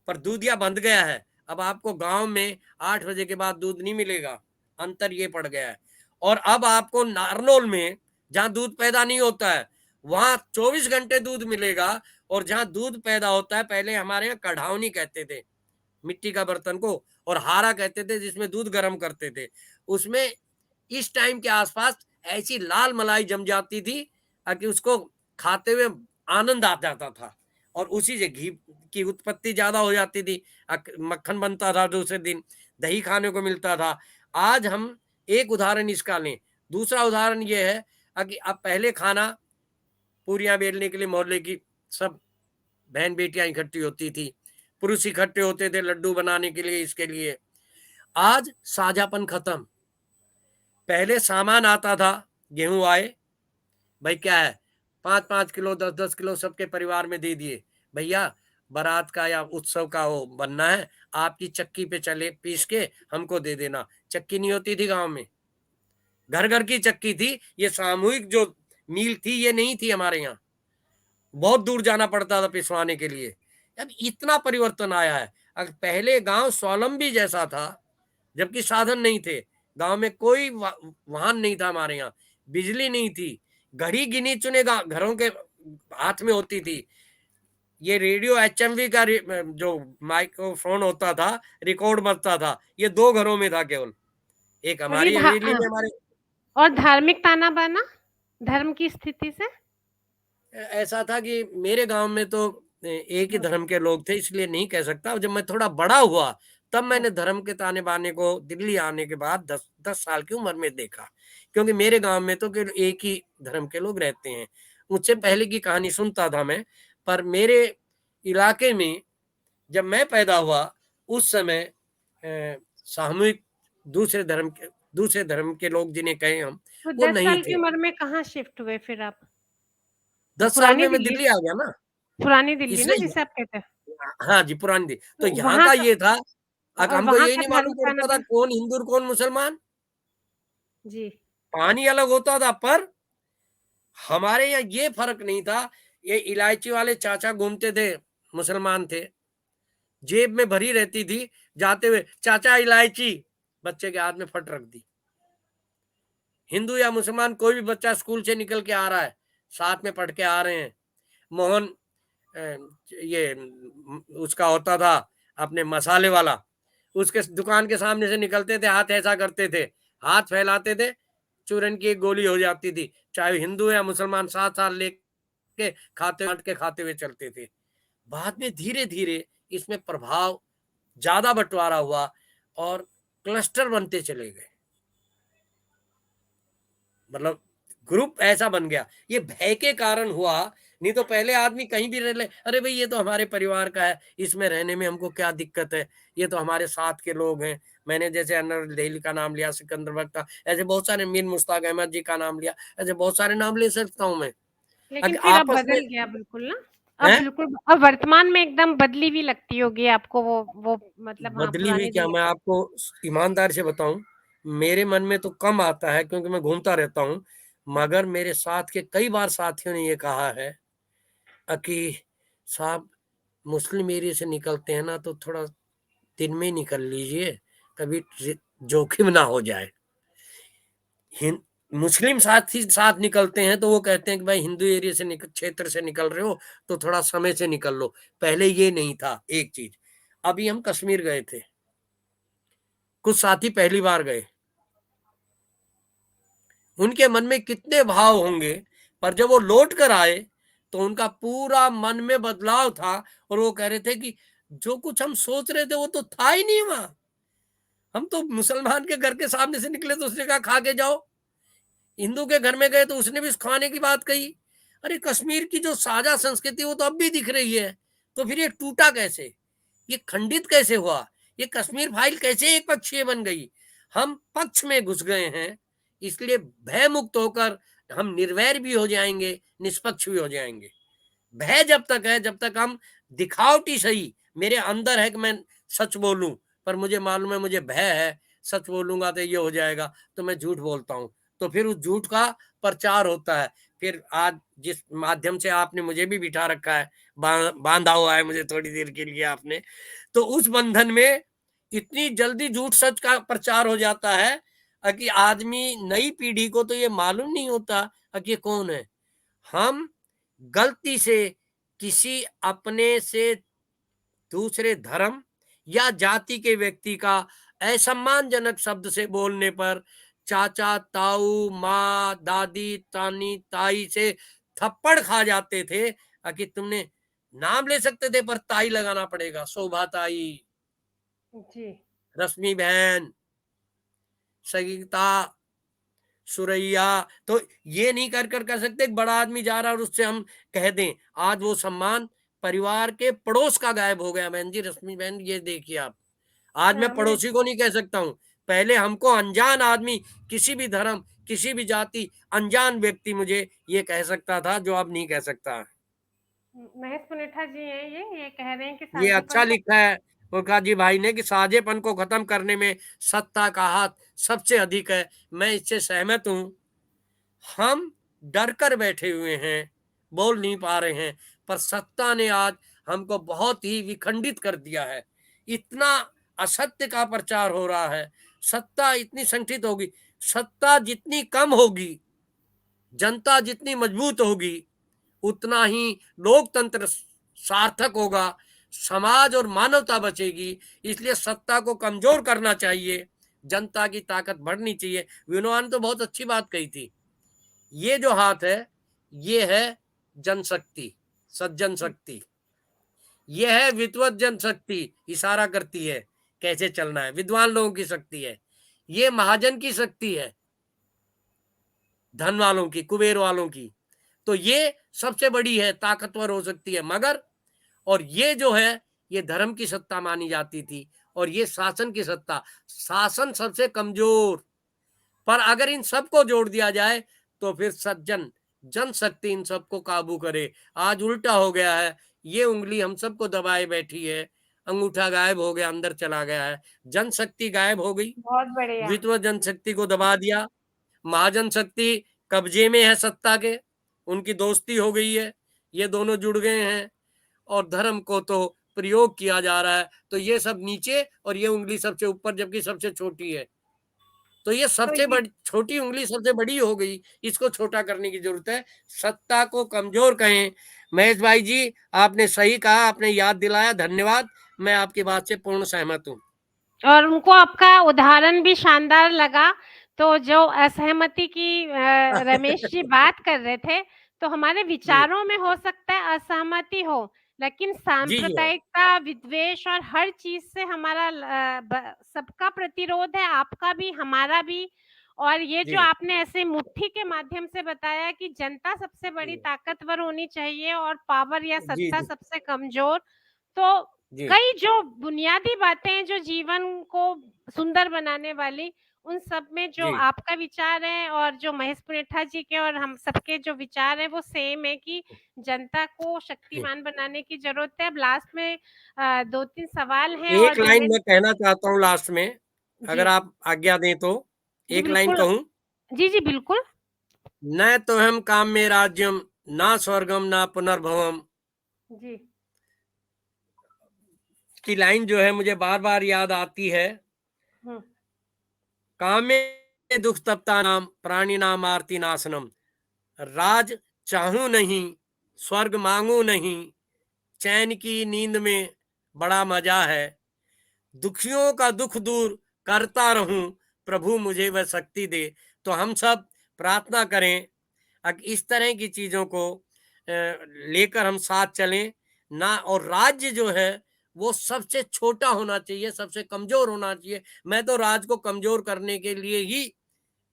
Speaker 2: पर दूधिया बंद गया है। अब आपको गांव में 8 बजे के बाद दूध नहीं मिलेगा, अंतर ये पड़ गया है। और अब आपको नारनौल में जहां दूध पैदा नहीं होता है वहां 24 घंटे दूध मिलेगा। और जहां दूध पैदा होता है, पहले हमारे यहाँ कढ़ावनी कहते थे मिट्टी का बर्तन को, और हारा कहते थे जिसमें दूध गर्म करते थे। उसमें इस टाइम के आसपास ऐसी लाल मलाई जम जाती थी कि उसको खाते हुए आनंद आ जाता था, और उसी से घी की उत्पत्ति ज्यादा हो जाती थी। मक्खन बनता था, दूसरे दिन दही खाने को मिलता था। आज हम एक उदाहरण इसका लें। दूसरा उदाहरण ये है कि अब पहले खाना पूरियां बेलने के लिए मोहल्ले की सब बहन बेटियां इकट्ठी होती थी, पुरुष इकट्ठे होते थे लड्डू बनाने के लिए, इसके लिए। आज साझापन खत्म। पहले सामान आता था, गेहूं आए, भाई क्या है, 5-5 किलो 10-10 किलो सबके परिवार में दे दिए। भैया बारात का या उत्सव का वो बनना है, आपकी चक्की पे चले पीस के हमको दे देना। चक्की नहीं होती थी गांव में, घर घर की चक्की थी। ये सामूहिक जो मील थी ये नहीं थी हमारे यहाँ, बहुत दूर जाना पड़ता था पिसवाने के लिए। अब इतना परिवर्तन आया है। अगर पहले गांव स्वावलंबी जैसा था, जबकि साधन नहीं थे, गांव में कोई वाहन नहीं था, हमारे यहाँ बिजली नहीं थी, घड़ी गिनी चुने घरों के हाथ में होती थी। ये रेडियो एचएमवी का जो माइक्रोफोन होता था, रिकॉर्ड बजता था, ये 2 घरों में था केवल। एक
Speaker 1: और ये
Speaker 2: हमारी हवेली में हमारे
Speaker 1: और धार्मिक ताना बाना धर्म की स्थिति से।
Speaker 2: ऐसा था कि मेरे गांव में तो एक ही
Speaker 1: हाँ,
Speaker 2: धर्म के लोग थे, इसलिए नहीं कह सकता। जब मैं थोड़ा बड़ा हुआ तब
Speaker 1: हाँ,
Speaker 2: मैंने धर्म के ताने बाने को दिल्ली आने के बाद 10 साल की उम्र में देखा। क्योंकि मेरे गांव में तो केवल एक ही धर्म के लोग रहते हैं। मुझसे
Speaker 1: जी
Speaker 2: पहले की कहानी सुनता था मैं, पर मेरे इलाके में जब मैं पैदा हुआ उस समय सामूहिक दूसरे धर्म के लोग जिन्हें कहें हम,
Speaker 1: तो
Speaker 2: वो
Speaker 1: 10
Speaker 2: नहीं
Speaker 1: साल की
Speaker 2: थे।
Speaker 1: उम्र में कहाँ शिफ्ट हुए फिर आप?
Speaker 2: 10 साल
Speaker 1: पुरानी
Speaker 2: में मैं
Speaker 1: दिल्ली,
Speaker 2: दिल्ली आ गया ना,
Speaker 1: पुरानी दिल्ली ना
Speaker 2: इसलिए।
Speaker 1: जिसे आप कहते हैं।
Speaker 2: हाँ जी, पुरानी दी। तो
Speaker 1: तो
Speaker 2: यहाँ
Speaker 1: वहाँ
Speaker 2: का
Speaker 1: का,
Speaker 2: ये था,
Speaker 1: और
Speaker 2: हमको
Speaker 1: वहाँ
Speaker 2: यही
Speaker 1: का
Speaker 2: नहीं
Speaker 1: धर्म
Speaker 2: मालूम
Speaker 1: ताना
Speaker 2: पड़ता था
Speaker 1: बाना।
Speaker 2: कौन हिंदू और कौन मुसलमान।
Speaker 1: जी
Speaker 2: पानी अलग होता था, पर हमारे यहाँ ये फर्क नहीं था। ये इलायची वाले चाचा घूमते थे, मुसलमान थे, जेब में भरी रहती थी, जाते हुए चाचा इलायची, बच्चे के हाथ में फट रख दी। हिंदू या मुसलमान कोई भी बच्चा स्कूल से निकल के आ रहा है, साथ में पढ़ के आ रहे हैं। मोहन ये उसका होता था अपने मसाले वाला, उसके दुकान के सामने से निकलते थे, हाथ ऐसा करते थे, हाथ फैलाते थे, चूरन की एक गोली हो जाती थी। चाहे हिंदू या मुसलमान साथ साथ लेके खाते बांट के खाते हुए चलते थे। बाद में धीरे धीरे इसमें प्रभाव ज्यादा बंटवारा हुआ और क्लस्टर बनते चले गए। मतलब ग्रुप ऐसा बन गया, ये भय के कारण हुआ। नहीं तो पहले आदमी कहीं भी रह ले, अरे भाई ये तो हमारे परिवार का है, इसमें रहने में हमको क्या दिक्कत है, ये तो हमारे साथ के लोग हैं। मैंने जैसे अनवर दिल्ली का नाम लिया, सिकंदर बख्त का, ऐसे बहुत सारे, मीर मुश्ताक अहमद जी का नाम लिया, ऐसे बहुत सारे नाम ले सकता हूँ मैं।
Speaker 1: लेकिन
Speaker 2: अगर
Speaker 1: फिर अब
Speaker 2: आपस में
Speaker 1: बदल गया बिल्कुल ना। अब
Speaker 2: है,
Speaker 1: बिल्कुल, अब वर्तमान में एकदम बदली हुई लगती होगी आपको वो मतलब, हाँ,
Speaker 2: बदली हुई
Speaker 1: पुरानी
Speaker 2: क्या,
Speaker 1: दिल्ली।
Speaker 2: मैं आपको ईमानदार से बताऊं, मेरे मन में तो कम आता है क्योंकि मैं घूमता रहता हूँ। मगर मेरे साथ के कई बार साथियों ने ये कहा है कि साहब, मुस्लिम एरिया से निकलते हैं ना तो थोड़ा दिन में ही निकल लीजिए, कभी जोखिम ना हो जाए। हिंद मुस्लिम साथी साथ निकलते हैं तो वो कहते हैं कि भाई हिंदू एरिया से क्षेत्र से निकल रहे हो तो थोड़ा समय से निकल लो। पहले ये नहीं था एक चीज। अभी हम कश्मीर गए थे, कुछ साथी पहली बार गए, उनके मन में कितने भाव होंगे, पर जब वो लौट कर आए तो उनका पूरा मन में बदलाव था, और वो कह रहे थे कि जो कुछ हम सोच रहे थे वो तो था ही नहीं वहां। हम तो मुसलमान के घर के सामने से निकले तो उसने कहा खा के जाओ, हिंदू के घर में गए तो उसने भी खाने की बात कही। अरे कश्मीर की जो साझा संस्कृति वो तो अब भी दिख रही है, तो फिर ये टूटा कैसे, ये खंडित कैसे हुआ, ये कश्मीर फाइल कैसे एक पक्षीय बन गई। हम पक्ष में घुस गए हैं, इसलिए भय मुक्त होकर हम निर्वैर भी हो जाएंगे, निष्पक्ष भी हो जाएंगे। भय जब तक है, जब तक हम दिखावटी सही, मेरे अंदर है कि मैं सच बोलूं, पर मुझे मालूम है मुझे भय है, सच बोलूंगा तो ये हो जाएगा, तो मैं झूठ बोलता हूं, तो फिर उस झूठ का प्रचार होता है। फिर आज जिस माध्यम से आपने मुझे भी बिठा रखा है, बांधा हुआ है मुझे थोड़ी देर के लिए आपने, तो उस बंधन में इतनी जल्दी झूठ सच का प्रचार हो जाता है कि आदमी, नई पीढ़ी को तो ये मालूम नहीं होता कि ये कौन है। हम गलती से किसी अपने से दूसरे धर्म या जाति के व्यक्ति का असम्मानजनक शब्द से बोलने पर चाचा, ताऊ, माँ, दादी, तानी, ताई से थप्पड़ खा जाते थे कि तुमने नाम ले सकते थे पर ताई लगाना पड़ेगा, शोभा ताई,
Speaker 1: जी।
Speaker 2: रश्मि बहन, सगीता, सुरैया, तो ये नहीं कर सकते। एक बड़ा आदमी जा रहा है और उससे हम कह दें, आज वो सम्मान परिवार के पड़ोस का गायब हो गया। बहन जी, रश्मि बहन, ये देखिए आप, आज मैं
Speaker 1: मैं
Speaker 2: पड़ोसी को नहीं कह सकता हूँ, पहले हमको अनजान आदमी, किसी भी धर्म, किसी भी जाति, अनजान व्यक्ति मुझे ये कह सकता था, जो अब नहीं कह सकता।
Speaker 1: महेश पुनेठा जी हैं, ये कह रहे हैं कि
Speaker 2: ये अच्छा
Speaker 1: शांतिपन का।
Speaker 2: लिखा है मुखर्जी जी भाई ने कि साझेपन को खत्म करने में सत्ता का हाथ सबसे अधिक है। मैं इससे सहमत हूँ। हम डर कर बैठे हुए हैं, बोल नहीं पा रहे हैं, पर सत्ता ने आज हमको बहुत ही विखंडित कर दिया है। इतना असत्य का प्रचार हो रहा है, सत्ता इतनी संगठित होगी, सत्ता जितनी कम होगी, जनता जितनी मजबूत होगी, उतना ही लोकतंत्र सार्थक होगा, समाज और मानवता बचेगी। इसलिए सत्ता को कमजोर करना चाहिए, जनता की ताकत बढ़नी चाहिए। विनोबा ने तो बहुत अच्छी बात कही थी, ये जो हाथ है ये है जनशक्ति, सज्जन शक्ति, ये है विद्वत जनशक्ति, इशारा करती है कैसे चलना है, विद्वान लोगों की शक्ति है। ये महाजन की शक्ति है, धन वालों की, कुबेर वालों की, तो ये सबसे बड़ी है, ताकतवर हो सकती है। मगर और ये जो है, ये धर्म की सत्ता मानी जाती थी, और ये शासन की सत्ता, शासन सबसे कमजोर। पर अगर इन सबको जोड़ दिया जाए तो फिर सज्जन जनशक्ति इन सबको काबू करे। आज उल्टा हो गया है, ये उंगली हम सबको दबाए बैठी है, अंगूठा गायब हो गया, अंदर चला गया है, जनशक्ति गायब हो गई,
Speaker 1: बहुत बढ़िया।
Speaker 2: वित्त जनशक्ति को दबा दिया, महाजन शक्ति कब्जे में है सत्ता के, उनकी दोस्ती हो गई है, ये दोनों जुड़ गए हैं, और धर्म को तो प्रयोग किया जा रहा है, तो ये सब नीचे और ये उंगली सबसे ऊपर, जबकि सबसे छोटी है। तो ये
Speaker 1: तो
Speaker 2: सबसे
Speaker 1: ये
Speaker 2: बड़ी, छोटी उंगली सबसे बड़ी हो गई, इसको छोटा करने की जरूरत है, सत्ता को कमजोर कहें। महेश भाई जी, आपने सही कहा, आपने याद दिलाया, धन्यवाद। मैं आपकी बात से पूर्ण सहमत हूँ।
Speaker 1: और उनको आपका उदाहरण भी शानदार लगा। तो जो असहमति की रमेश जी बात कर रहे थे, तो हमारे
Speaker 2: जी
Speaker 1: विचारों में हो सकता है असहमति हो, लेकिन
Speaker 2: जी जी हाँ,
Speaker 1: सांप्रदायिकता, विद्वेष और हर चीज़ से हमारा सबका प्रतिरोध है, आपका भी, हमारा भी। और ये जो
Speaker 2: जी
Speaker 1: आपने ऐसे मुट्ठी के माध्यम से बताया कि जनता सबसे बड़ी
Speaker 2: जी
Speaker 1: ताकतवर होनी चाहिए और पावर या
Speaker 2: जी
Speaker 1: सत्ता
Speaker 2: जी
Speaker 1: सबसे कमज़ोर, तो
Speaker 2: जी
Speaker 1: कई जो बुनियादी बातें हैं जो जीवन को सुंदर बनाने वाली, उन सब में जो
Speaker 2: जी
Speaker 1: आपका विचार है और जो महेश पुनेठा जी के और हम सबके जो विचार हैं वो सेम है कि जनता को
Speaker 2: जी।
Speaker 1: शक्तिमान बनाने की ज़रूरत है। अब लास्ट में 2-3 सवाल हैं और
Speaker 2: एक
Speaker 1: जो
Speaker 2: लाइन
Speaker 1: मेरे।
Speaker 2: मैं कहना चाहता हूँ लास्ट में,
Speaker 1: जी।
Speaker 2: अगर आप आज्ञा दें तो
Speaker 1: जी,
Speaker 2: एक लाइन
Speaker 1: बिल्कुल।
Speaker 2: कहूँ।
Speaker 1: जी, जी, बिल्कुल।
Speaker 2: न तो हम काम में राज्यम, ना स्वर्गम, ना पुनर्भवम,
Speaker 1: जी।
Speaker 2: की लाइन जो है मुझे बार बार याद आती है।
Speaker 1: हुँ।
Speaker 2: कामे दुख तप्ता नाम प्राणी नाम आरती नाशनम, राज चाहूं नहीं, स्वर्ग मांगू नहीं, चैन की नींद में बड़ा मजा है, दुखियों का दुख दूर करता रहूं, प्रभु मुझे वह शक्ति दे। तो हम सब प्रार्थना करें इस तरह की चीजों को लेकर हम साथ चलें ना। और राज्य जो है वो सबसे छोटा होना चाहिए, सबसे कमजोर होना चाहिए। मैं तो राज्य को कमजोर करने के लिए ही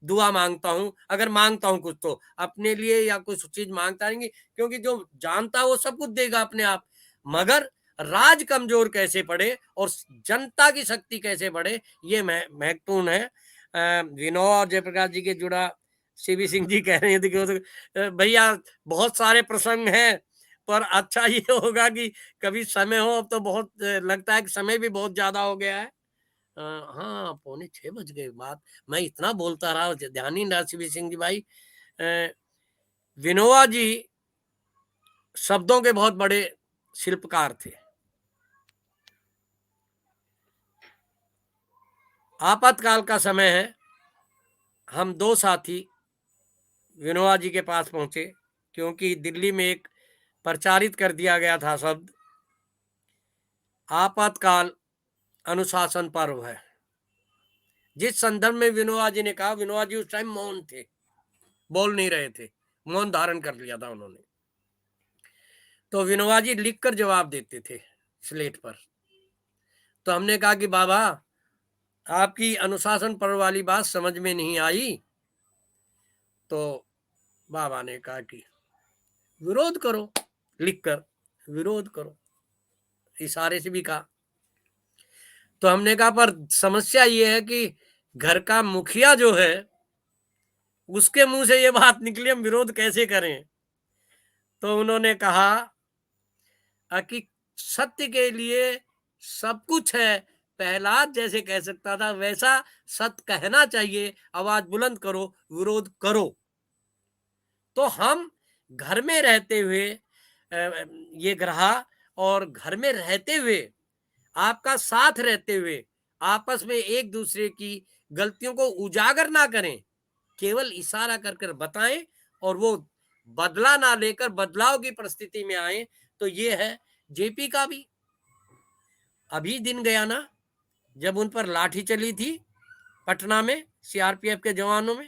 Speaker 2: दुआ मांगता हूं, अगर मांगता हूं कुछ तो अपने लिए या कुछ चीज मांगता नहीं, क्योंकि जो जानता है वो सब कुछ देगा अपने आप। मगर राज कमजोर कैसे पड़े और जनता की शक्ति कैसे बढ़े, ये महत्वपूर्ण है। विनोद और जयप्रकाश जी के जुड़ा सीबी सिंह जी कह रहे थे कि भैया बहुत सारे प्रसंग हैं, पर अच्छा ये होगा कि कभी समय हो। अब तो बहुत लगता है कि समय भी बहुत ज्यादा हो गया है। हाँ, पौने 6 बज गए। बात मैं इतना बोलता रहा, ध्यान ही नहीं रहा सीबी सिंह जी भाई। अ, विनोबा जी शब्दों के बहुत बड़े शिल्पकार थे। आपातकाल का समय है, हम 2 साथी विनोबा जी के पास पहुंचे, क्योंकि दिल्ली में एक प्रचारित कर दिया गया था शब्द, आपातकाल अनुशासन पर्व है। जिस संदर्भ में विनोबा जी ने कहा, विनोबा जी उस टाइम मौन थे, बोल नहीं रहे थे, मौन धारण कर लिया था उन्होंने। तो विनोबा जी लिख कर जवाब देते थे स्लेट पर। तो हमने कहा कि बाबा आपकी अनुशासन पर्व वाली बात समझ में नहीं आई। तो बाबा ने कहा कि विरोध करो, लिखकर विरोध करो, इशारे से भी कहा। तो हमने कहा पर समस्या ये है कि घर का मुखिया जो है उसके मुंह से ये बात निकली, हम विरोध कैसे करें। तो उन्होंने कहा कि सत्य के लिए सब कुछ है, प्रहलाद जैसे कह सकता था वैसा सत्य कहना चाहिए, आवाज बुलंद करो, विरोध करो। तो हम घर में रहते हुए ये ग्रहा और घर में रहते हुए आपका साथ रहते हुए आपस में एक दूसरे की गलतियों को उजागर ना करें, केवल इशारा कर कर बताएं और वो बदला ना लेकर बदलाव की परिस्थिति में आए। तो ये है जेपी का भी अभी दिन गया ना, जब उन पर लाठी चली थी पटना में सीआरपीएफ के जवानों में,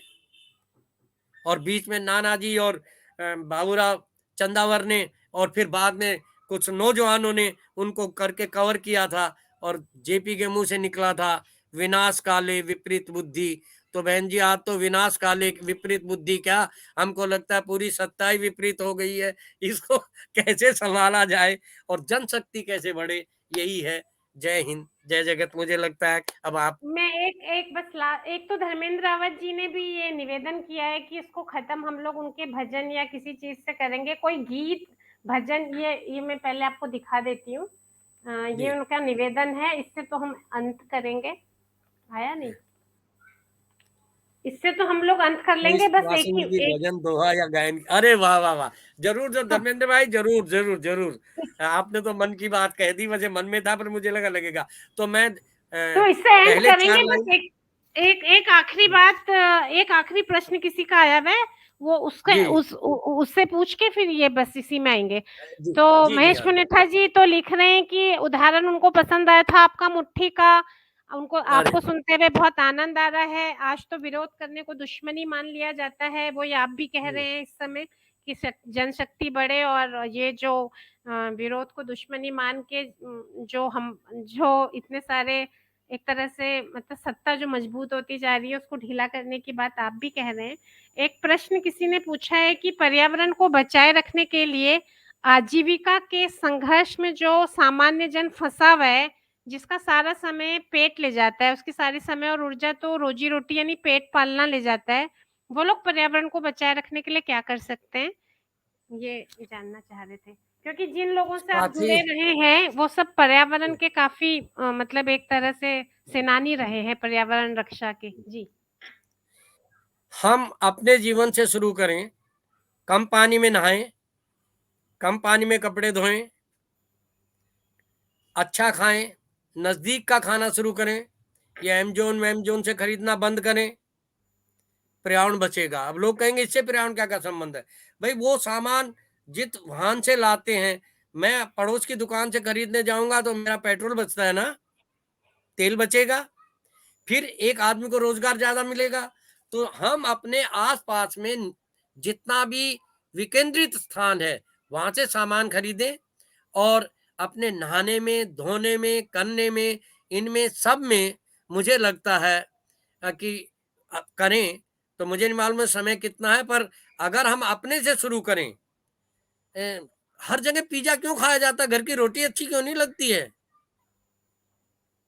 Speaker 2: और बीच में नानाजी और बाबूराव चंदावर ने और फिर बाद में कुछ नौजवानों ने उनको करके कवर किया था, और जेपी के मुंह से निकला था विनाश काले विपरीत बुद्धि। तो बहन जी आप तो विनाश काले विपरीत बुद्धि क्या, हमको लगता है पूरी सत्ता ही विपरीत हो गई है। इसको कैसे संभाला जाए और जनशक्ति कैसे बढ़े, यही है। जय हिंद, जय जगत। मुझे लगता है अब आप।
Speaker 1: मैं एक बस एक तो धर्मेंद्र रावत जी ने भी ये निवेदन किया है कि इसको खत्म हम लोग उनके भजन या किसी चीज से करेंगे, कोई गीत भजन, ये मैं पहले आपको दिखा देती हूँ।
Speaker 2: जी
Speaker 1: ये उनका निवेदन है, इससे तो हम अंत करेंगे। आया नहीं, इससे तो हम लोग अंत कर
Speaker 2: कोई
Speaker 1: लेंगे। बस एक
Speaker 2: वासुदेव की
Speaker 1: ही एक
Speaker 2: भजन दोहा या गायन, अरे वाह वाह वाह, जरूर जरूर धर्मेंद्र भाई, जरूर जरूर जरूर। आपने तो मन की बात कह दी, मुझे मन में था पर मुझे लगा लगेगा। तो मैं
Speaker 1: तो इससे एंड
Speaker 2: पहले चार
Speaker 1: करेंगे। बस
Speaker 2: लाइन।
Speaker 1: एक एक एक आखिरी बात, एक आखिरी प्रश्न किसी का आया हुआ है, वो उसके
Speaker 2: जी
Speaker 1: उससे पूछ के फिर ये बस इसी में आएंगे।
Speaker 2: जी
Speaker 1: तो
Speaker 2: जी जी
Speaker 1: महेश
Speaker 2: हाँ।
Speaker 1: पुनेठा जी तो लिख रहे हैं कि उदाहरण उनको पसंद आया था आपका मुट्ठी का, उनको
Speaker 2: अरे
Speaker 1: आपको
Speaker 2: वाह।
Speaker 1: सुनते हुए बहुत आनंद आ रहा है। आज तो विरोध करने को दुश्मनी मान लिया जाता है, वो ये आप भी कह रहे हैं इस समय कि जनशक्ति बढ़े, और ये जो विरोध को दुश्मनी मान के जो इतने सारे एक तरह से मतलब सत्ता जो मजबूत होती जा रही है उसको ढीला करने की बात आप भी कह रहे हैं। एक प्रश्न किसी ने पूछा है कि पर्यावरण को बचाए रखने के लिए आजीविका के संघर्ष में जो सामान्य जन फंसा हुआ है, जिसका सारा समय पेट ले जाता है, उसकी सारी समय और ऊर्जा तो रोजी रोटी यानी पेट पालना ले जाता है, वो लोग पर्यावरण को बचाए रखने के लिए क्या कर सकते हैं, ये जानना चाह रहे थे। क्योंकि जिन लोगों से आप
Speaker 2: साथी,
Speaker 1: जुड़े रहे हैं वो सब पर्यावरण के काफी मतलब एक तरह से सेनानी रहे हैं पर्यावरण रक्षा के। जी
Speaker 2: हम अपने जीवन से शुरू करें, कम पानी में नहाएं, कम पानी में कपड़े धोएं, अच्छा खाएं, नजदीक का खाना शुरू करें, या एमजोन वैमजोन से खरीदना बंद करें, पर्यावरण बचेगा। अब लोग कहेंगे इससे पर्यावरण क्या संबंध है। भाई वो सामान जित वाहन से लाते हैं, मैं पड़ोस की दुकान से खरीदने जाऊंगा तो मेरा पेट्रोल बचता है ना। तेल बचेगा, फिर एक आदमी को रोजगार ज्यादा मिलेगा। तो हम अपने आसपास में जितना भी विकेंद्रित स्थान है वहां से सामान खरीदें और अपने नहाने में, धोने में, करने में, इनमें सब में मुझे लगता है कि करें। तो मुझे नहीं मालूम है समय कितना है, पर अगर हम अपने से शुरू करें, हर जगह पिज्जा क्यों खाया जाता है? घर की रोटी अच्छी क्यों नहीं लगती है?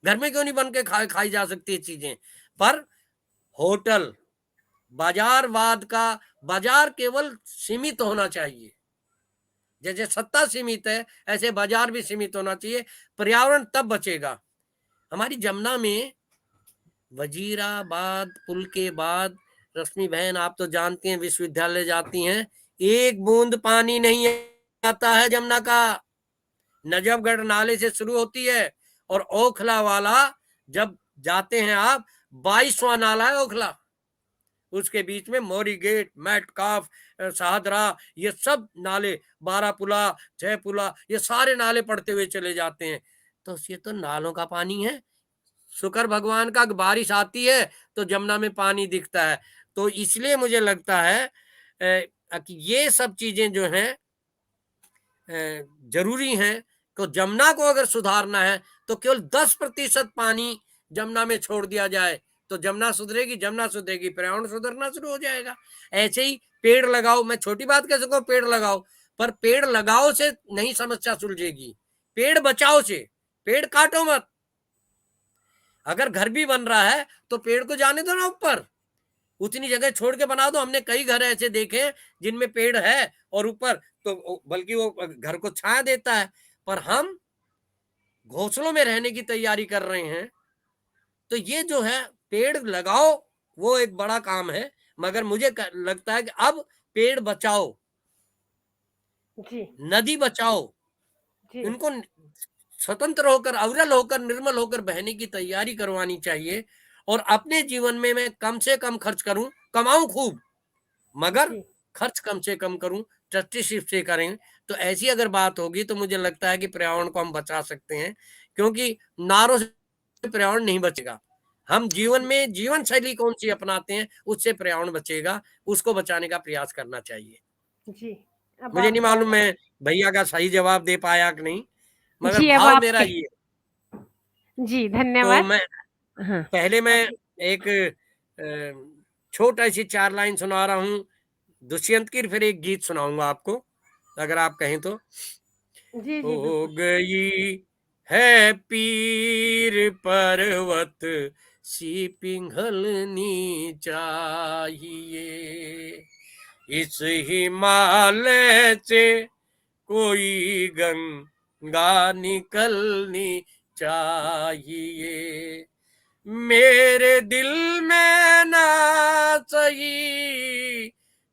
Speaker 2: घर में क्यों नहीं बन के खाई जा सकती है चीजें? पर होटल, बाजारवाद का, बाजार केवल सीमित होना चाहिए। जैसे सत्ता सीमित है, ऐसे बाजार भी सीमित होना चाहिए। पर्यावरण तब बचेगा। हमारी जमुना में वजीराबाद पुल के बाद, रश्मि बहन आप तो जानती हैं, विश्वविद्यालय जाती हैं, एक बूंद पानी नहीं आता है जमुना का। नजफगढ़ नाले से शुरू होती है और ओखला वाला जब जाते हैं आप, 22वां नाला है ओखला। उसके बीच में मोरी गेट, मैटकाफ, शाहदरा, ये सब नाले, बारापुला, जयपुला, ये सारे नाले पड़ते हुए चले जाते हैं। तो ये तो नालों का पानी है। शुक्र भगवान का बारिश आती है तो जमुना में पानी दिखता है। तो इसलिए मुझे लगता है कि ये सब चीजें जो हैं जरूरी हैं। तो जमुना को अगर सुधारना है तो केवल 10% पानी जमुना में छोड़ दिया जाए तो जमुना सुधरेगी, जमुना सुधरेगी, पर्यावरण सुधरना शुरू हो जाएगा। ऐसे ही पेड़ लगाओ, मैं छोटी बात कह सकूं पेड़ लगाओ, पर पेड़ लगाओ से नहीं समस्या सुलझेगी, पेड़ बचाओ से। पेड़ काटो मत। अगर घर भी बन रहा है तो पेड़ को जाने दो ना ऊपर, उतनी जगह छोड़ के बना दो। हमने कई घर ऐसे देखे जिनमें पेड़ है और ऊपर तो बल्कि वो घर को छाया देता है, पर हम घोंसलों में रहने की तैयारी कर रहे हैं। तो ये जो है पेड़ लगाओ वो एक बड़ा काम है, मगर मुझे लगता है कि अब पेड़ बचाओ,
Speaker 1: जी
Speaker 2: नदी बचाओ,
Speaker 1: जी
Speaker 2: इनको स्वतंत्र होकर, अविरल होकर, निर्मल होकर बहने की तैयारी करवानी चाहिए। और अपने जीवन में मैं कम से कम खर्च करूं, कमाऊं खूब, मगर
Speaker 1: जी
Speaker 2: खर्च कम से कम करूं, ट्रस्टीशिप से करें। तो ऐसी अगर बात होगी तो मुझे लगता है कि पर्यावरण को हम बचा सकते हैं, क्योंकि नारों से पर्यावरण नहीं बचेगा। हम जीवन में जीवन शैली कौन सी अपनाते हैं उससे पर्यावरण बचेगा, उसको बचाने का प्रयास करना चाहिए।
Speaker 1: जी। अब
Speaker 2: मुझे
Speaker 1: आप
Speaker 2: नहीं मालूम मैं भैया का सही जवाब दे पाया कि नहीं, मगर
Speaker 1: जी, अब
Speaker 2: भाव मेरा
Speaker 1: आपके
Speaker 2: ये है।
Speaker 1: जी,
Speaker 2: तो
Speaker 1: धन्यवाद।
Speaker 2: मैं
Speaker 1: हाँ,
Speaker 2: पहले मैं एक छोटा सी 4 लाइन सुना रहा हूँ दुष्यंत की, फिर एक गीत सुनाऊंगा आपको अगर आप कहें तो।
Speaker 1: जी, जी,
Speaker 2: हो
Speaker 1: बिल्कुल।
Speaker 2: गई है पीर पर्वत सी पिघलनी चाहिए, इस हिमालय से कोई गंगा निकलनी चाहिए, मेरे दिल में ना सही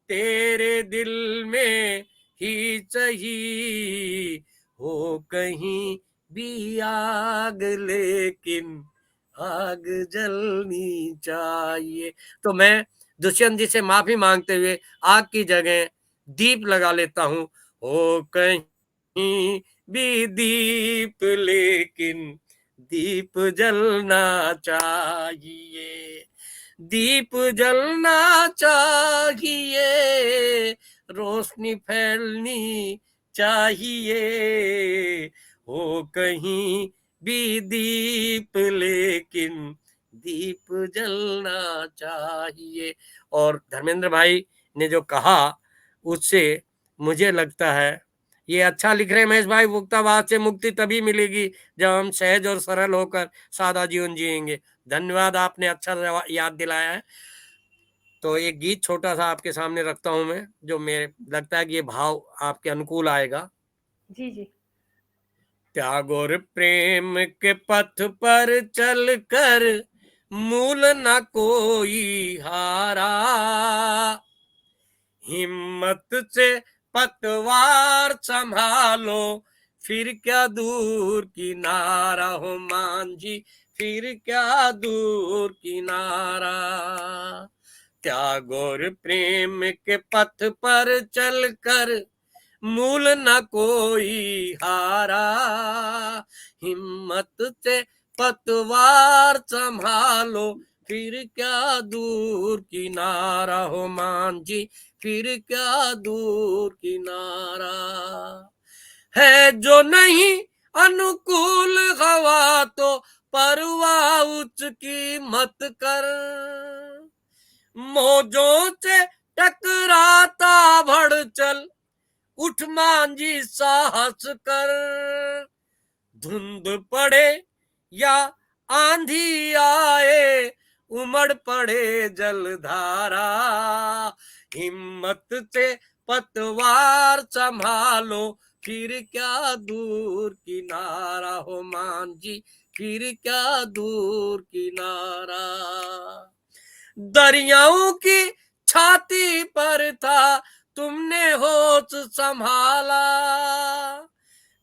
Speaker 2: तेरे दिल में ही सही, हो कहीं भी आग लेकिन आग जलनी चाहिए। तो मैं दुष्यंत जी से माफी मांगते हुए आग की जगह दीप लगा लेता हूँ। हो कहीं भी दीप लेकिन दीप जलना चाहिए, दीप जलना चाहिए, रोशनी फैलनी चाहिए, हो कहीं भी दीप लेकिन दीप जलना चाहिए। और धर्मेंद्र भाई ने जो कहा उससे मुझे लगता है ये अच्छा लिख रहे हैं महेश भाई, मुक्तावाद से मुक्ति तभी मिलेगी जब हम सहज और सरल होकर सादा जीवन जिएंगे। धन्यवाद, आपने अच्छा याद दिलाया है। तो एक गीत छोटा सा आपके सामने रखता हूं मैं, जो मेरे लगता है कि ये भाव आपके अनुकूल आएगा।
Speaker 1: जी, जी।
Speaker 2: त्याग और प्रेम के पथ पर चल कर मूल न कोई हारा, हिम्मत से पतवार संभालो फिर क्या दूर किनारा, हो मांझी फिर क्या दूर किनारा, त्याग और प्रेम के पथ पर चलकर मूल न कोई हारा, हिम्मत से पतवार संभालो, फिर क्या दूर किनारा हो मान जी, फिर क्या दूर किनारा। है जो नहीं अनुकूल हवा तो परवाह उसकी मत कर, मौजों से टकराता बढ़ चल, उठ मांझी साहस कर। धुंध पड़े या आंधी आए, उमड़ पड़े जलधारा, हिम्मत से पतवार संभालो, फिर क्या दूर किनारा हो मान जी, फिर क्या दूर किनारा। दरियाओं की छाती पर था तुमने होश संभाला,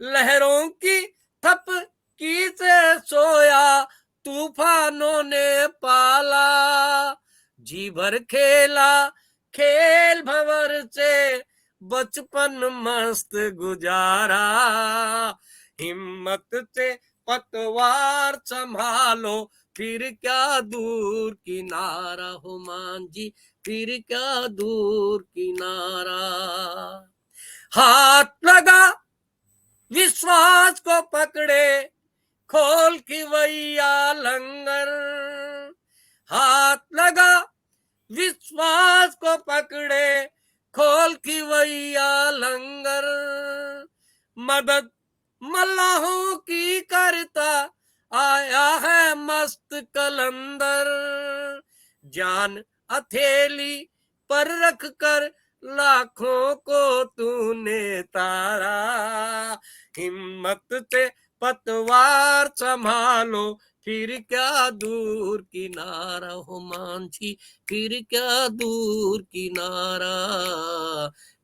Speaker 2: लहरों की थपकी से सोया तूफानों ने पाला, जी भर खेला खेल भंवर से बचपन मस्त गुजारा, हिम्मत से पतवार संभालो, फिर क्या दूर किनारा हो मान जी, फिर क्या दूर किनारा। हाथ लगा विश्वास को पकड़े, खोल खिवैया लंगर, हाथ लगा विश्वास को पकड़े, खोल खिवैया लंगर, मदद मल्लाहों की करता आया है मस्त कलंदर, जान हथेली पर रख कर लाखों को तूने तारा, हिम्मत से पतवार संभालो, फिर क्या दूर किनारा हो मान जी, फिर क्या दूर किनारा,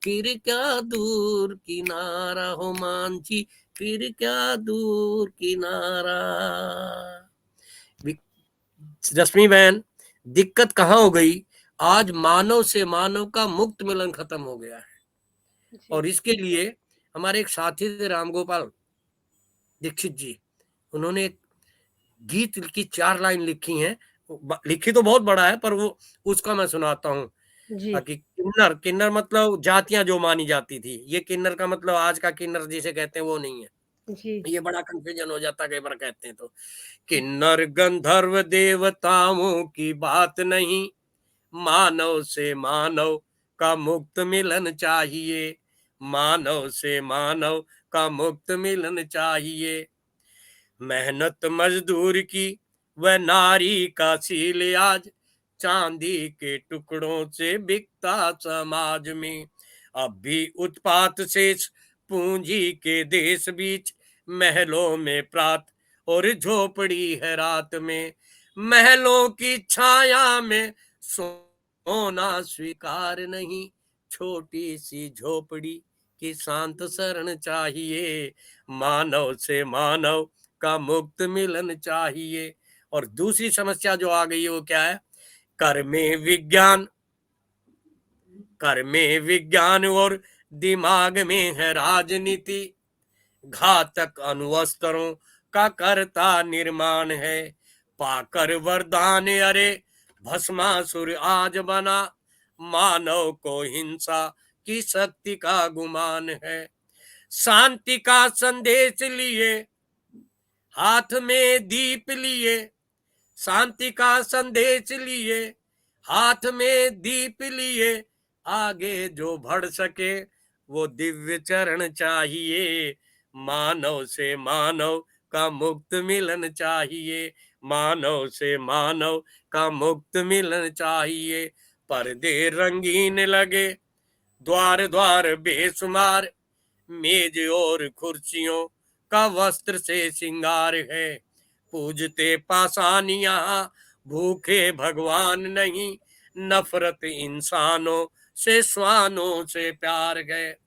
Speaker 2: फिर क्या दूर किनारा हो मान जी, फिर क्या दूर किनारा। रश्मि बहन, दिक्कत कहाँ हो गई, आज मानव से मानव का मुक्त मिलन खत्म हो गया है। और इसके लिए हमारे एक साथी थे रामगोपाल दीक्षित जी, उन्होंने एक गीत की 4 लाइन लिखी हैं, लिखी तो बहुत बड़ा है पर वो उसका मैं सुनाता हूँ। कि किन्नर, किन्नर मतलब जातियां जो मानी जाती थी, ये किन्नर का मतलब आज का किन्नर जिसे कहते हैं वो नहीं है, ये बड़ा कंफ्यूजन हो जाता है कई बार कहते हैं तो। किन्नर गंधर्व देवताओं की बात नहीं, मानव से मानव का मुक्त मिलन चाहिए, मानव से मानव का मुक्त मिलन चाहिए। मेहनत मजदूर की वह नारी का सील आज चांदी के टुकड़ों से बिकता समाज में, अब भी उत्पात शेष पूंजी के देश बीच, महलों में प्रात और झोपड़ी है रात में, महलों की छाया में सोना स्वीकार नहीं, छोटी सी झोपड़ी की शांत शरण चाहिए, मानव से मानव का मुक्त मिलन चाहिए। और दूसरी समस्या जो आ गई है वो क्या है, कर में विज्ञान, कर में विज्ञान और दिमाग में है राजनीति, घातक अणुअस्त्रों का करता निर्माण है, पाकर वरदान अरे भस्मासुर आज बना, मानव को हिंसा की शक्ति का गुमान है, शांति का संदेश लिए हाथ में दीप लिए, शांति का संदेश लिए हाथ में दीप लिए, आगे जो बढ़ सके वो दिव्य चरण चाहिए, मानव से मानव का मुक्त मिलन चाहिए, मानव से मानव का मुक्त मिलन चाहिए। पर्दे रंगीन लगे, द्वार द्वार बेशुमार, मेज और कुर्सियों का वस्त्र से श्रृंगार है, पूजते पाषाणियां भूखे भगवान नहीं, नफरत इंसानों से श्वानों से प्यार है,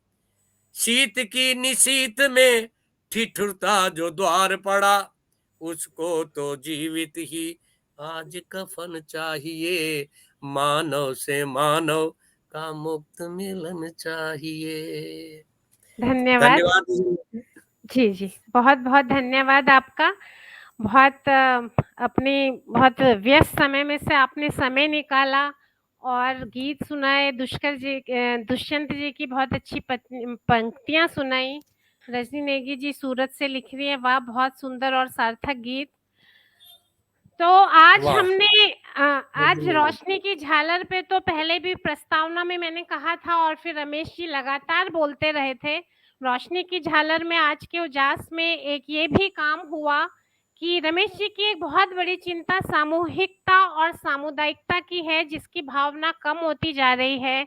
Speaker 2: शीत की निशीत में ठिठुरता जो द्वार पड़ा, उसको तो जीवित ही आज कफन चाहिए, मानव से मानव का मुक्त मिलन चाहिए।
Speaker 1: धन्यवाद।
Speaker 2: धन्यवाद।
Speaker 1: जी, जी। बहुत-बहुत धन्यवाद आपका। बहुत अपनी बहुत व्यस्त समय में से आपने समय निकाला और गीत सुनाए, दुष्यंत जी की बहुत अच्छी पंक्तियाँ सुनाई। रजनी नेगी जी सूरत से लिख रही है, वाह बहुत सुंदर और सार्थक गीत। तो आज
Speaker 2: वाह।
Speaker 1: हमने आज
Speaker 2: रजनी जी।
Speaker 1: रोशनी की झालर पे तो पहले भी प्रस्तावना में मैंने कहा था और फिर रमेश जी लगातार बोलते रहे थे। रोशनी की झालर में आज के उजास में एक ये भी काम हुआ कि रमेश जी की एक बहुत बड़ी चिंता सामूहिकता और सामुदायिकता की है, जिसकी भावना कम होती जा रही है।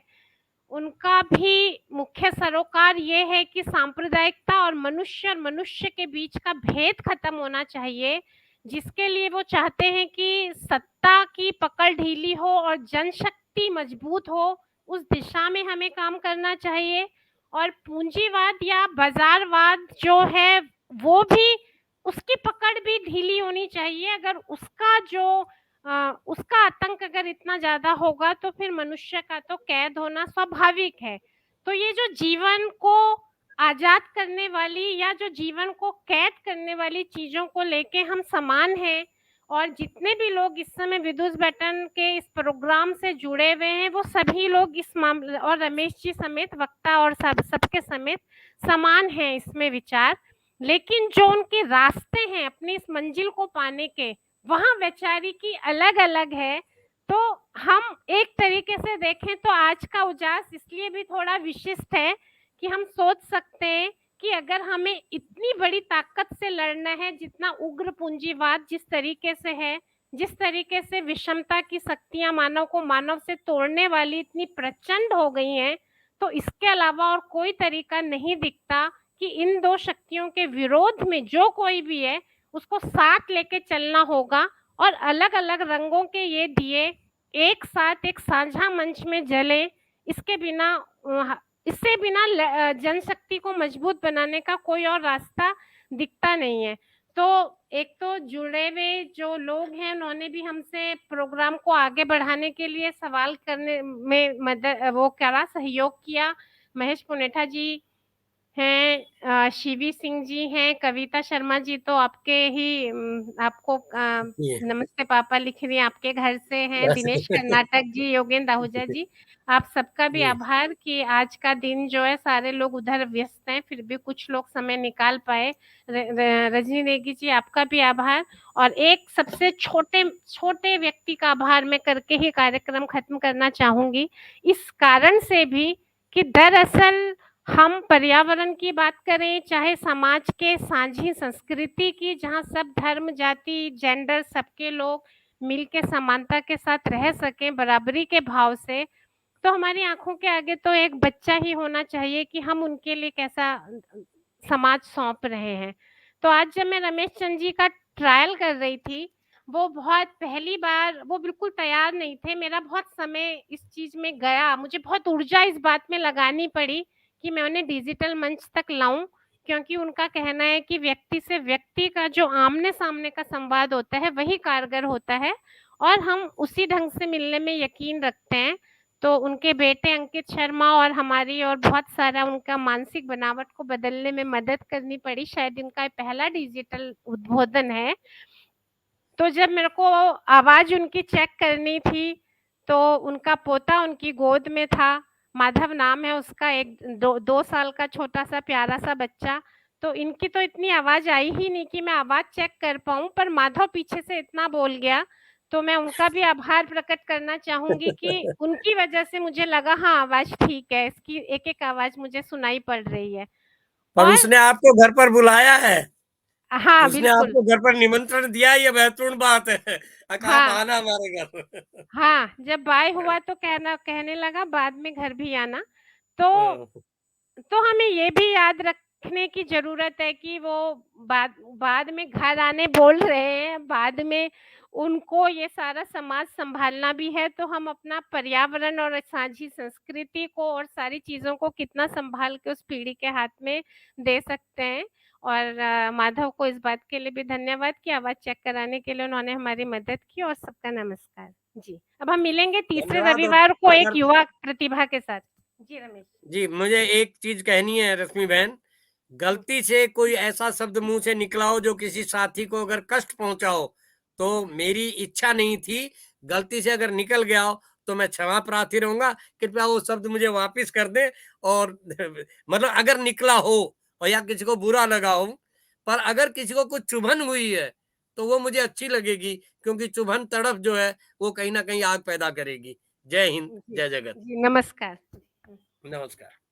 Speaker 1: उनका भी मुख्य सरोकार ये है कि सांप्रदायिकता और मनुष्य के बीच का भेद खत्म होना चाहिए, जिसके लिए वो चाहते हैं कि सत्ता की पकड़ ढीली हो और जनशक्ति मजबूत हो। उस दिशा में हमें काम करना चाहिए और पूंजीवाद या बाजारवाद जो है वो भी, उसकी पकड़ भी ढीली होनी चाहिए। अगर उसका आतंक अगर इतना ज्यादा होगा तो फिर मनुष्य का तो कैद होना स्वाभाविक है। तो ये जो जीवन को आजाद करने वाली या जो जीवन को कैद करने वाली चीजों को लेके हम समान हैं, और जितने भी लोग इस समय विदुष बैठन के इस प्रोग्राम से जुड़े हुए हैं वो सभी लोग इस मामले और रमेश जी समेत वक्ता और सबके समेत समान हैं इसमें विचार। लेकिन जो उनके रास्ते हैं अपनी इस मंजिल को पाने के, वहां वैचारिकी अलग अलग है। तो हम एक तरीके से देखें तो आज का उजास इसलिए भी थोड़ा विशिष्ट है कि हम सोच सकते हैं कि अगर हमें इतनी बड़ी ताकत से लड़ना है, जितना उग्र पूंजीवाद जिस तरीके से है, जिस तरीके से विषमता की शक्तियां मानव को मानव से तोड़ने वाली इतनी प्रचंड हो गई हैं, तो इसके अलावा और कोई तरीका नहीं दिखता कि इन दो शक्तियों के विरोध में जो कोई भी है उसको साथ लेके चलना होगा। और अलग अलग रंगों के ये दिए एक साथ एक साझा मंच में जले, इसके बिना इससे बिना जनशक्ति को मजबूत बनाने का कोई और रास्ता दिखता नहीं है। तो एक तो जुड़े हुए जो लोग हैं उन्होंने भी हमसे प्रोग्राम को आगे बढ़ाने के लिए सवाल करने में मदद वो करा, सहयोग किया। महेश पुनेठा जी हैं, शिवी सिंह जी हैं, कविता शर्मा जी तो आपके ही आपको नमस्ते पापा लिख रही हैं, आपके घर से हैं। दिनेश कर्नाटक जी, योगेंद्र आहूजा जी, आप सबका भी आभार कि आज का दिन जो है सारे लोग उधर व्यस्त हैं, फिर भी कुछ लोग समय निकाल पाए। रजनी नेगी जी आपका भी आभार। और एक सबसे छोटे छोटे व्यक्ति का आभार मैं करके ही कार्यक्रम खत्म करना चाहूंगी, इस कारण से भी कि दरअसल हम पर्यावरण की बात करें, चाहे समाज के साझी संस्कृति की, जहाँ सब धर्म जाति जेंडर सबके लोग मिलके समानता के साथ रह सकें बराबरी के भाव से, तो हमारी आंखों के आगे तो एक बच्चा ही होना चाहिए कि हम उनके लिए कैसा समाज सौंप रहे हैं। तो आज जब मैं रमेश चंद जी का ट्रायल कर रही थी, वो बहुत पहली बार वो बिल्कुल तैयार नहीं थे, मेरा बहुत समय इस चीज में गया, मुझे बहुत ऊर्जा इस बात में लगानी पड़ी कि मैं उन्हें डिजिटल मंच तक लाऊं, क्योंकि उनका कहना है कि व्यक्ति से व्यक्ति का जो आमने सामने का संवाद होता है वही कारगर होता है, और हम उसी ढंग से मिलने में यकीन रखते हैं। तो उनके बेटे अंकित शर्मा और हमारी और बहुत सारा उनका मानसिक बनावट को बदलने में मदद करनी पड़ी, शायद इनका पहला डिजिटल उद्बोधन है। तो जब मेरे को आवाज उनकी चेक करनी थी, तो उनका पोता उनकी गोद में था, माधव नाम है उसका, एक 2 साल का छोटा सा प्यारा सा बच्चा। तो इनकी तो इतनी आवाज आई ही नहीं कि मैं आवाज चेक कर पाऊं, पर माधव पीछे से इतना बोल गया, तो मैं उनका भी आभार प्रकट करना चाहूंगी कि उनकी वजह से मुझे लगा हाँ आवाज ठीक है, इसकी एक एक आवाज मुझे सुनाई पड़ रही है।
Speaker 2: पर
Speaker 1: और
Speaker 2: उसने आपको घर पर बुलाया है,
Speaker 1: हाँ
Speaker 2: उसने
Speaker 1: बिल्कुल,
Speaker 2: आपको घर पर निमंत्रण दिया, ये महत्वपूर्ण बात है। कहा आप
Speaker 1: हाँ
Speaker 2: आना हमारे घर।
Speaker 1: हाँ, जब बाय हुआ तो कहने लगा बाद में घर भी आना। तो हमें ये भी याद रखने की जरूरत है कि वो बाद बाद में घर आने बोल रहे हैं, बाद में उनको ये सारा समाज संभालना भी है, तो हम अपना पर्यावरण और साझी संस्कृति को और सारी चीजों को कितना संभाल के उस पीढ़ी के हाथ में दे सकते हैं। और माधव को इस बात के लिए भी धन्यवाद कि आवाज चेक कराने के लिए उन्होंने हमारी मदद की। और सबका नमस्कार जी। अब हम मिलेंगे तीसरे
Speaker 2: धन्यवाद। और
Speaker 1: रविवार को एक
Speaker 2: अगर
Speaker 1: युवा प्रतिभा के साथ। जी रमेश।
Speaker 2: जी, मुझे एक चीज कहनी है रश्मि बहन, गलती से कोई ऐसा शब्द मुंह से निकला हो जो किसी साथी को अगर कष्ट पहुंचा हो, तो मेरी इच्छा नहीं थी, गलती से अगर निकल गया हो तो मैं क्षमा प्रार्थी रहूंगा, कृपया वो शब्द मुझे वापस कर दें। और मतलब अगर निकला हो और या किसी को बुरा लगा हो, पर अगर किसी को कुछ चुभन हुई है तो वो मुझे अच्छी लगेगी, क्योंकि चुभन तड़प जो है वो कहीं ना कहीं आग पैदा करेगी। जय हिंद,
Speaker 1: जी,
Speaker 2: जय जगत।
Speaker 1: जी, नमस्कार।
Speaker 2: नमस्कार।